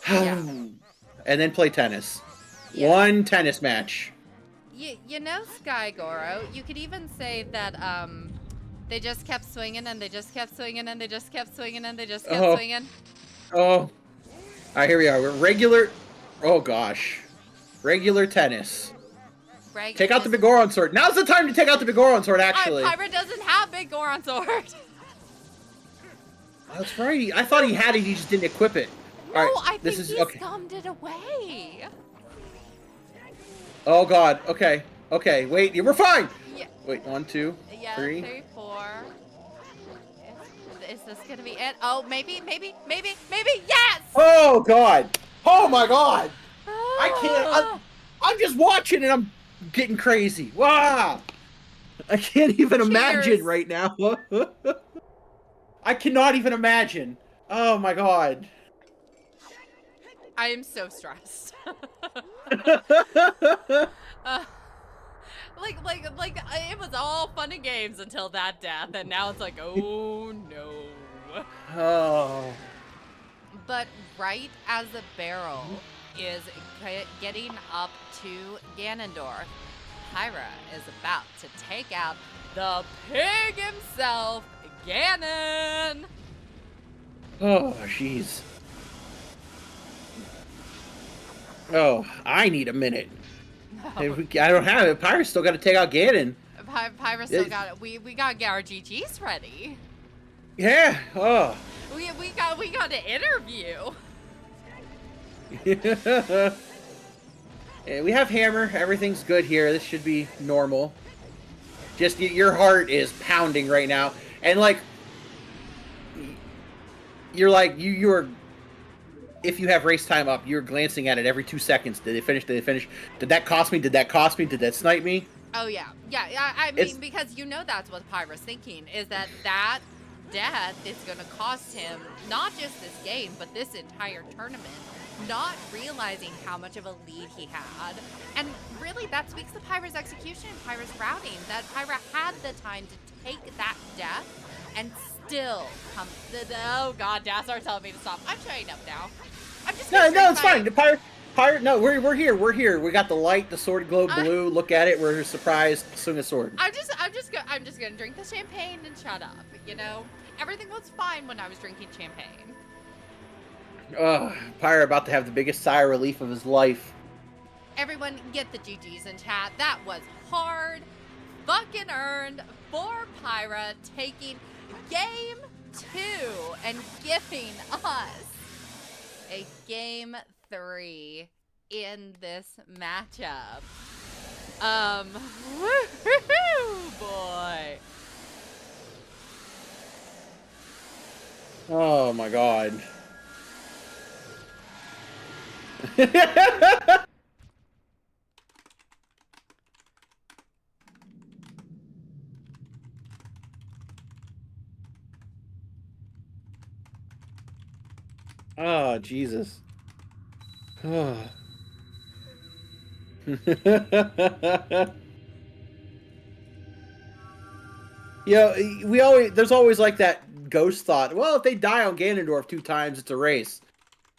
and then play tennis. Yeah. One tennis match. You know, Sky Goro, you could even say that they just kept swinging and they just kept swinging and they just kept swinging and they just kept swinging. Oh. All right, here we are. We're regular. Oh gosh, regular tennis. Take out the Big Goron sword. Now's the time to take out the Big Goron sword, actually. Pyra doesn't have Big Goron sword. That's right. I thought he had it, he just didn't equip it. No, all right, I think he scummed it away. Oh, God. Okay. Okay, wait. We're fine. Yeah. Wait, 1, 2, 3. 3, 4. Is this going to be it? Oh, maybe. Yes! Oh, God. Oh, my God. I can't. I'm just watching and I'm getting crazy. Wow. I can't even imagine right now. I cannot even imagine. Oh my god. I am so stressed. Like it was all fun and games until that death, and now it's like, oh no. Oh. But right as the barrel is getting up to Ganondorf, Pyra is about to take out the pig himself, Ganon. Oh, jeez. Oh, I need a minute. No. I don't have it. Pyra's still got to take out Ganon. Pyra still got it. We got to get our GGs ready. Yeah. Oh. We got to interview. Yeah, we have hammer. Everything's good here. This should be normal. Just your heart is pounding right now, and like you're like you're. If you have race time up, you're glancing at it every 2 seconds. Did they finish? Did they finish? Did that cost me? Did that cost me? Did that snipe me? Oh yeah. I mean, because you know that's what Pyra's thinking, is that death is going to cost him not just this game, but this entire tournament not realizing how much of a lead he had. And really, that speaks to Pyra's execution and Pyra's routing, that Pyra had the time to take that death and still come. Oh God, Dassar's telling me to stop. I'm shutting up now. I'm just No, it's fine. The pirate. No, we're here. We're here. We got the light, the sword glow blue. Look at it. We're surprised. Swing a sword. I'm just gonna drink the champagne and shut up. You know, everything was fine when I was drinking champagne. Pyra about to have the biggest sigh of relief of his life. Everyone, get the GGs in chat. That was hard, fucking earned for Pyra, taking game 2 and giving us a game 3 in this matchup. Woohoo, boy. Oh my God. Oh, Jesus. Oh. There's always like that ghost thought. Well, if they die on Ganondorf 2 times, it's a race.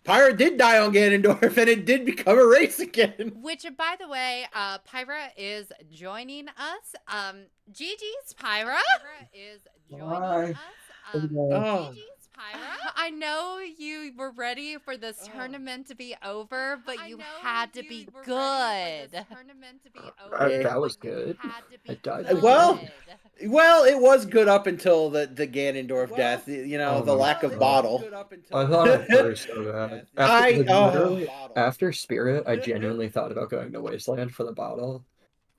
Pyra did die on Ganondorf, and it did become a race again. Which, by the way, Pyra is joining us. GG's Pyra. Pyra is joining us. GG's Pyra. I know you were ready for this tournament to be over, but you had to be good. That was good. I died. Well, it was good up until the Ganondorf death. You know, the lack of bottle. I thought it was so bad. After Spirit, I genuinely thought about going to Wasteland for the bottle.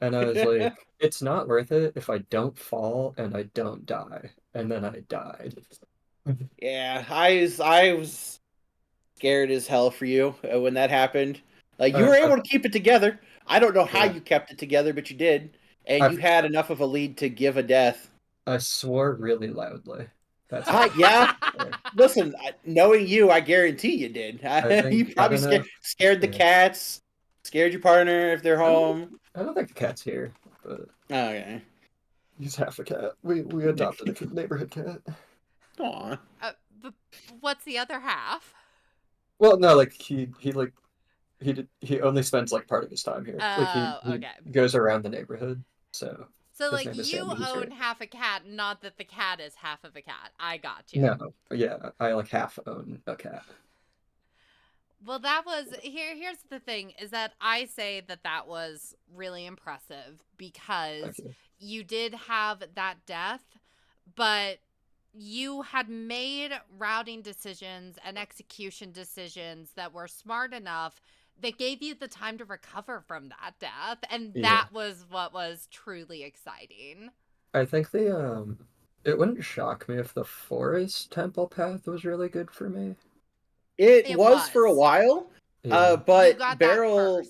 And I was like, it's not worth it if I don't fall and I don't die. And then I died. Yeah, I was scared as hell for you when that happened. Like, you were able to keep it together. I don't know how you kept it together, but you did. And you had enough of a lead to give a death. I swore really loudly. That's yeah. Listen, knowing you, I guarantee you did. You probably scared the cats, scared your partner if they're home. I don't think the cat's here, but okay. He's half a cat. We adopted a neighborhood cat. Aw. But what's the other half? Well, no, like he only spends like part of his time here. He goes around the neighborhood, so. So like you own half a cat, not that the cat is half of a cat. I got you. No, yeah, I like half own a cat. Well, that was here's the thing is that I say that was really impressive because you did have that death, but you had made routing decisions and execution decisions that were smart enough that gave you the time to recover from that death, and that was what was truly exciting. I think it wouldn't shock me if the forest temple path was really good for me. It was for a while, but Beryl...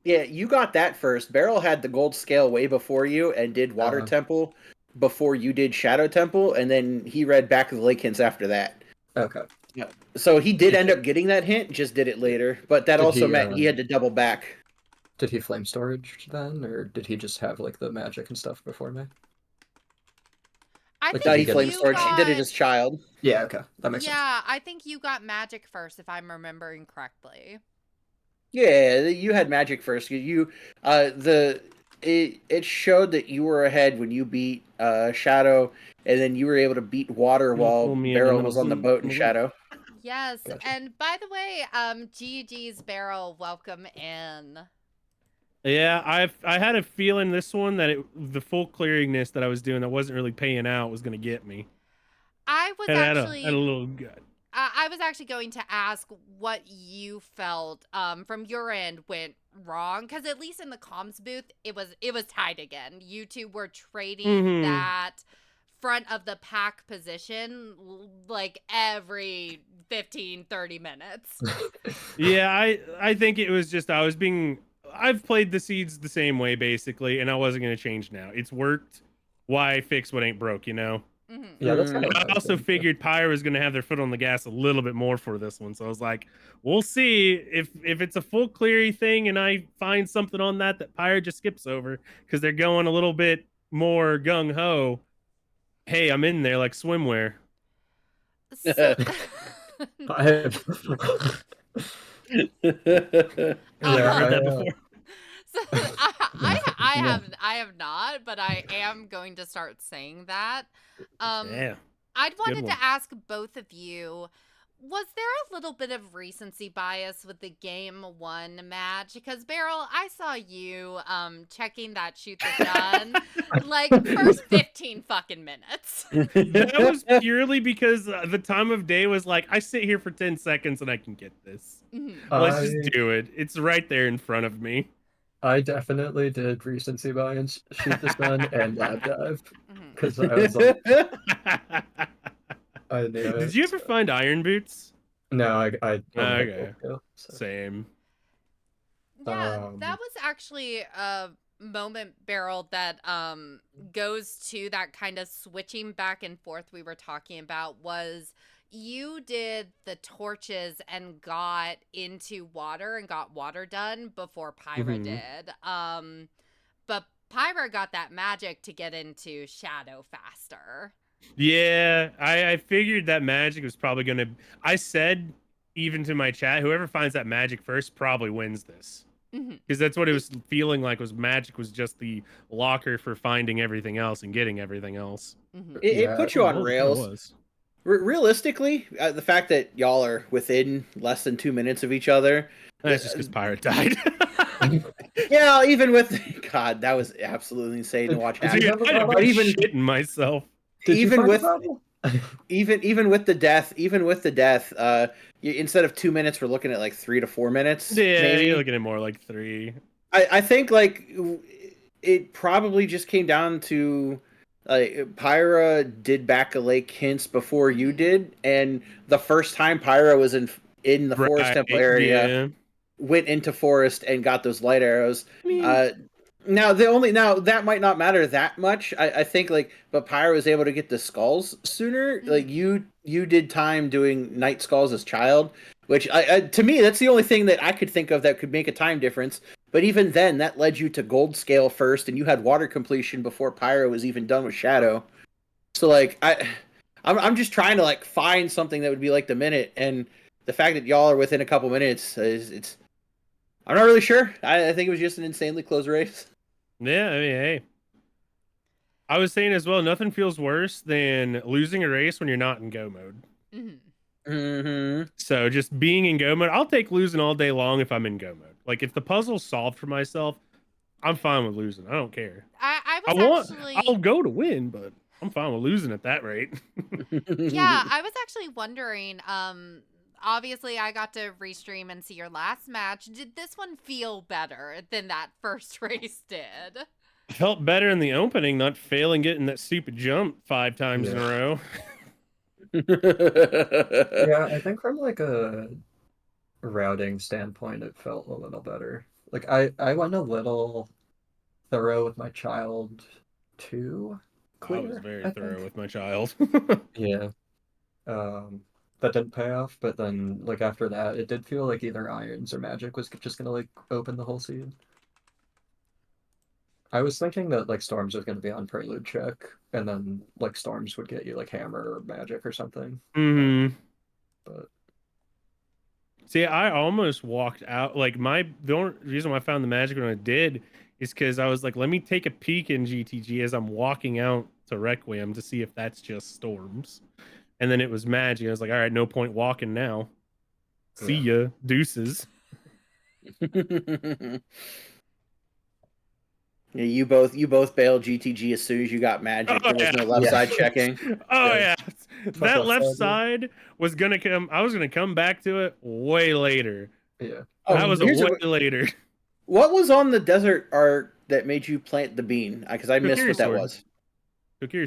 Yeah, you got that first. Beryl had the gold scale way before you and did Water Temple before you did Shadow Temple, and then he read Back of the Lake Hints after that. Okay. Yeah. So he did end up getting that hint, just did it later. But that also meant he had to double back. Did he flame storage then, or did he just have like the magic and stuff before me? I think he flame storage. He did it as child. Yeah, okay. That makes sense. Yeah, I think you got magic first, if I'm remembering correctly. Yeah, you had magic first. It showed that you were ahead when you beat Shadow, and then you were able to beat Water while Beryl was on the boat in Shadow. Yes, gotcha. And by the way, GG's Beryl, welcome in. Yeah, I had a feeling this one that the full clearingness that I was doing that wasn't really paying out was going to get me. I was had a little gut. I was actually going to ask what you felt from your end went wrong, because at least in the comms booth, it was tied again. You two were trading that front of the pack position like every 15-30 minutes. Yeah, I think it was just I've played the seeds the same way basically, and I wasn't going to change now. It's worked. Why fix what ain't broke, you know? Yeah, that's kind of I what I was also thinking. figured Pyra was going to have their foot on the gas a little bit more for this one. So I was like, we'll see if it's a full cleary thing and I find something on that Pyra just skips over because they're going a little bit more gung ho. Hey, I'm in there like swimwear. So, I, Never yeah, heard that before. so I have not, but I am going to start saying that. Yeah. I'd Good wanted one. to ask both of you, was there a little bit of recency bias with the game one match? Because Beryl, I saw you checking that shoot the gun like first 15 fucking minutes. That was purely because the time of day was like, I sit here for 10 seconds and I can get this. Let's just do it. It's right there in front of me. I definitely did recency bias, shoot the sun, and lab dive because I was like, I knew it. Did you ever find iron boots? No, I only had Okay. gold, so. Same. Yeah, that was actually a moment, Beryl, that goes to that kind of switching back and forth we were talking about. Was you did the torches and got into water and got water done before Pyra did. But Pyra got that magic to get into shadow faster. Yeah, I figured that magic was probably gonna. I said even to my chat, whoever finds that magic first probably wins this. Because that's what it was feeling like. Was magic was just the locker for finding everything else and getting everything else. It put you on rails. Realistically, the fact that y'all are within less than 2 minutes of each other. That's just because Pyra died. Yeah, even with God, that was absolutely insane to watch happen. Dude, I'm even shitting myself. Even with the death, instead of 2 minutes, we're looking at like 3 to 4 minutes. Yeah, maybe. You're looking at more like 3. I think like it probably just came down to Pyra did back a lake hints before you did, and the first time Pyra was in the forest temple area, went into forest and got those light arrows. Now that might not matter that much. I think but Pyra was able to get the skulls sooner. Like you did time doing night skulls as child, which to me that's the only thing that I could think of that could make a time difference. But even then, that led you to gold scale first, and you had water completion before Pyra was even done with shadow. So I'm just trying to find something that would be like the minute, and the fact that y'all are within a couple minutes it's. I'm not really sure. I think it was just an insanely close race. Yeah, I mean, hey. I was saying as well, nothing feels worse than losing a race when you're not in go mode. So just being in go mode, I'll take losing all day long if I'm in go mode. Like if the puzzle's solved for myself, I'm fine with losing. I don't care. I'll go to win, but I'm fine with losing at that rate. Yeah, I was actually wondering, obviously I got to restream and see your last match. Did this one feel better than that first race did? Felt better in the opening, not failing getting that stupid jump 5 times in a row. Yeah, I think from a routing standpoint, it felt a little better. I went a little thorough with my child too. I was very thorough with my child. Yeah. That didn't pay off, but then after that, it did feel like either irons or magic was just gonna open the whole seed. I was thinking that storms was gonna be on prelude check, and then storms would get you hammer or magic or something. But see, I almost walked out. The only reason why I found the magic when I did is because I was like, let me take a peek in GTG as I'm walking out to Requiem to see if that's just storms. And then it was magic. I was like, all right, no point walking now. See ya. Deuces. Yeah, you both bailed GTG as soon as you got magic. There was no left side checking. That left side was gonna come. I was gonna come back to it way later. Yeah. That was way later. What was on the desert art that made you plant the bean? Because I missed what that was.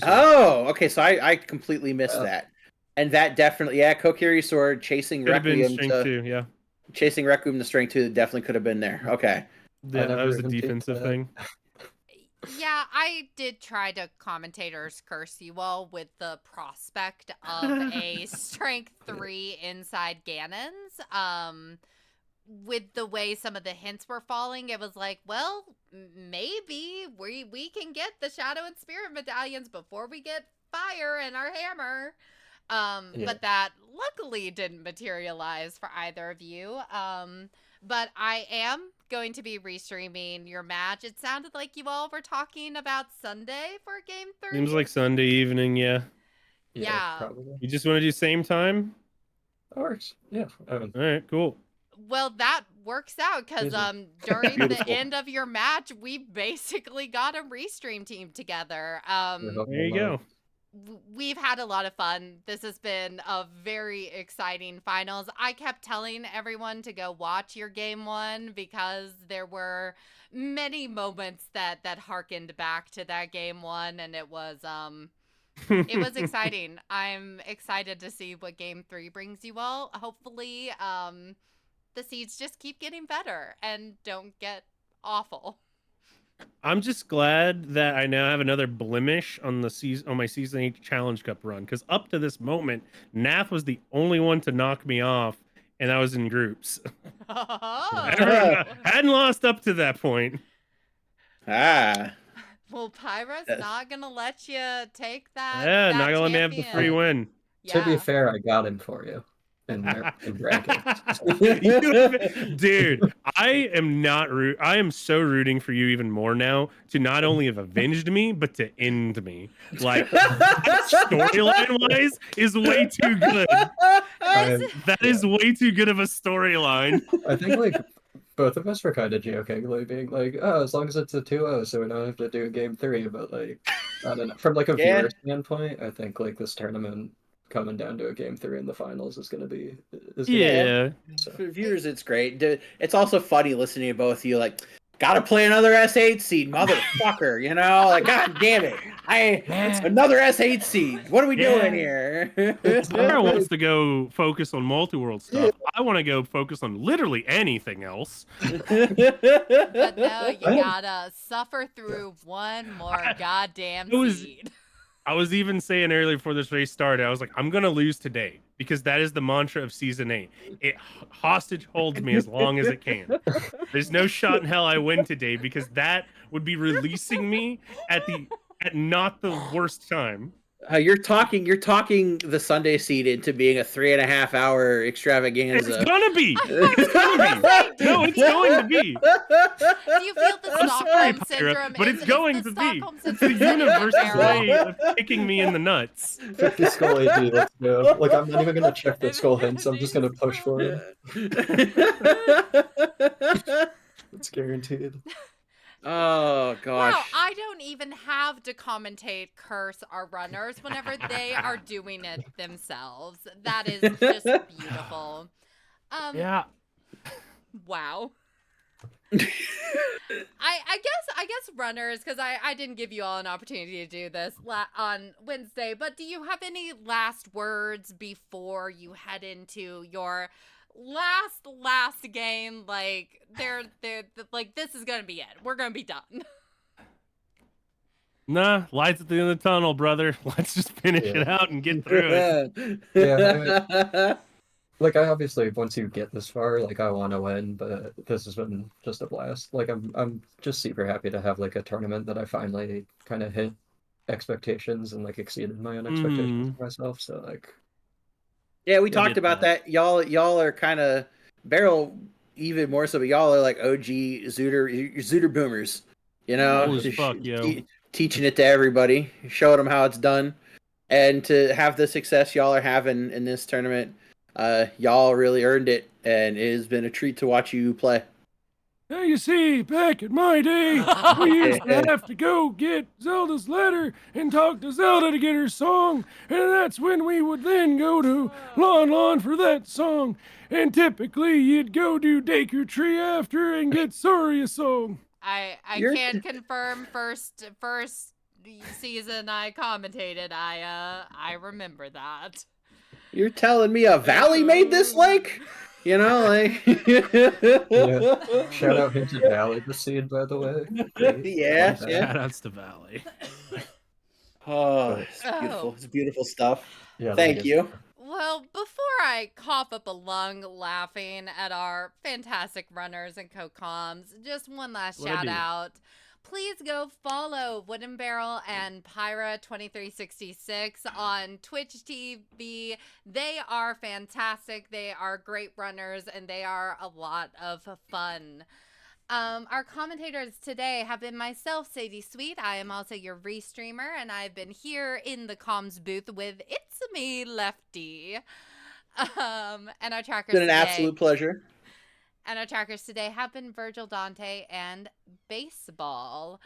Oh, okay. So I completely missed that. And that definitely, Kokiri sword chasing Requiem to chasing Requiem to strength 2 definitely could have been there. Okay. Yeah, that was a defensive thing. Yeah, I did try to commentators curse you all with the prospect of a strength 3 inside Ganon's. With the way some of the hints were falling, it was like, well, maybe we can get the Shadow and Spirit medallions before we get fire and our hammer. Yeah. But that luckily didn't materialize for either of you. But I am going to be restreaming your match. It sounded like you all were talking about Sunday for game 3. Seems like Sunday evening, yeah. Yeah. Probably. You just want to do same time? That works. Yeah. All right, cool. Well, that works out because during the Beautiful. end of your match, we basically got a restream team together. There you go. We've had a lot of fun. This has been a very exciting finals. I kept telling everyone to go watch your game 1 because there were many moments that harkened back to that game 1, and it was exciting. I'm excited to see what game 3 brings you all. Hopefully, the seeds just keep getting better and don't get awful. I'm just glad that I now have another blemish on the my season 8 Challenge Cup run, because up to this moment, Nath was the only one to knock me off, and I was in groups. Oh. Hadn't lost up to that point. Ah. Well, Pyra's not gonna let you take that. Yeah, that not gonna let me have the free win. To be Yeah. fair, I got him for you in brackets. Dude, I am not I am so rooting for you even more now to not only have avenged me, but to end me. Like, storyline wise is way too good. That is way too good of a storyline. I think like both of us were kind of joking, like being like, "Oh, as long as it's a 2-0, so we don't have to do game 3." But like, I don't know. From like a Yeah. viewer standpoint, I think like this tournament coming down to a game 3 in the finals is gonna be Yeah. So. For viewers, it's great. It's also funny listening to both of you. Like, gotta play another S8 seed, motherfucker. You know, like, god damn it, it's another S8 seed. What are we doing here? Pyra wants to go focus on multi-world stuff. I want to go focus on literally anything else. But no, you gotta suffer through one more goddamn seed. I was even saying earlier before this race started, I was like, I'm gonna lose today because that is the mantra of season 8. It hostage holds me as long as it can. There's no shot in hell I win today because that would be releasing me at not the worst time. You're talking the Sunday seed into being a 3.5 hour extravaganza. It's gonna be. It's gonna be. No, it's going to be. Do you feel the I'm sorry, Stockholm Pyra, syndrome? but it's going to be. Stockholm It's the syndrome universe's barrel? way of kicking me in the nuts. 50 skull AD, let's go. Like, I'm not even gonna check the skull hints, I'm just gonna push for it. It's guaranteed. Oh gosh. Wow, I don't even have to commentate curse our runners whenever they are doing it themselves. That is just beautiful. Yeah. Wow. I guess runners, because I didn't give you all an opportunity to do this on Wednesday, but do you have any last words before you head into your last game? Like they're like, this is gonna be it. We're gonna be done. Nah, lights at the end of the tunnel, brother. Let's just finish it out and get through it. Yeah, like, I obviously, once you get this far, like, I want to win, but this has been just a blast. Like, I'm just super happy to have, like, a tournament that I finally kind of hit expectations and, like, exceeded my own expectations for myself, so, like... Yeah, we talked about that. Y'all are kind of Barrel even more so, but y'all are like OG Zooter boomers. You know, Holy fuck, yo. Teaching it to everybody, showing them how it's done, and to have the success y'all are having in this tournament, y'all really earned it, and it has been a treat to watch you play. Now you see, back in my day, we used to have to go get Zelda's letter and talk to Zelda to get her song, and that's when we would then go to Lon for that song, and typically you'd go do Dacre Tree after and get Sorry a song. I can't confirm first season I commentated. I remember that. You're telling me a valley made this lake? You know, like Yeah. Shout out Hinted Valley the scene, by the way. Great. Yeah, Love that. yeah. Shout outs to Valley. Oh, But- it's beautiful. Oh. It's beautiful stuff. Yeah, Thank that is- you. Well, before I cough up a lung laughing at our fantastic runners and co-coms, just one last What'd I shout do? out. Please go follow Wooden Barrel and Pyra 2366 on Twitch TV. They are fantastic. They are great runners and they are a lot of fun. Our commentators today have been myself, SadieSweet. I am also your restreamer, and I've been here in the comms booth with It's Me, Lefty. And our trackers It's been an today, absolute pleasure. and our trackers today have been Virgil Dante and Baseball.